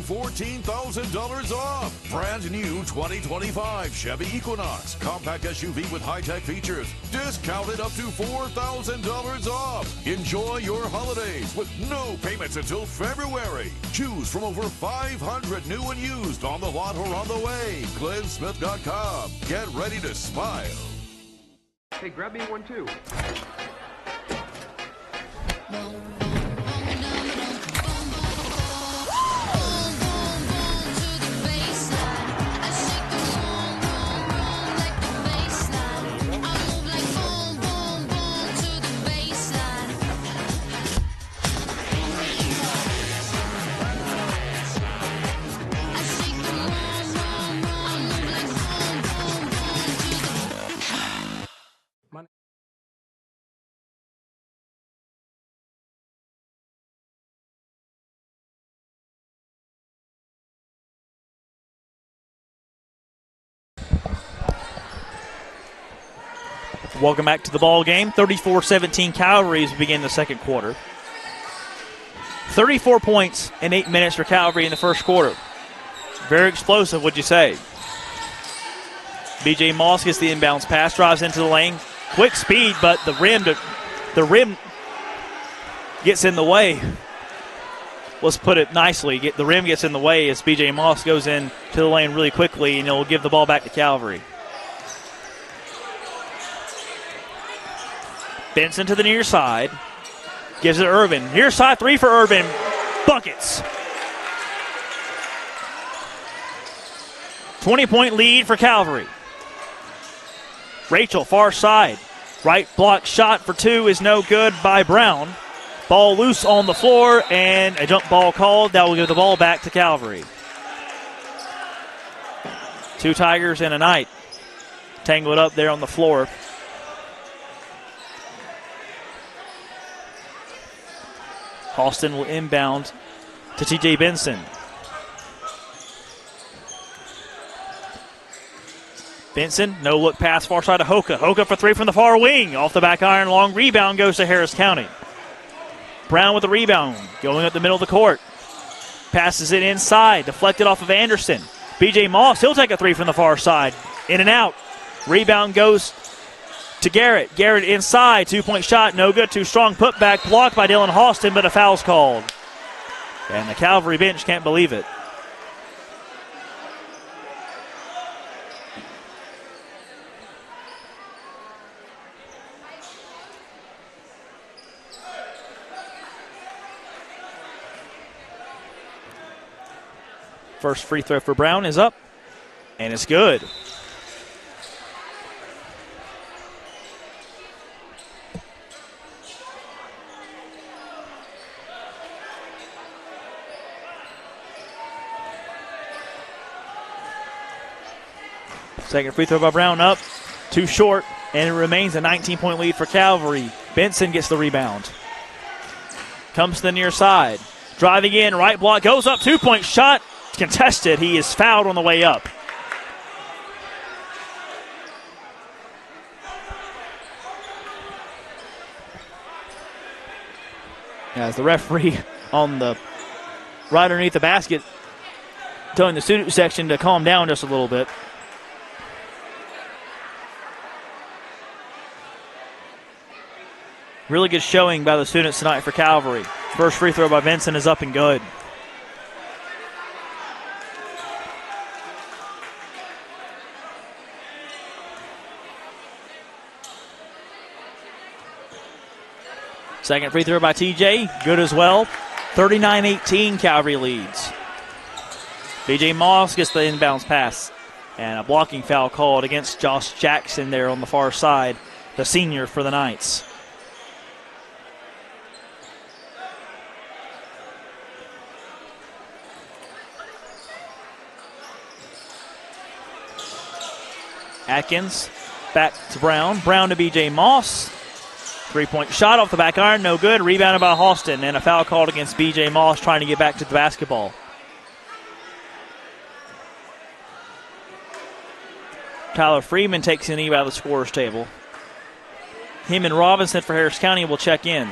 $14,000 off. Brand new 2025 Chevy Equinox. Compact SUV with high-tech features. Discounted up to $4,000 off. Enjoy your holidays with no payments until February. Choose from over 500 new and used on the lot or on the way. GlennSmith.com. Get ready to smile. Hey, grab me one too. Welcome back to the ball game. 34-17 Calvary as we begin the second quarter. 34 points in 8 minutes for Calvary in the first quarter. Very explosive, would you say? B.J. Moss gets the inbounds pass, drives into the lane. Quick speed, but the rim gets in the way. Let's put it nicely. The rim gets in the way as B.J. Moss goes in to the lane really quickly, and he'll give the ball back to Calvary. Benson to the near side. Gives it to Irvin. Near side 3 for Irvin. Buckets. 20-point lead for Calvary. Rachel, far side. Right block shot for 2 is no good by Brown. Ball loose on the floor and a jump ball called. That will give the ball back to Calvary. 2 Tigers and a Knight tangled up there on the floor. Halston will inbound to TJ Benson. Benson, no look pass far side to Hoka. Hoka for 3 from the far wing. Off the back iron, long rebound goes to Harris County. Brown with the rebound, going up the middle of the court. Passes it inside, deflected off of Anderson. B.J. Moss, he'll take a 3 from the far side. In and out. Rebound goes to Garrett. Garrett inside, 2-point shot, no good. Too strong putback, blocked by Dylan Halston, but a foul's called. And the Calvary bench can't believe it. First free throw for Brown is up, and it's good. Second free throw by Brown up, too short, and it remains a 19-point lead for Calvary. Benson gets the rebound. Comes to the near side. Driving in, right block, goes up, 2-point shot, contested. He is fouled on the way up. As the referee on the right underneath the basket telling the student section to calm down just a little bit. Really good showing by the students tonight for Calvary. First free throw by Benson is up and good. Second free throw by TJ, good as well. 39-18, Calvary leads. BJ Moss gets the inbounds pass. And a blocking foul called against Josh Jackson there on the far side, the senior for the Knights. Atkins back to Brown. Brown to BJ Moss. Three-point shot off the back iron, no good. Rebounded by Halston, and a foul called against BJ Moss trying to get back to the basketball. Tyler Freeman takes an knee out of the scorer's table. Him and Robinson for Harris County will check in.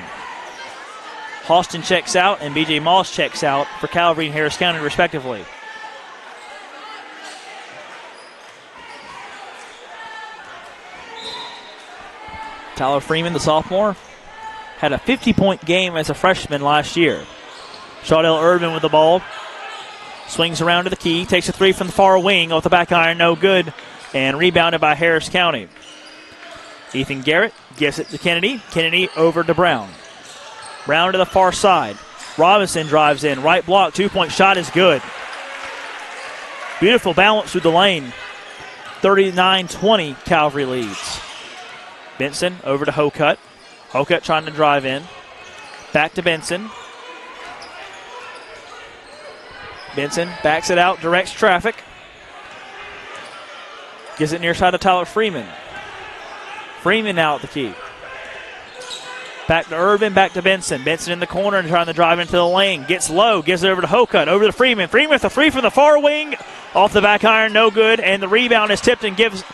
Halston checks out, and BJ Moss checks out for Calvary and Harris County, respectively. Tyler Freeman, the sophomore, had a 50-point game as a freshman last year. Shaudell Irvin with the ball. Swings around to the key. Takes a three from the far wing off the back iron. No good. And rebounded by Harris County. Ethan Garrett gives it to Kennedy. Kennedy over to Brown. Brown to the far side. Robinson drives in. Right block. Two-point shot is good. Beautiful balance through the lane. 39-20, Calvary leads. Benson over to Hocutt. Hocutt trying to drive in. Back to Benson. Benson backs it out, directs traffic. Gives it near side to Tyler Freeman. Freeman now at the key. Back to Urban, back to Benson. Benson in the corner and trying to drive into the lane. Gets low, gives it over to Hocutt, over to Freeman. Freeman with a three from the far wing. Off the back iron, no good. And the rebound is tipped and gives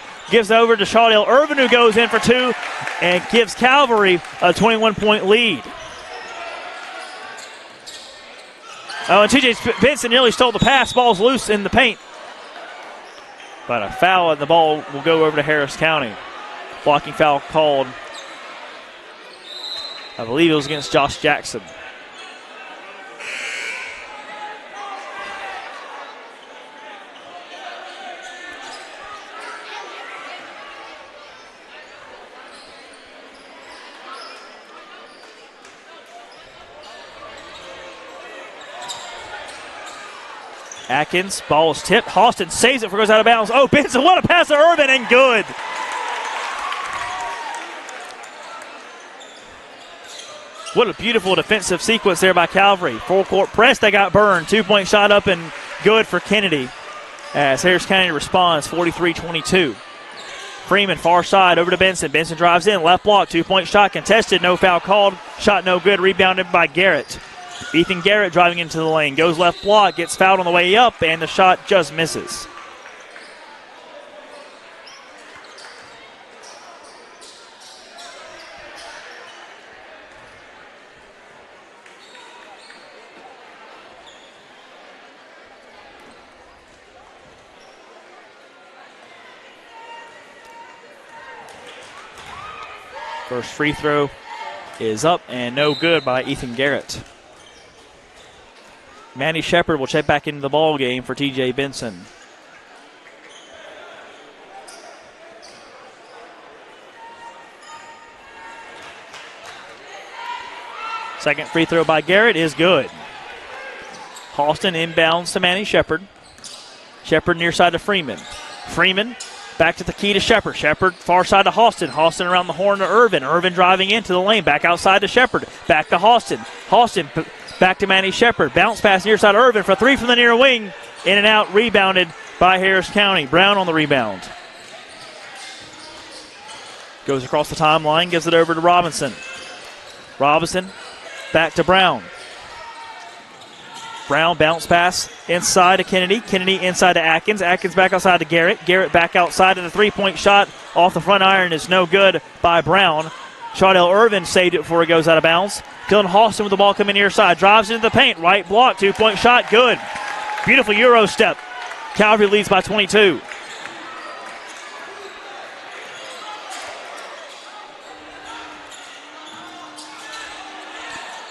over to Shaudell Irvin, who goes in for two and gives Calvary a 21-point lead. Oh, and TJ Benson nearly stole the pass. Ball's loose in the paint. But a foul, and the ball will go over to Harris County. Blocking foul called. I believe it was against Josh Jackson. Atkins, ball is tipped. Halston saves it before it goes out of bounds. Oh, Benson, what a pass to Irvin, and good. What a beautiful defensive sequence there by Calvary. Full court press, they got burned. Two-point shot up and good for Kennedy as Harris County responds, 43-22. Freeman, far side, over to Benson. Benson drives in, left block, two-point shot contested, no foul called. Shot no good, rebounded by Garrett. Ethan Garrett driving into the lane, goes left block, gets fouled on the way up, and the shot just misses. First free throw is up and no good by Ethan Garrett. Manny Shepard will check back into the ball game for TJ Benson. Second free throw by Garrett is good. Halston inbounds to Manny Shepard. Shepard near side to Freeman. Freeman back to the key to Shepard. Shepard far side to Halston. Halston around the horn to Irvin. Irvin driving into the lane. Back outside to Shepard. Back to Halston. Halston back to Manny Shepard. Bounce pass near side Irvin for three from the near wing. In and out, rebounded by Harris County. Brown on the rebound. Goes across the timeline, gives it over to Robinson. Robinson back to Brown. Brown bounce pass inside to Kennedy. Kennedy inside to Atkins. Atkins back outside to Garrett. Garrett back outside, and the three-point shot off the front iron is no good by Brown. Shaudell Irvin saved it before it goes out of bounds. Dylan Halston with the ball coming near side. Drives into the paint. Right block. Two-point shot. Good. Beautiful Euro step. Calvary leads by 22.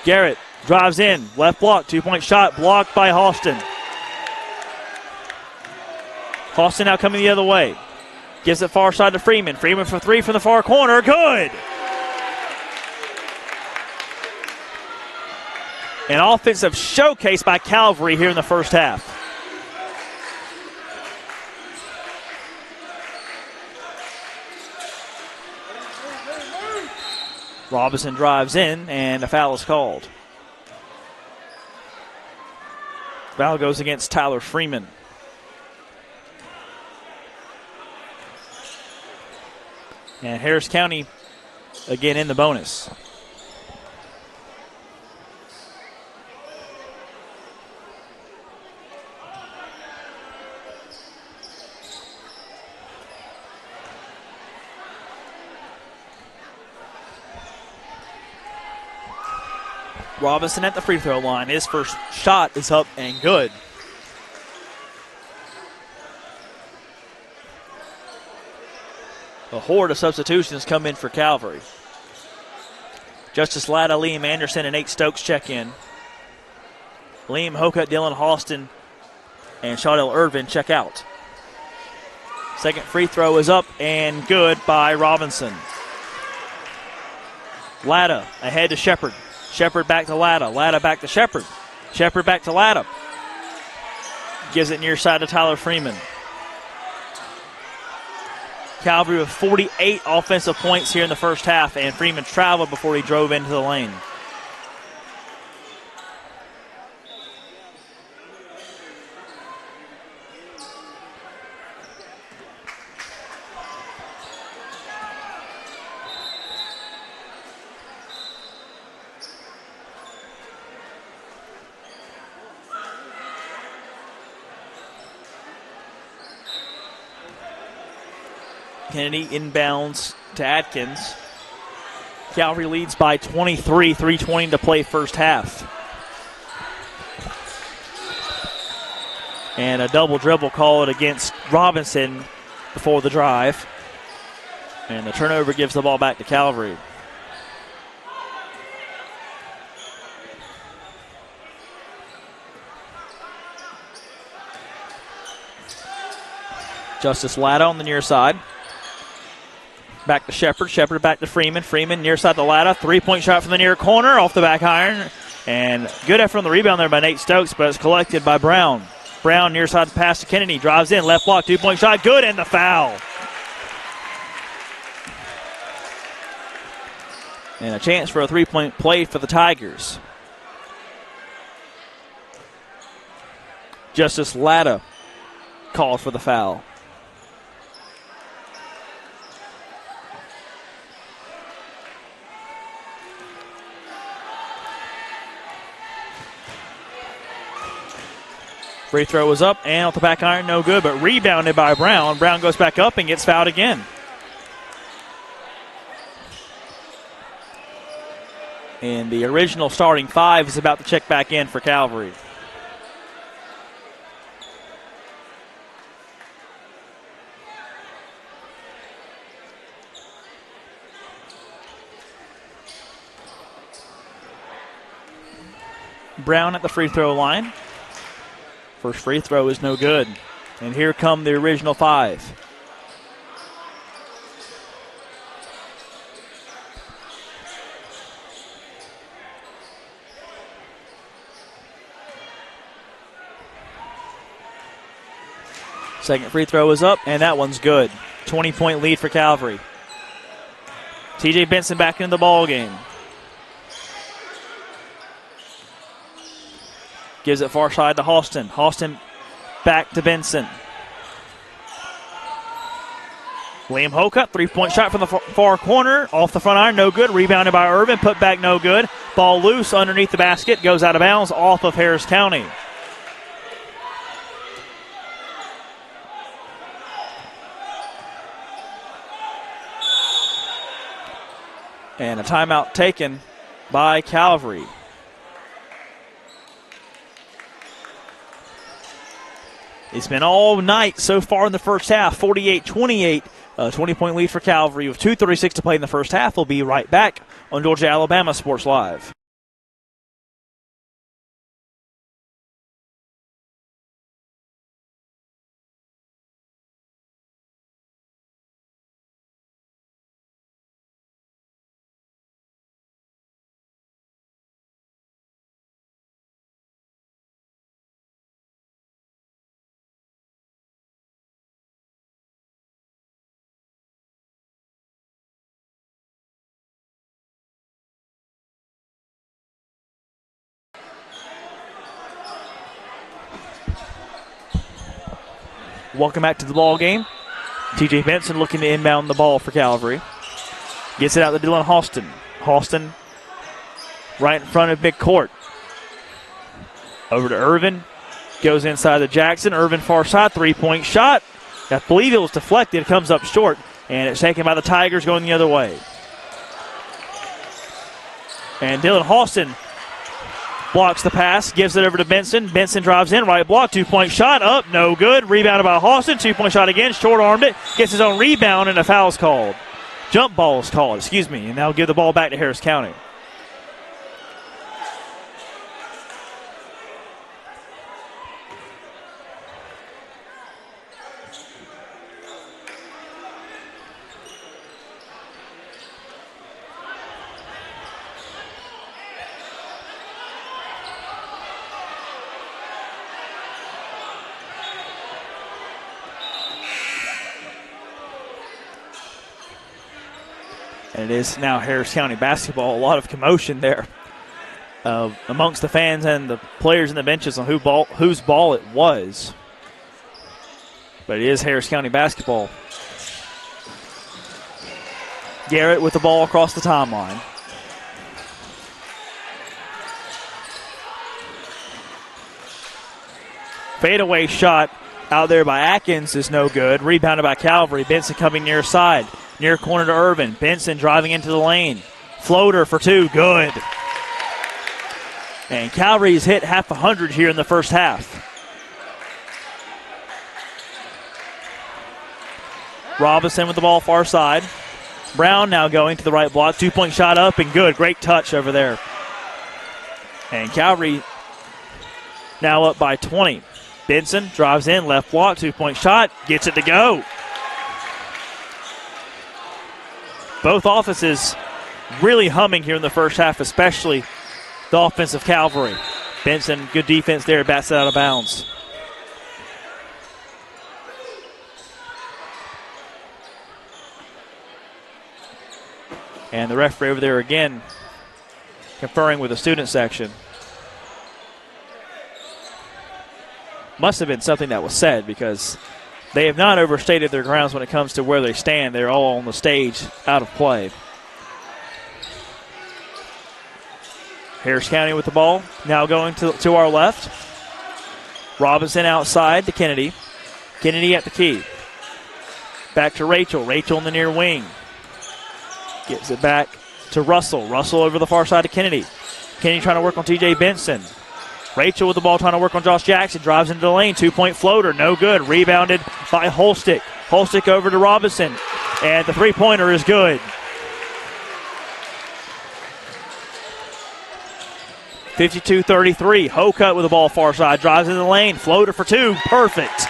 Garrett drives in, left block, 2-point shot blocked by Halston. Halston now coming the other way. Gives it far side to Freeman. Freeman for three from the far corner. Good! An offensive showcase by Calvary here in the first half. Robinson drives in, and a foul is called. Foul goes against Tyler Freeman. And Harris County again in the bonus. Robinson at the free throw line. His first shot is up and good. A horde of substitutions come in for Calvary. Justice Latta, Liam Anderson, and Nate Stokes check in. Liam Hocutt, Dylan Halston, and Shaudell Irvin check out. Second free throw is up and good by Robinson. Latta ahead to Shepard. Shepard back to Latta. Latta back to Shepard. Shepard back to Latta. Gives it near side to Tyler Freeman. Calvary with 48 offensive points here in the first half, and Freeman traveled before he drove into the lane. Kennedy inbounds to Atkins. Calvary leads by 23, 3:20 to play first half. And a double dribble called against Robinson before the drive. And the turnover gives the ball back to Calvary. Justice Latta on the near side. Back to Shepard. Shepard back to Freeman. Freeman near side to Latta. 3-point shot from the near corner off the back iron. And good effort on the rebound there by Nate Stokes, but it's collected by Brown. Brown near side pass to Kennedy. Drives in. Left block. 2-point shot. Good, and the foul. And a chance for a 3-point play for the Tigers. Justice Latta called for the foul. Free throw was up and off the back iron, no good, but rebounded by Brown. Brown goes back up and gets fouled again. And the original starting five is about to check back in for Calvary. Brown at the free throw line. First free throw is no good. And here come the original five. Second free throw is up, and that one's good. 20-point lead for Calvary. TJ Benson back into the ball game. Gives it far side to Halston. Halston back to Benson. Liam Hocutt, 3-point shot from the far corner. Off the front iron, no good. Rebounded by Irvin, put back no good. Ball loose underneath the basket, goes out of bounds off of Harris County. And a timeout taken by Calvary. It's been all night so far in the first half. 48-28, 20-point lead for Calvary with 2:36 to play in the first half. We'll be right back on Georgia Alabama Sports Live. Welcome back to the ball game. TJ Benson looking to inbound the ball for Calvary. Gets it out to Dylan Halston. Halston right in front of midcourt. Over to Irvin. Goes inside to Jackson. Irvin far side, three-point shot. I believe it was deflected. It comes up short, and it's taken by the Tigers going the other way. And Dylan Halston blocks the pass, gives it over to Benson. Benson drives in, right block, two-point shot, up, no good. Rebounded by Halston, two-point shot again, short-armed it, gets his own rebound, and a foul's called. Jump ball is called, and they'll give the ball back to Harris County. And it is now Harris County basketball. A lot of commotion there amongst the fans and the players in the benches on whose ball it was. But it is Harris County basketball. Garrett with the ball across the timeline. Fadeaway shot out there by Atkins is no good. Rebounded by Calvary. Benson coming near side. Near corner to Irvin. Benson driving into the lane. Floater for two. Good. And Calvary's hit half 100 here in the first half. Robinson with the ball far side. Brown now going to the right block. Two-point shot up and good. Great touch over there. And Calvary now up by 20. Benson drives in, left block, two-point shot. Gets it to go. Both offenses really humming here in the first half, especially the offensive Calvary. Benson, good defense there, bats it out of bounds. And the referee over there again conferring with the student section. Must have been something that was said because they have not overstated their grounds when it comes to where they stand. They're all on the stage, out of play. Harris County with the ball. Now going to our left. Robinson outside to Kennedy. Kennedy at the key. Back to Rachel. Rachel in the near wing. Gets it back to Russell. Russell over the far side to Kennedy. Kennedy trying to work on TJ Benson. Rachel with the ball trying to work on Josh Jackson. Drives into the lane. Two-point floater. No good. Rebounded by Holstick. Holstick over to Robinson. And the three-pointer is good. 52-33. Hocutt with the ball far side. Drives into the lane. Floater for two. Perfect.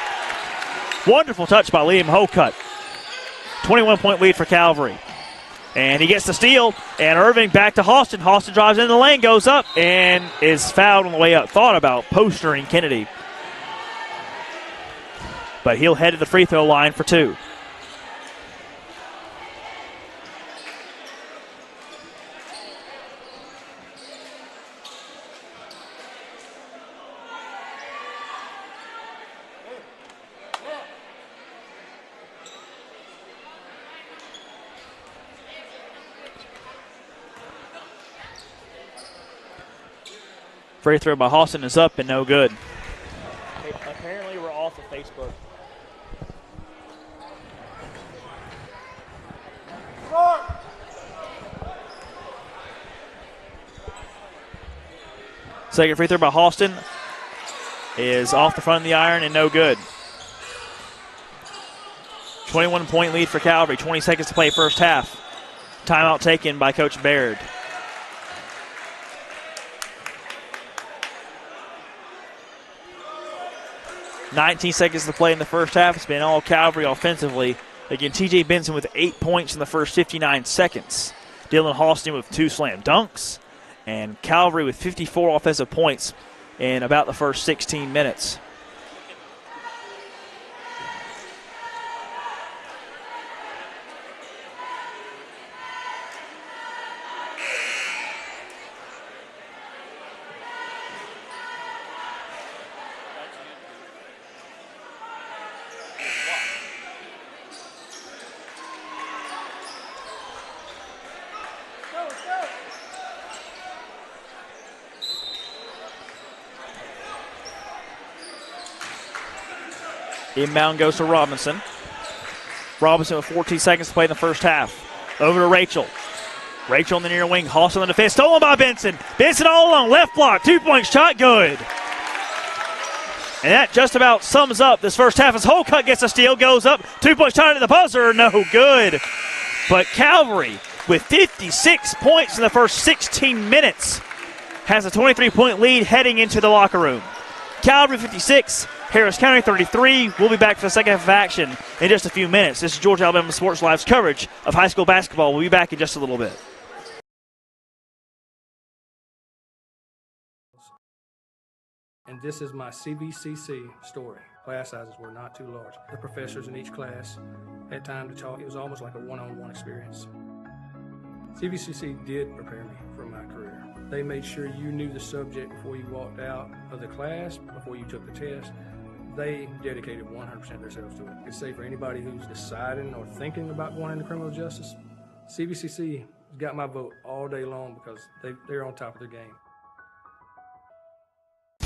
Wonderful touch by Liam Hocutt. 21-point lead for Calvary. And he gets the steal, and Irving back to Halston. Halston drives into the lane, goes up, and is fouled on the way up. Thought about postering Kennedy. But he'll head to the free throw line for two. Free throw by Halston is up and no good. Hey, apparently we're off of Facebook. Second free throw by Halston is off the front of the iron and no good. 21-point lead for Calvary. 20 seconds to play first half. Timeout taken by Coach Baird. $19 seconds to play in the first half. It's been all Calvary offensively. Again, TJ Benson with 8 points in the first 59 seconds. Dylan Halston with 2 slam dunks. And Calvary with 54 offensive points in about the first 16 minutes. Inbound goes to Robinson. Robinson with 14 seconds to play in the first half. Over to Rachel. Rachel on the near wing. Hauss on the defense. Stolen by Benson. Benson all alone. Left block. 2-point shot. Good. And that just about sums up this first half as Holcutt gets a steal. Goes up. 2-point shot at the buzzer. No good. But Calvary with 56 points in the first 16 minutes has a 23-point lead heading into the locker room. Calvary 56, Harris County 33. We'll be back for the second half of action in just a few minutes. This is Georgia Alabama Sports Live's coverage of high school basketball. We'll be back in just a little bit. And this is my CVCC story. Class sizes were not too large. The professors in each class had time to talk. It was almost like a one-on-one experience. CVCC did prepare me for my career. They made sure you knew the subject before you walked out of the class, before you took the test. They dedicated 100% of themselves to it. I could say for anybody who's deciding or thinking about going into criminal justice, CVCC has got my vote all day long because they're on top of their game.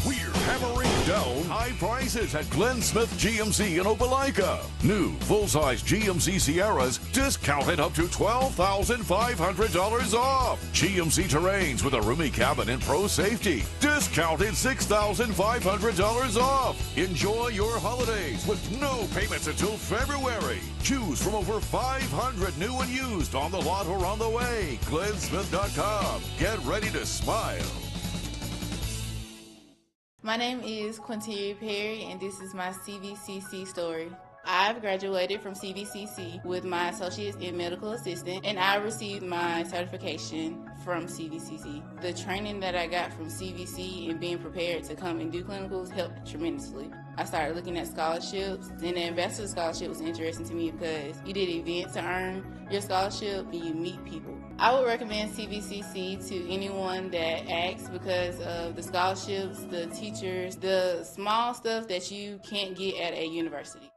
We're hammering down high prices at Glenn Smith GMC in Opelika. New full-size GMC Sierras discounted up to $12,500 off. GMC Terrains with a roomy cabin and pro safety discounted $6,500 off. Enjoy your holidays with no payments until February. Choose from over 500 new and used on the lot or on the way. GlennSmith.com. Get ready to smile. My name is Quinteria Perry, and this is my CVCC story. I've graduated from CVCC with my associate's in medical assistant, and I received my certification from CVCC. The training that I got from CVC and being prepared to come and do clinicals helped tremendously. I started looking at scholarships, and the ambassador scholarship was interesting to me because you did an event to earn your scholarship and you meet people. I would recommend CVCC to anyone that asks because of the scholarships, the teachers, the small stuff that you can't get at a university.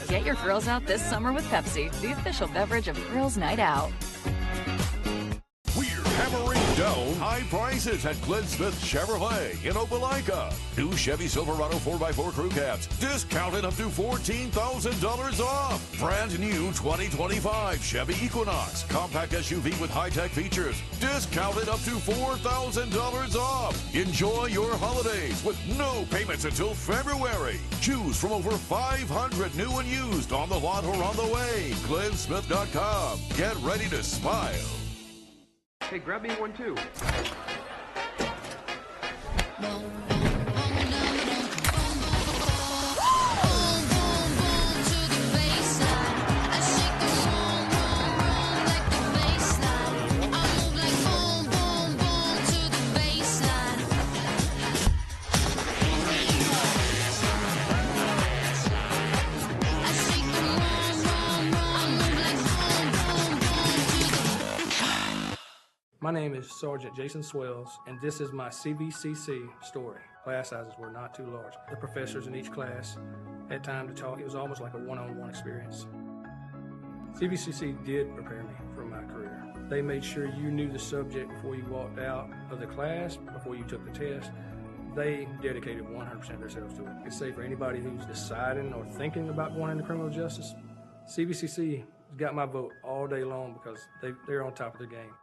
Get your grills out this summer with Pepsi, the official beverage of Girls Night Out. We're hammering down high prices at Glenn Smith Chevrolet in Opelika. New Chevy Silverado 4x4 crew cabs discounted up to $14,000 off. Brand new 2025 Chevy Equinox compact SUV with high-tech features discounted up to $4,000 off. Enjoy your holidays with no payments until February. Choose from over 500 new and used on the lot or on the way. GlennSmith.com. Get ready to smile. Hey, grab me one too. My name is Sergeant Jason Swells, and this is my CVCC story. Class sizes were not too large. The professors in each class had time to talk. It was almost like a one-on-one experience. CVCC did prepare me for my career. They made sure you knew the subject before you walked out of the class, before you took the test. They dedicated 100% of themselves to it. I could say for anybody who's deciding or thinking about going into criminal justice, CVCC has got my vote all day long because they're on top of their game.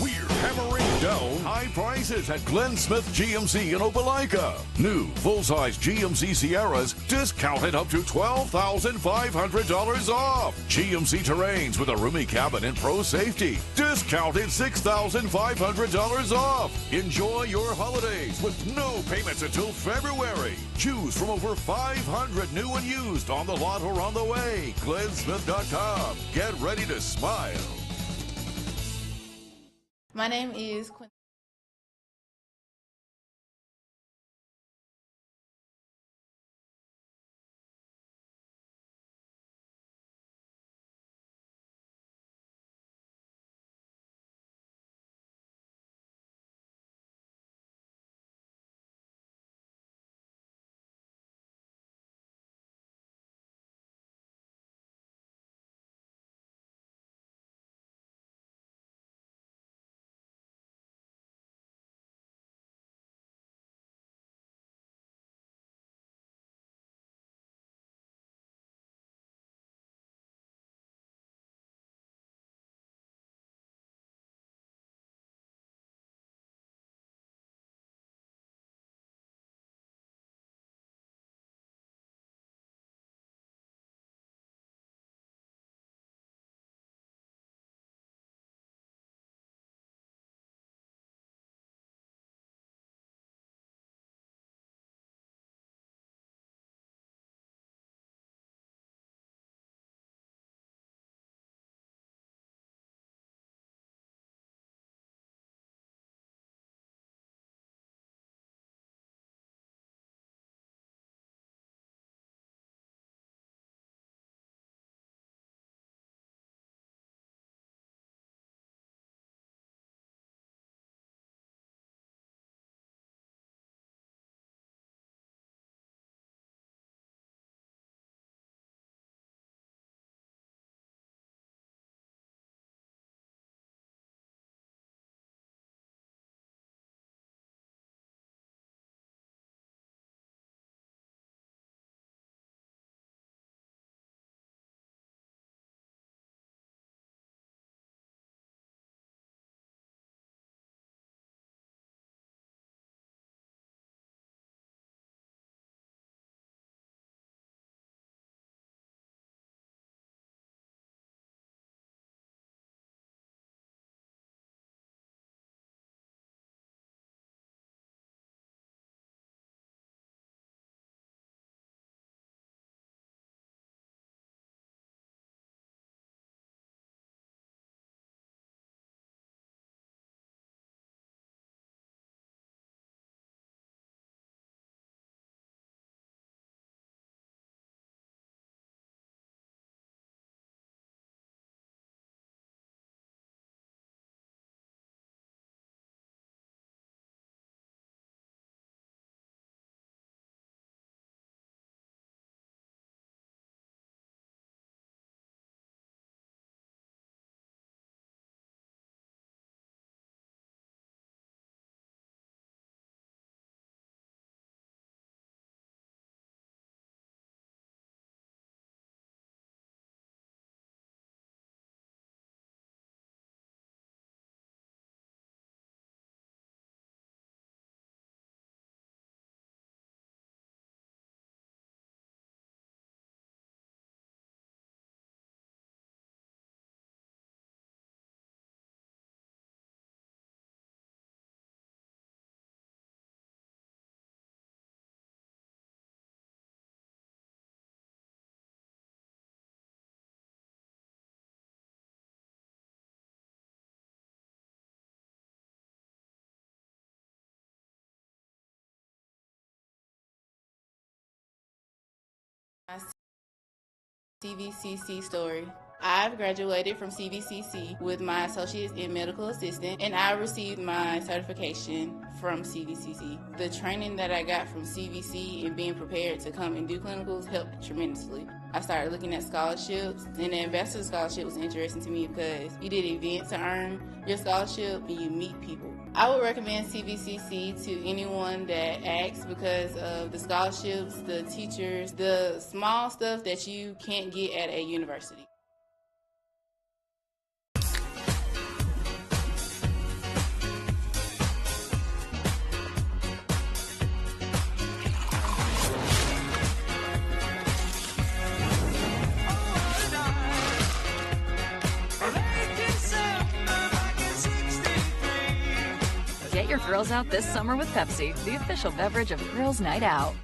We're hammering down high prices at Glenn Smith GMC in Opelika. New full-size GMC Sierras discounted up to $12,500 off. GMC Terrains with a roomy cabin and pro safety discounted $6,500 off. Enjoy your holidays with no payments until February. Choose from over 500 new and used on the lot or on the way. GlennSmith.com. Get ready to smile. My name is CVCC story. I've graduated from CVCC with my associate's in medical assistant, and I received my certification from CVCC. The training that I got from CVC and being prepared to come and do clinicals helped tremendously. I started looking at scholarships, and the ambassador scholarship was interesting to me because you did an event to earn your scholarship and you meet people. I would recommend CVCC to anyone that asks because of the scholarships, the teachers, the small stuff that you can't get at a university. Get your girls out this summer with Pepsi, the official beverage of Girls' Night Out.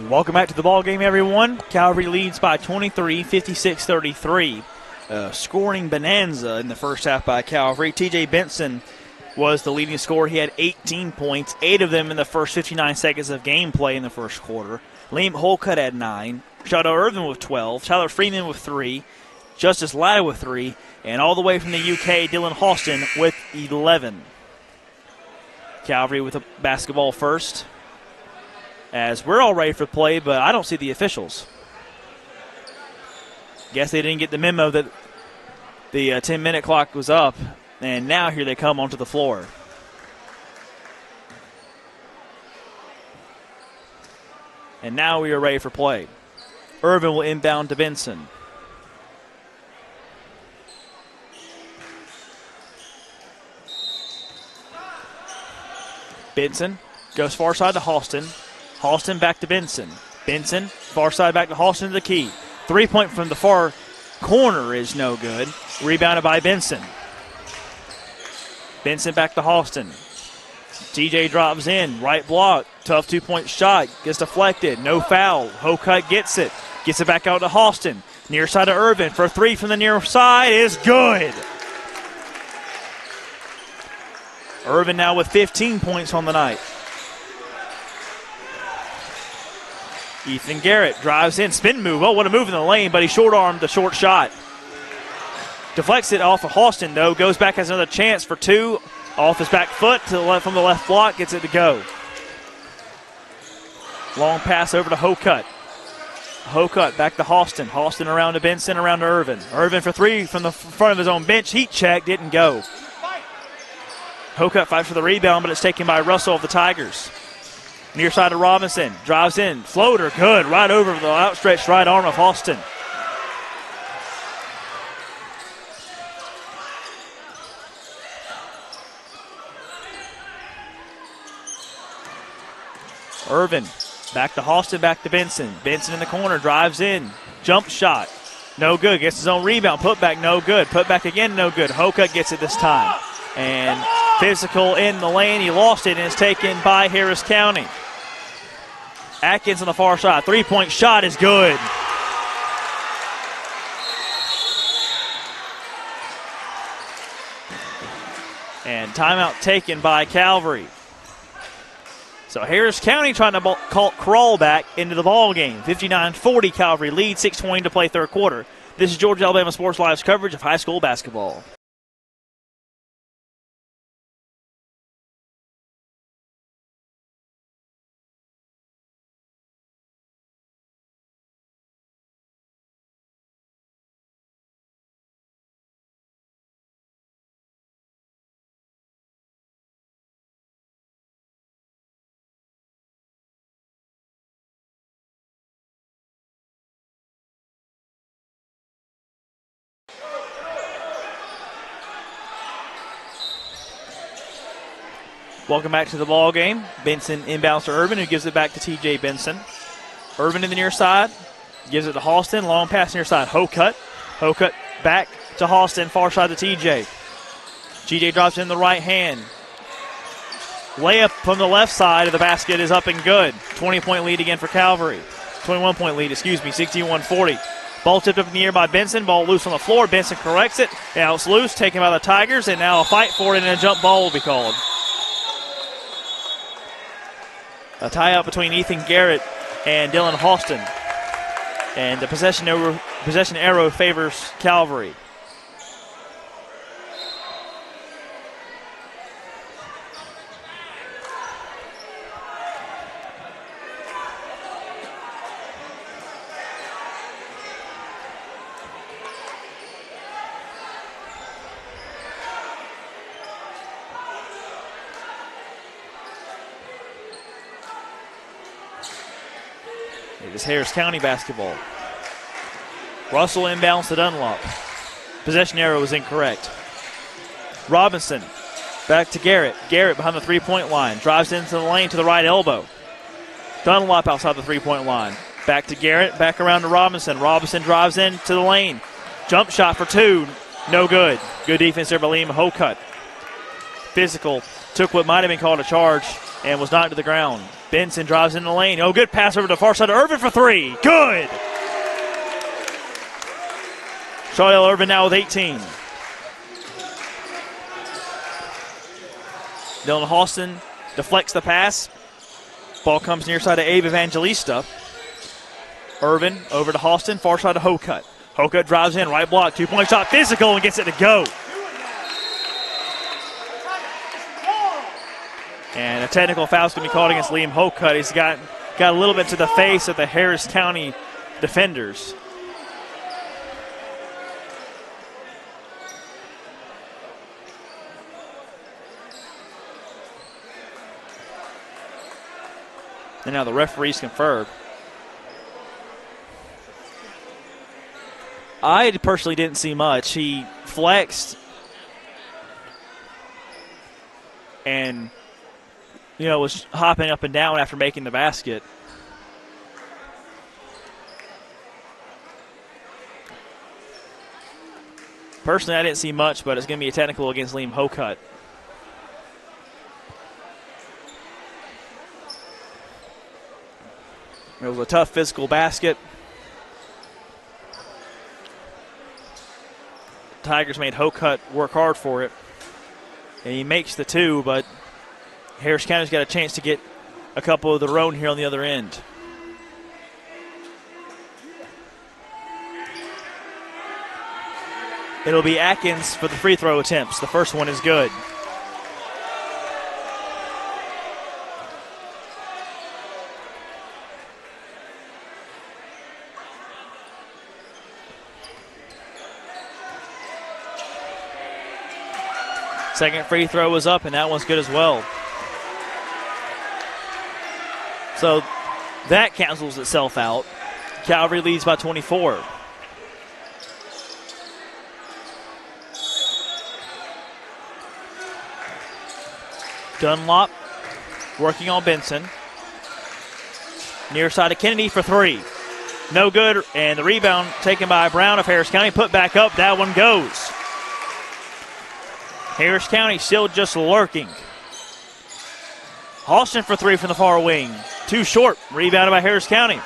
Welcome back to the ball game, everyone. Calvary leads by 23, 56-33. Scoring bonanza in the first half by Calvary. TJ Benson was the leading scorer. He had 18 points, 8 of them in the first 59 seconds of gameplay in the first quarter. Liam Holcutt had 9. Shadow Irvin with 12. Tyler Freeman with 3. Justice Latta with 3. And all the way from the UK, Dylan Halston with 11. Calvary with a basketball first. As we're all ready for play, but I don't see the officials. Guess they didn't get the memo that the 10-minute clock was up, and now here they come onto the floor. And now we are ready for play. Irvin will inbound to Benson. Benson goes far side to Halston. Halston back to Benson. Benson, far side back to Halston to the key. 3-point from the far corner is no good. Rebounded by Benson. Benson back to Halston. TJ drops in, right block. Tough 2-point shot. Gets deflected. No foul. Holcutt gets it. Gets it back out to Halston. Near side to Irvin for 3 from the near side is good. Irvin now with 15 points on the night. Ethan Garrett drives in, spin move. Oh, what a move in the lane, but he short-armed the short shot. Deflects it off of Halston, though. Goes back, has another chance for 2. Off his back foot to the left, from the left block, gets it to go. Long pass over to Holcutt. Holcutt back to Halston. Halston around to Benson, around to Irvin. Irvin for 3 from the front of his own bench. Heat check, didn't go. Holcutt fights for the rebound, but it's taken by Russell of the Tigers. Near side to Robinson. Drives in. Floater. Good. Right over the outstretched right arm of Halston. Irvin. Back to Halston. Back to Benson. Benson in the corner. Drives in. Jump shot. No good. Gets his own rebound. Put back. No good. Put back again. No good. Holcutt gets it this time. And physical in the lane. He lost it and it's taken by Harris County. Atkins on the far side. 3-point shot is good. And timeout taken by Calvary. So Harris County trying to crawl back into the ball game. 59-40 Calvary lead. 6:20 to play third quarter. This is Georgia Alabama Sports Live's coverage of high school basketball. Welcome back to the ball game. Benson inbounds to Urban, who gives it back to TJ Benson. Urban in the near side, gives it to Halston. Long pass near side. Hocut back to Halston, far side to TJ. TJ drops in the right hand. Layup from the left side of the basket is up and good. 20-point lead again for Calvary. 21-point lead, 61-40. Ball tipped up in the air by Benson. Ball loose on the floor. Benson corrects it. Now it's loose, taken by the Tigers, and now a fight for it, and a jump ball will be called. A tie-up between Ethan Garrett and Dylan Halston. And the possession arrow favors Calvary. It is Harris County basketball. Russell inbounds to Dunlop. Possession arrow is incorrect. Robinson back to Garrett. Garrett behind the three-point line. Drives into the lane to the right elbow. Dunlop outside the three-point line. Back to Garrett. Back around to Robinson. Robinson drives into the lane. Jump shot for two. No good. Good defense there by Liam Hocut. Physical. Took what might have been called a charge and was knocked to the ground. Benson drives in the lane. Oh, good pass over to the far side of Urban for three. Good. Charlie Urban now with 18. Dylan Halston deflects the pass. Ball comes near side to Abe Evangelista. Urban over to Halston, far side to Hocut. Hocut drives in, right block, two-point shot, physical, and gets it to go. And a technical foul is going to be called against Liam Hocut. He's got a little bit to the face of the Harris County defenders. And now the referees conferred. I personally didn't see much. He flexed and was hopping up and down after making the basket. Personally, I didn't see much, but it's going to be a technical against Liam Hocut. It was a tough physical basket. The Tigers made Hocut work hard for it. And he makes the two, but Harris County's got a chance to get a couple of their own here on the other end. It'll be Atkins for the free throw attempts. The first one is good. Second free throw was up, and that one's good as well. So that cancels itself out. Calvary leads by 24. Dunlop working on Benson. Near side of Kennedy for three. No good, and the rebound taken by Brown of Harris County. Put back up, that one goes. Harris County still just lurking. Halston for three from the far wing. Too short. Rebounded by Harris County.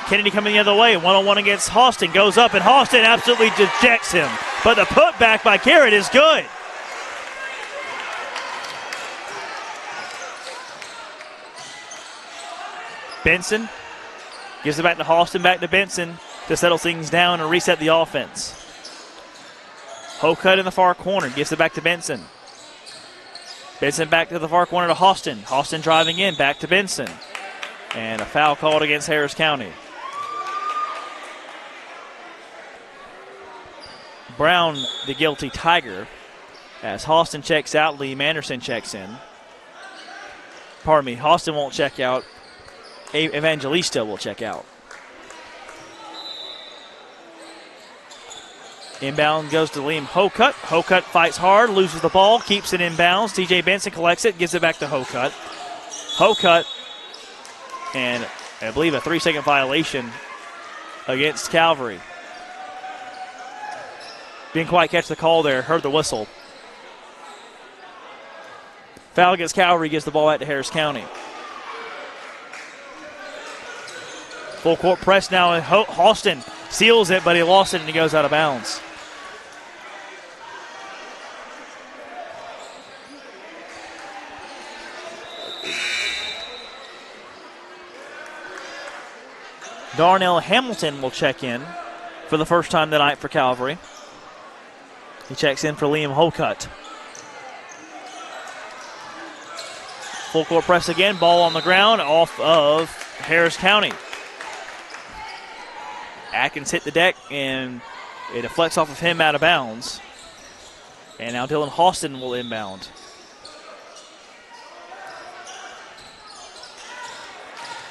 Kennedy coming the other way. One-on-one against Halston. Goes up, and Halston absolutely dejects him. But the putback by Garrett is good. Benson gives it back to Halston, back to Benson to settle things down and reset the offense. Hocut in the far corner, gives it back to Benson. Benson back to the far corner to Halston. Halston driving in, back to Benson. And a foul called against Harris County. Brown, the guilty Tiger. As Halston checks out, Lee Manderson checks in. Pardon me, Halston won't check out. Evangelista will check out. Inbound goes to Liam Hocutt. Hocutt fights hard, loses the ball, keeps it inbounds. TJ Benson collects it, gives it back to Hocutt. Hocutt, and I believe a 3-second violation against Calvary. Didn't quite catch the call there, heard the whistle. Foul against Calvary, gives the ball back to Harris County. Full court press now, and Halston seals it, but he lost it and he goes out of bounds. Darnell Hamilton will check in for the first time tonight for Calvary. He checks in for Liam Hocutt. Full court press again, ball on the ground off of Harris County. Atkins hit the deck and it deflects off of him out of bounds. And now Dylan Halston will inbound.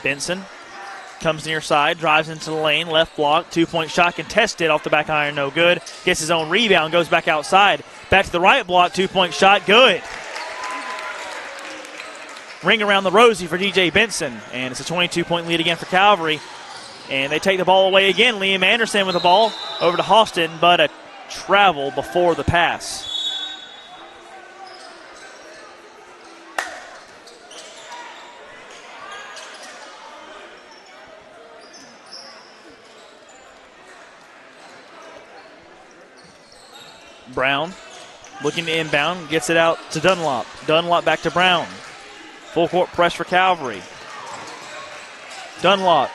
Benson comes near side, drives into the lane, left block, 2-point shot contested off the back iron, no good. Gets his own rebound, goes back outside. Back to the right block, 2-point shot, good. Ring around the rosy for DJ Benson, and it's a 22-point lead again for Calvary. And they take the ball away again. Liam Anderson with the ball over to Halston, but a travel before the pass. Brown looking to inbound, gets it out to Dunlop. Dunlop back to Brown. Full court press for Calvary. Dunlop,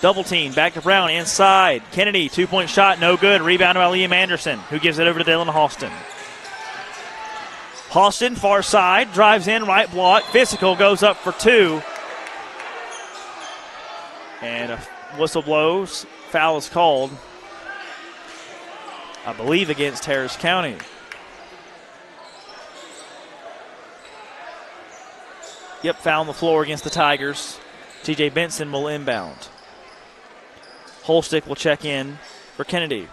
double team, back to Brown, inside. Kennedy, 2-point shot, no good. Rebounded by Liam Anderson, who gives it over to Dylan Halston. Halston, far side, drives in, right block. Physical goes up for 2. And a whistle blows. Foul is called, I believe, against Harris County. Yep, foul on the floor against the Tigers. TJ Benson will inbound. Holstick will check in for Kennedy.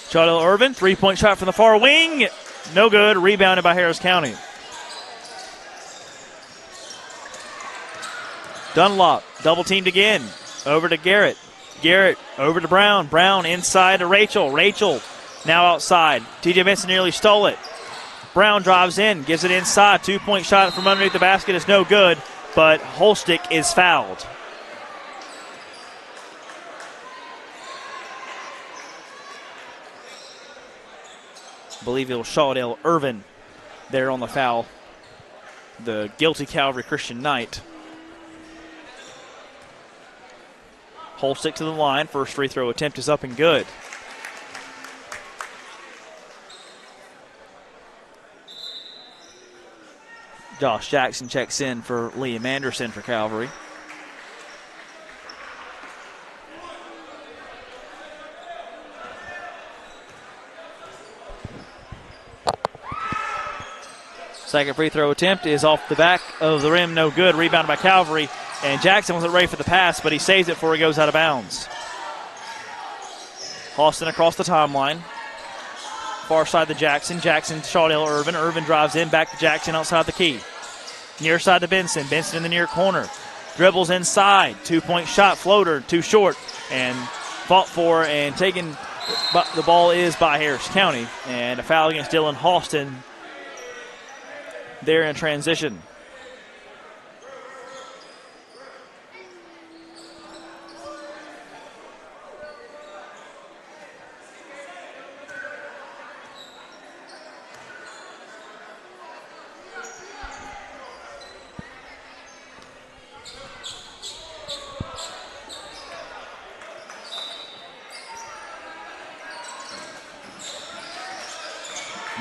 Charlotte Irvin, 3-point shot from the far wing. No good, rebounded by Harris County. Dunlop, double teamed again. Over to Garrett. Garrett over to Brown. Brown inside to Rachel. Rachel now outside. TJ Benson nearly stole it. Brown drives in, gives it inside. 2-point shot from underneath the basket is no good, but Holstick is fouled. I believe it was Shawdale Irvin there on the foul. The guilty Calvary Christian Knight. Holstick to the line. First free throw attempt is up and good. Josh Jackson checks in for Liam Anderson for Calvary. Second free throw attempt is off the back of the rim, no good. Rebounded by Calvary, and Jackson wasn't ready for the pass, but he saves it before he goes out of bounds. Halston across the timeline. Far side to Jackson. Jackson to Shawdale Irvin. Irvin drives in, back to Jackson outside the key. Near side to Benson. Benson in the near corner. Dribbles inside. 2-point shot, floater, too short. And fought for and taken. But the ball is by Harris County. And a foul against Dylan Halston there in transition.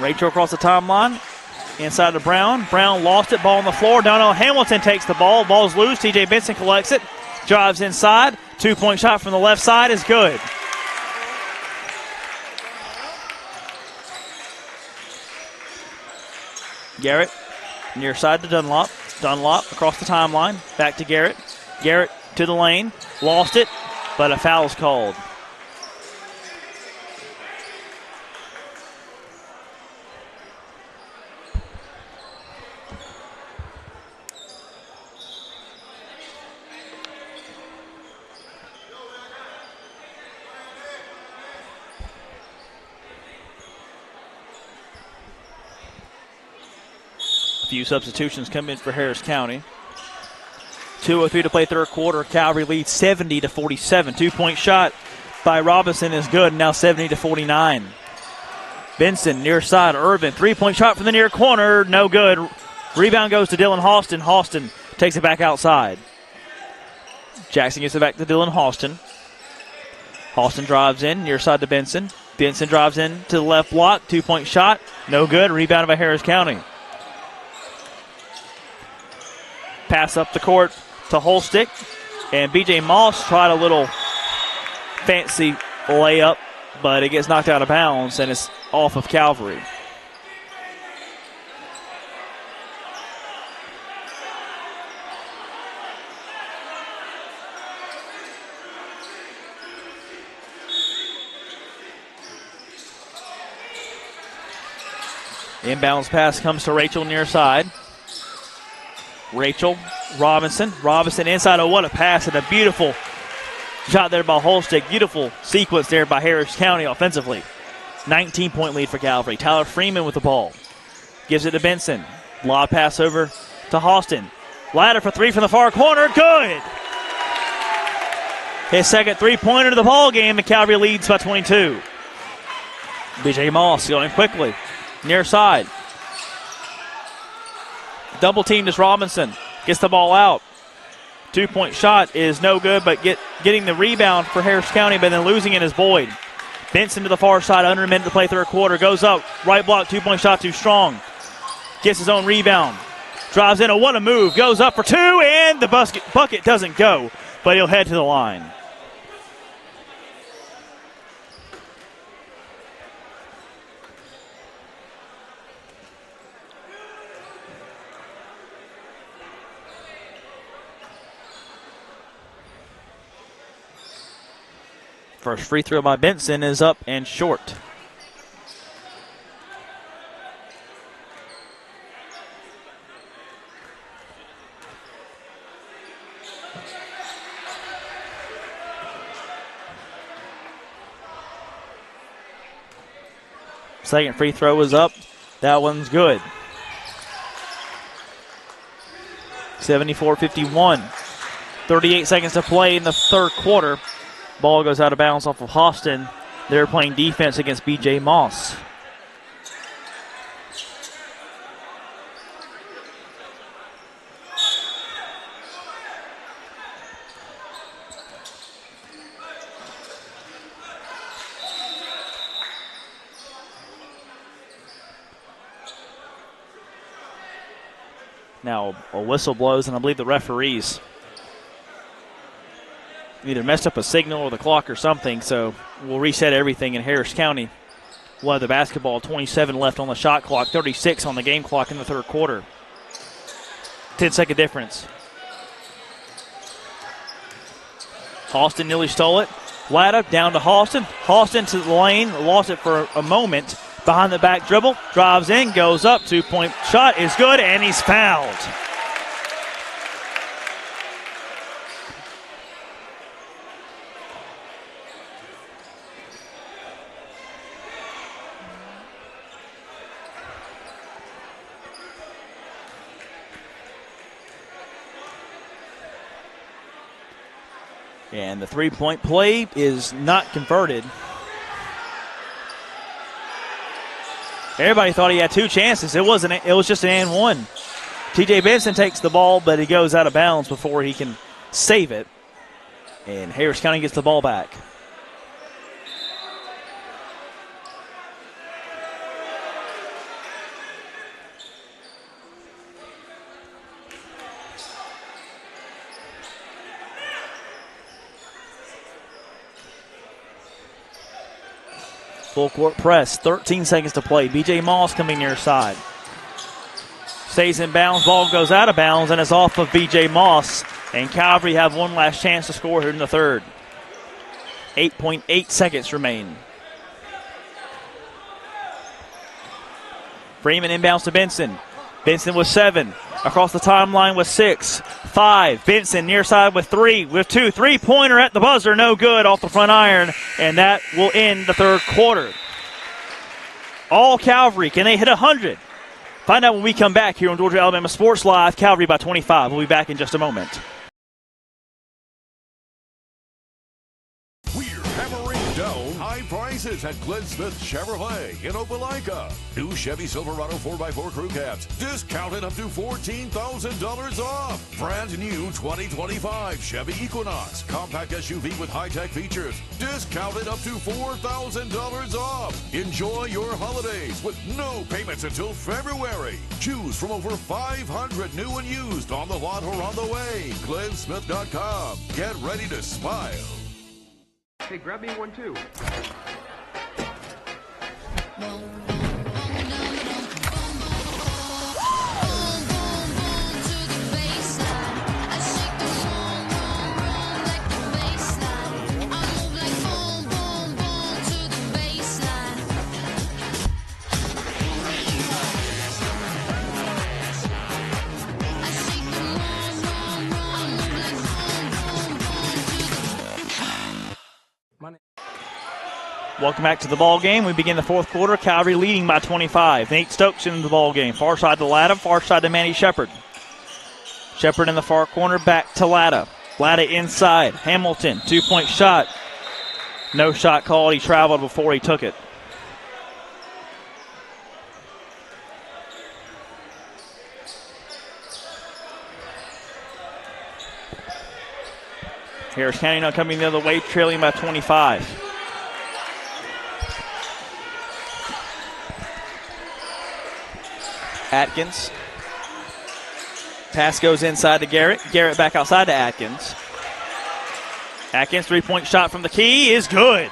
Rachel across the timeline. Inside to Brown. Brown lost it. Ball on the floor. Darnell Hamilton takes the ball. Ball's loose. TJ Benson collects it. Drives inside. 2-point shot from the left side is good. Garrett near side to Dunlop. Dunlop across the timeline. Back to Garrett. Garrett to the lane, lost it, but a foul's called. Few substitutions come in for Harris County. 2:03 to play third quarter. Calvary leads 70-47. 2-point shot by Robinson is good. Now 70-49. Benson near side. Irvin 3-point shot from the near corner. No good. Rebound goes to Dylan Halston. Halston takes it back outside. Jackson gets it back to Dylan Halston. Halston drives in near side to Benson. Benson drives in to the left block. 2-point shot. No good. Rebounded by Harris County. Pass up the court to Holstick, and B.J. Moss tried a little fancy layup, but it gets knocked out of bounds, and it's off of Calvary. Inbounds pass comes to Rachel near side. Rachel, Robinson inside. Oh, what a pass and a beautiful shot there by Holstick. Beautiful sequence there by Harris County offensively. 19-point lead for Calvary. Tyler Freeman with the ball. Gives it to Benson. Lob pass over to Halston. Ladder for three from the far corner. Good. His second three-pointer to the ball game, and Calvary leads by 22. B.J. Moss going quickly. Near side. Double teamed is Robinson. Gets the ball out. 2-point shot is no good, but getting the rebound for Harris County, but then losing it is Boyd. Benson to the far side, under a minute to play third quarter. Goes up, right block, 2-point shot too strong. Gets his own rebound. Drives in, what a move. Goes up for two, and the bucket doesn't go, but he'll head to the line. First free throw by Benson is up and short. Second free throw is up. That one's good. 74-51. 38 seconds to play in the third quarter. Ball goes out of bounds off of Halston. They're playing defense against B.J. Moss. Now a whistle blows, and I believe the referees either messed up a signal or the clock or something, so we'll reset everything in Harris County. We'll have the basketball, 27 left on the shot clock, 36 on the game clock in the third quarter. 10-second difference. Halston nearly stole it. Ladder down to Halston. Halston to the lane, lost it for a moment. Behind the back dribble, drives in, goes up, 2-point shot is good, and he's fouled. And the three-point play is not converted. Everybody thought he had two chances. It was just an and one. TJ Benson takes the ball, but he goes out of bounds before he can save it. And Harris County gets the ball back. Full court press, 13 seconds to play. B.J. Moss coming near side. Stays in bounds, ball goes out of bounds, and it's off of B.J. Moss. And Calvary have one last chance to score here in the third. 8.8 seconds remain. Freeman inbounds to Benson. Benson with 7. Across the timeline with 6. 5. Benson near side with 3. With 2. Three-pointer at the buzzer. No good off the front iron. And that will end the third quarter. All Calvary. Can they hit 100? Find out when we come back here on Georgia Alabama Sports Live. Calvary by 25. We'll be back in just a moment. Down high prices at Glenn Smith Chevrolet in Opelika. New Chevy Silverado 4x4 crew cabs discounted up to $14,000 off. Brand new 2025 Chevy Equinox compact SUV with high-tech features discounted up to $4,000 off. Enjoy your holidays with no payments until February. Choose from over 500 new and used on the lot or on the way. GlennSmith.com. Get ready to smile. Hey, grab me one too. Welcome back to the ball game. We begin the fourth quarter. Calvary leading by 25. Nate Stokes in the ball game. Far side to Latta, far side to Manny Shepard. Shepard in the far corner, back to Latta. Latta inside. Hamilton, 2-point shot. No shot called. He traveled before he took it. Harris County now coming the other way, trailing by 25. Atkins. Pass goes inside to Garrett. Garrett back outside to Atkins. Atkins, 3-point shot from the key is good.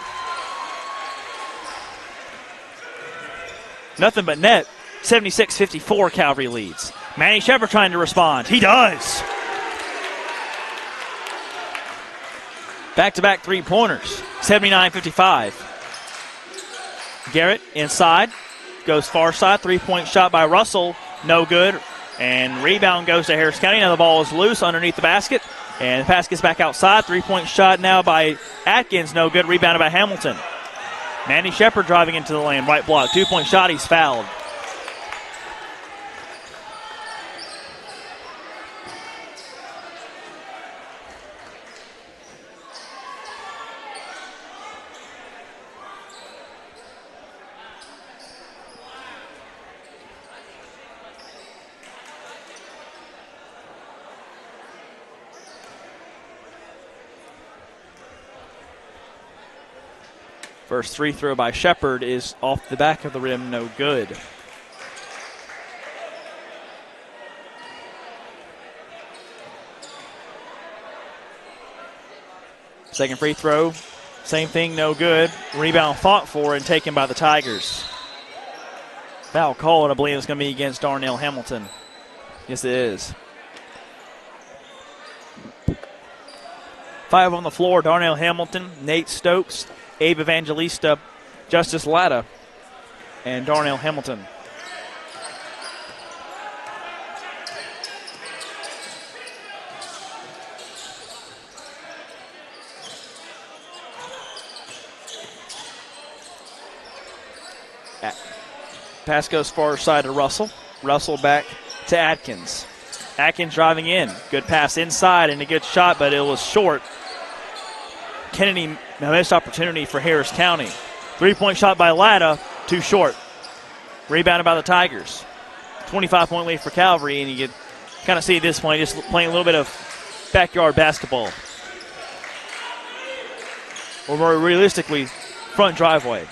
Nothing but net. 76-54 Calvary leads. Manny Shepard trying to respond. He does. Back-to-back three-pointers. 79-55. Garrett inside. Goes far side. 3-point shot by Russell. No good. And rebound goes to Harris County. Now the ball is loose underneath the basket. And the pass gets back outside. 3-point shot now by Atkins. No good. Rebounded by Hamilton. Manny Shepard driving into the lane. Right block. 2-point shot. He's fouled. First free throw by Shepard is off the back of the rim, no good. Second free throw, same thing, no good. Rebound fought for and taken by the Tigers. Foul called, I believe it's going to be against Darnell Hamilton. Yes, it is. 5 on the floor, Darnell Hamilton, Nate Stokes, Abe Evangelista, Justice Latta, and Darnell Hamilton. Pass goes far side to Russell. Russell back to Atkins. Atkins driving in. Good pass inside and a good shot, but it was short. Kennedy, a missed opportunity for Harris County. 3-point shot by Latta, too short. Rebounded by the Tigers. 25-point lead for Calvary, and you can kind of see at this point just playing a little bit of backyard basketball. Or more realistically, front driveway.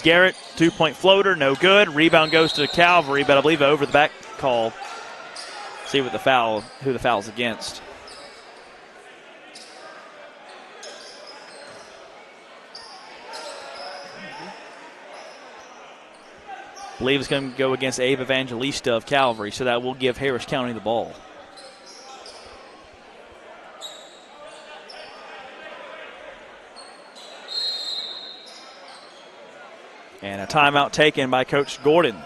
Garrett, 2-point floater, no good. Rebound goes to Calvary, but I believe over the back call. See what who the foul's against. I believe it's going to go against Abe Evangelista of Calvary, so that will give Harris County the ball. And a timeout taken by Coach Gordon.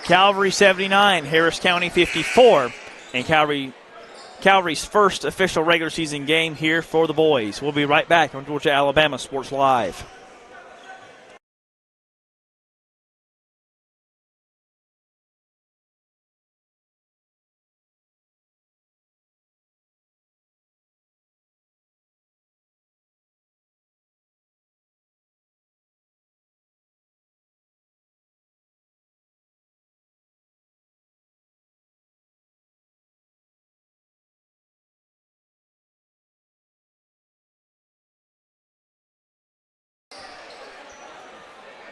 Calvary 79, Harris County 54, and Calvary's first official regular season game here for the boys. We'll be right back on Georgia Alabama Sports Live.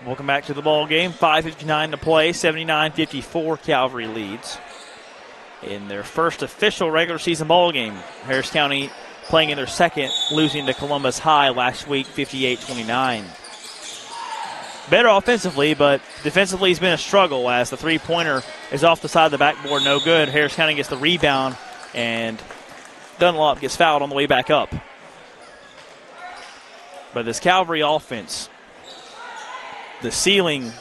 Welcome back to the ball game. 5:59 to play. 79-54 Calvary leads in their first official regular season ball game. Harris County playing in their second, losing to Columbus High last week, 58-29. Better offensively, but defensively has been a struggle as the three-pointer is off the side of the backboard, no good. Harris County gets the rebound, and Dunlop gets fouled on the way back up. But this Calvary offense, the ceiling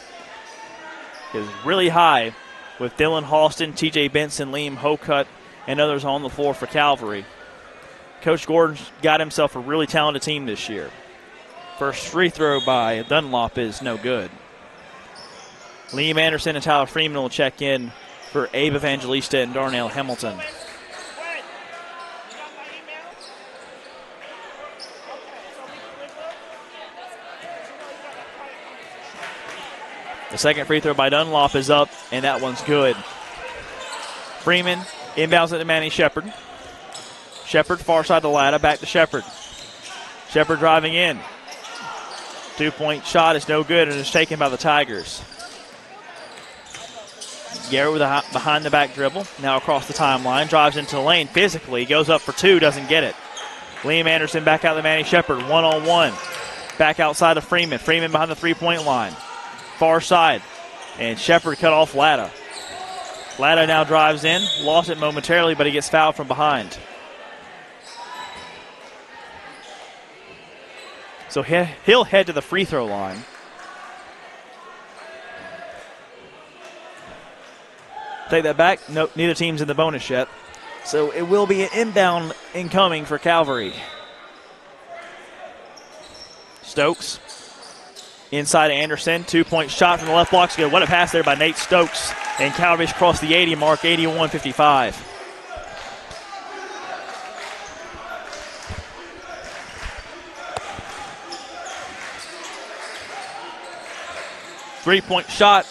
is really high with Dylan Halston, TJ Benson, Liam Hocutt, and others on the floor for Calvary. Coach Gordon's got himself a really talented team this year. First free throw by Dunlop is no good. Liam Anderson and Tyler Freeman will check in for Abe Evangelista and Darnell Hamilton. The second free throw by Dunlop is up, and that one's good. Freeman inbounds it to Manny Shepard. Shepard far side of the ladder, back to Shepard. Shepard driving in. Two-point shot is no good and is taken by the Tigers. Garrett with a behind-the-back dribble, now across the timeline, drives into the lane physically, goes up for two, doesn't get it. Liam Anderson back out to Manny Shepard, one-on-one. Back outside of Freeman. Freeman behind the three-point line. Far side, and Shepard cut off Latta. Latta now drives in, lost it momentarily, but he gets fouled from behind. So he'll head to the free throw line. Take that back. Nope, neither team's in the bonus yet. So it will be an inbound incoming for Calvary. Stokes. Inside Anderson, two-point shot from the left block's good. What a pass there by Nate Stokes. And Calvary's crossed the 80 mark, 81-55. Three-point shot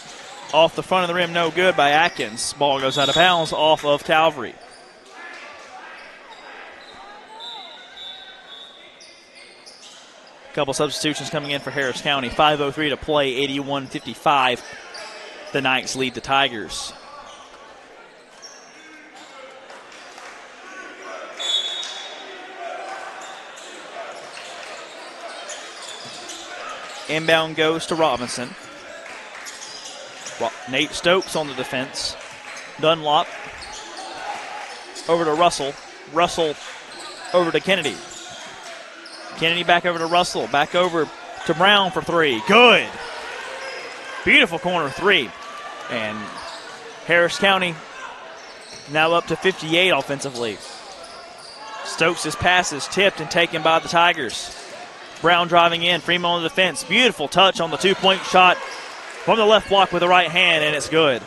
off the front of the rim, no good by Atkins. Ball goes out of bounds off of Calvary. Couple substitutions coming in for Harris County. 5:03 to play, 81-55. The Knights lead the Tigers. Inbound goes to Robinson. Nate Stokes on the defense. Dunlop over to Russell. Russell over to Kennedy. Kennedy back over to Russell. Back over to Brown for three. Good. Beautiful corner three. And Harris County now up to 58 offensively. Stokes' pass is tipped and taken by the Tigers. Brown driving in. Freeman on the defense. Beautiful touch on the two-point shot from the left block with the right hand, and it's good.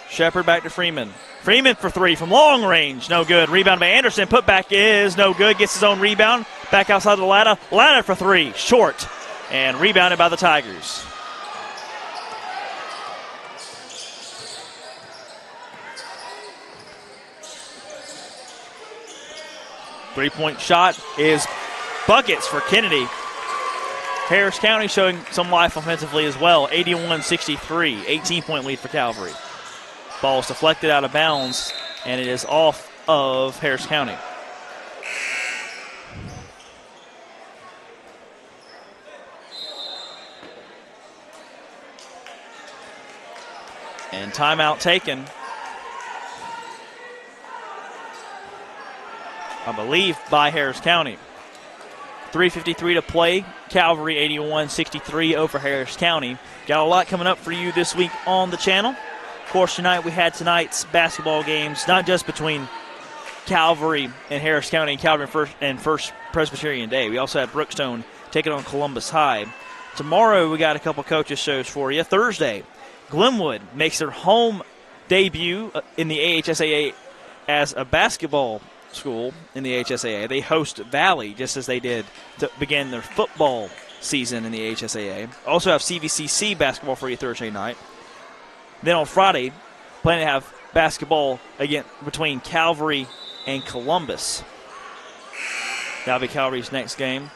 Shepard back to Freeman. Freeman for three from long range. No good. Rebound by Anderson. Put back is no good. Gets his own rebound. Back outside the ladder. Ladder for three. Short. And rebounded by the Tigers. Three-point shot is buckets for Kennedy. Harris County showing some life offensively as well. 81-63. 18-point lead for Calvary. Ball is deflected out of bounds, and it is off of Harris County. And timeout taken, I believe, by Harris County. 3:53 to play. Calvary 81-63 over Harris County. Got a lot coming up for you this week on the channel. Of course, tonight we had tonight's basketball games, not just between Calvary and Harris County and Calvary and First Presbyterian Day. We also had Brookstone taking on Columbus High. Tomorrow we got a couple coaches shows for you. Thursday, Glenwood makes their home debut in the AHSAA as a basketball school in the HSAA. They host Valley just as they did to begin their football season in the HSAA. Also have CVCC basketball for you Thursday night. Then on Friday, planning to have basketball again between Calvary and Columbus. That'll be Calvary's next game.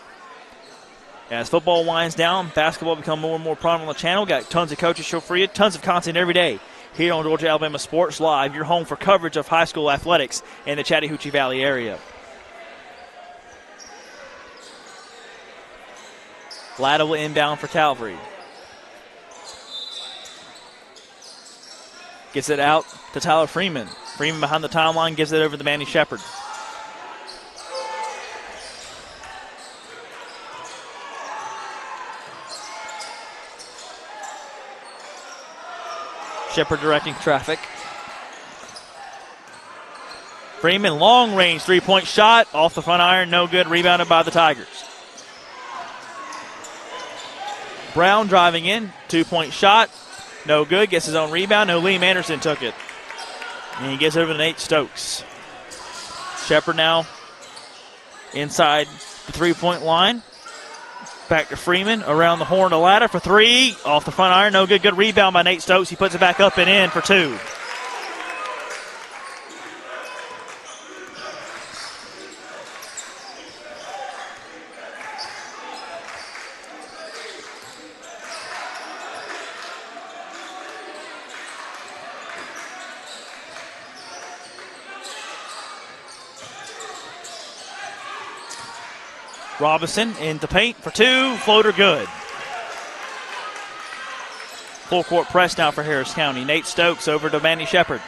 As football winds down, basketball become more and more prominent on the channel. Got tons of coaches show for you, tons of content every day here on Georgia Alabama Sports Live, your home for coverage of high school athletics in the Chattahoochee Valley area. Latta will inbound for Calvary. Gets it out to Tyler Freeman. Freeman behind the timeline, gives it over to Manny Shepard. Shepard directing traffic. Freeman, long range three-point shot off the front iron, no good, rebounded by the Tigers. Brown driving in, two-point shot, no good, gets his own rebound. No, Liam Anderson took it. And he gets over to Nate Stokes. Shepard now inside the three-point line. Back to Freeman, around the horn to Latta for three. Off the front iron, no good. Good rebound by Nate Stokes. He puts it back up and in for two. Robinson into paint for two. Floater good. Full court press now for Harris County. Nate Stokes over to Manny Shepard.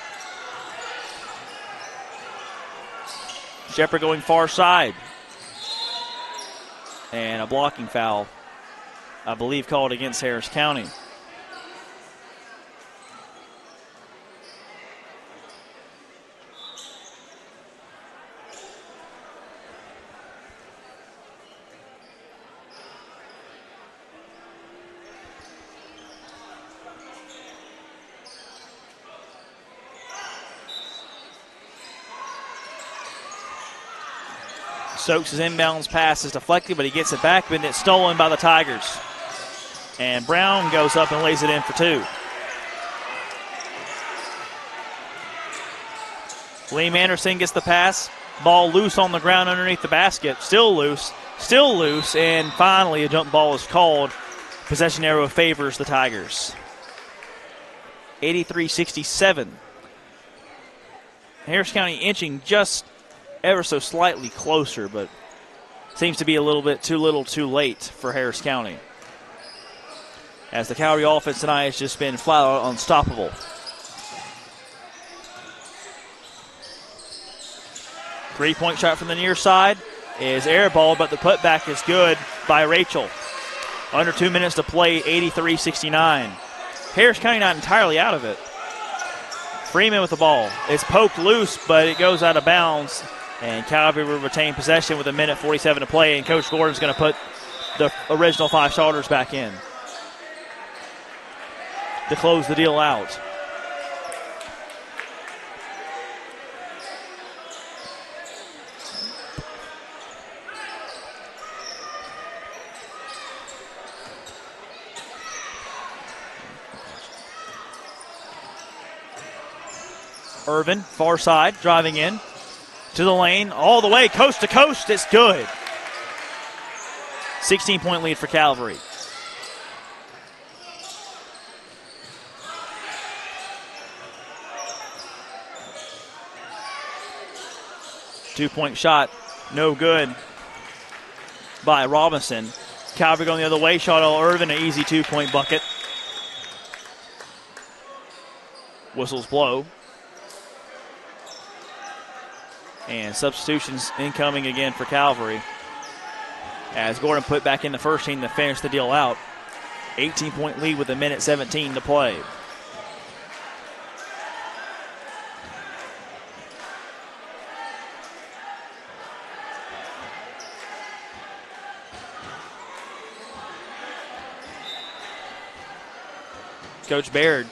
Shepard going far side. And a blocking foul, I believe, called against Harris County. Stokes' inbounds pass is deflected, but he gets it back, but it's stolen by the Tigers. And Brown goes up and lays it in for two. Liam Anderson gets the pass. Ball loose on the ground underneath the basket. Still loose, and finally a jump ball is called. Possession arrow favors the Tigers. 83-67. Harris County inching just ever so slightly closer, but seems to be a little bit too little too late for Harris County, as the Calvary offense tonight has just been flat out unstoppable. Three-point shot from the near side is airballed, but the putback is good by Rachel. Under 2 minutes to play, 83-69. Harris County not entirely out of it. Freeman with the ball. It's poked loose, but it goes out of bounds. And Calvary will retain possession with 1:47 to play, and Coach Gordon's going to put the original five starters back in to close the deal out. Irvin, far side, driving in to the lane, all the way, coast to coast, it's good. 16-point lead for Calvary. Two-point shot, no good by Robinson. Calvary going the other way, shot all Irvin, an easy two-point bucket. Whistles blow. And substitutions incoming again for Calvary, as Gordon put back in the first team to finish the deal out. 18-point lead with 1:17 to play. Coach Baird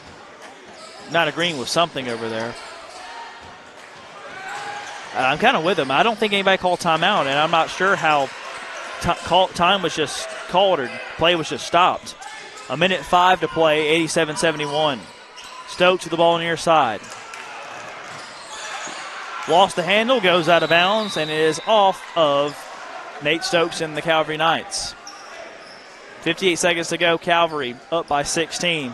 not agreeing with something over there. I'm kind of with him. I don't think anybody called timeout, and I'm not sure how time was just called or play was just stopped. 1:05 to play, 87-71. Stokes with the ball near side. Lost the handle, goes out of bounds, and is off of Nate Stokes and the Calvary Knights. 58 seconds to go, Calvary up by 16.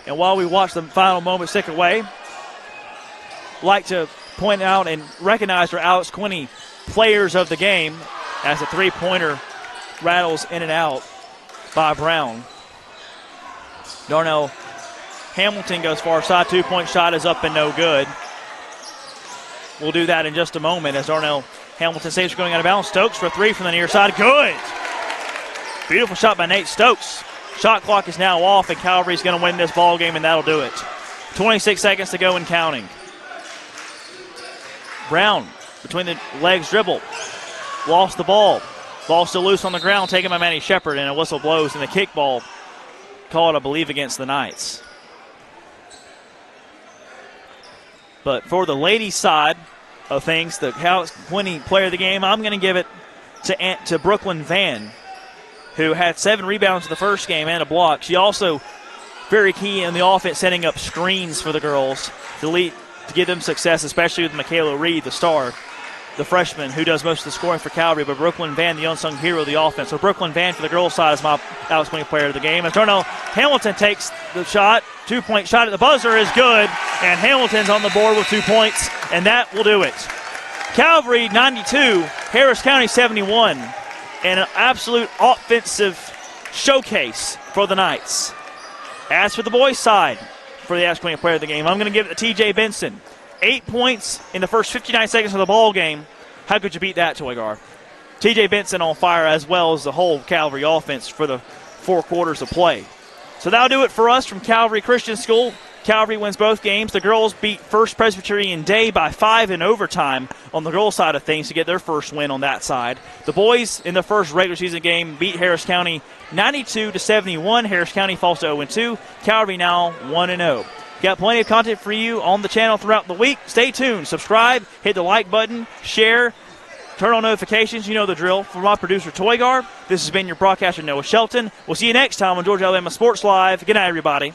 And while we watch the final moments tick away, I'd like to point out and recognize our Alex Quinney players of the game as the three-pointer rattles in and out by Brown. Darnell Hamilton goes far side. Two-point shot is up and no good. We'll do that in just a moment as Darnell Hamilton saves going out of bounds. Stokes for three from the near side. Good. Beautiful shot by Nate Stokes. Shot clock is now off, and Calvary's going to win this ball game, and that'll do it. 26 seconds to go and counting. Brown between the legs dribble. Lost the ball. Ball still loose on the ground, taken by Manny Shepard, and a whistle blows, and the kickball called, I believe, against the Knights. But for the ladies' side of things, the Alex Quinney player of the game, I'm going to give it to Brooklyn Van, who had 7 rebounds in the first game and a block. She also very key in the offense, setting up screens for the girls to give them success, especially with Michaela Reed, the star, the freshman who does most of the scoring for Calvary, but Brooklyn Van, the unsung hero of the offense. So Brooklyn Van for the girls' side is my Alex Quinney player of the game. And Darnell Hamilton takes the shot. 2-point shot at the buzzer is good, and Hamilton's on the board with 2 points, and that will do it. Calvary 92, Harris County 71, and an absolute offensive showcase for the Knights. As for the boys' side, for the Alex Quinney player of the game, I'm going to give it to TJ Benson. 8 points in the first 59 seconds of the ball game. How could you beat that, Toygar? TJ Benson on fire, as well as the whole Calvary offense for the 4 quarters of play. So that'll do it for us from Calvary Christian School. Calvary wins both games. The girls beat First Presbyterian Day by 5 in overtime on the girls' side of things to get their first win on that side. The boys in the first regular season game beat Harris County 92-71. Harris County falls to 0-2. Calvary now 1-0. Got plenty of content for you on the channel throughout the week. Stay tuned. Subscribe. Hit the like button. Share. Turn on notifications. You know the drill. For my producer, Toygar, this has been your broadcaster, Noah Shelton. We'll see you next time on Georgia Alabama Sports Live. Good night, everybody.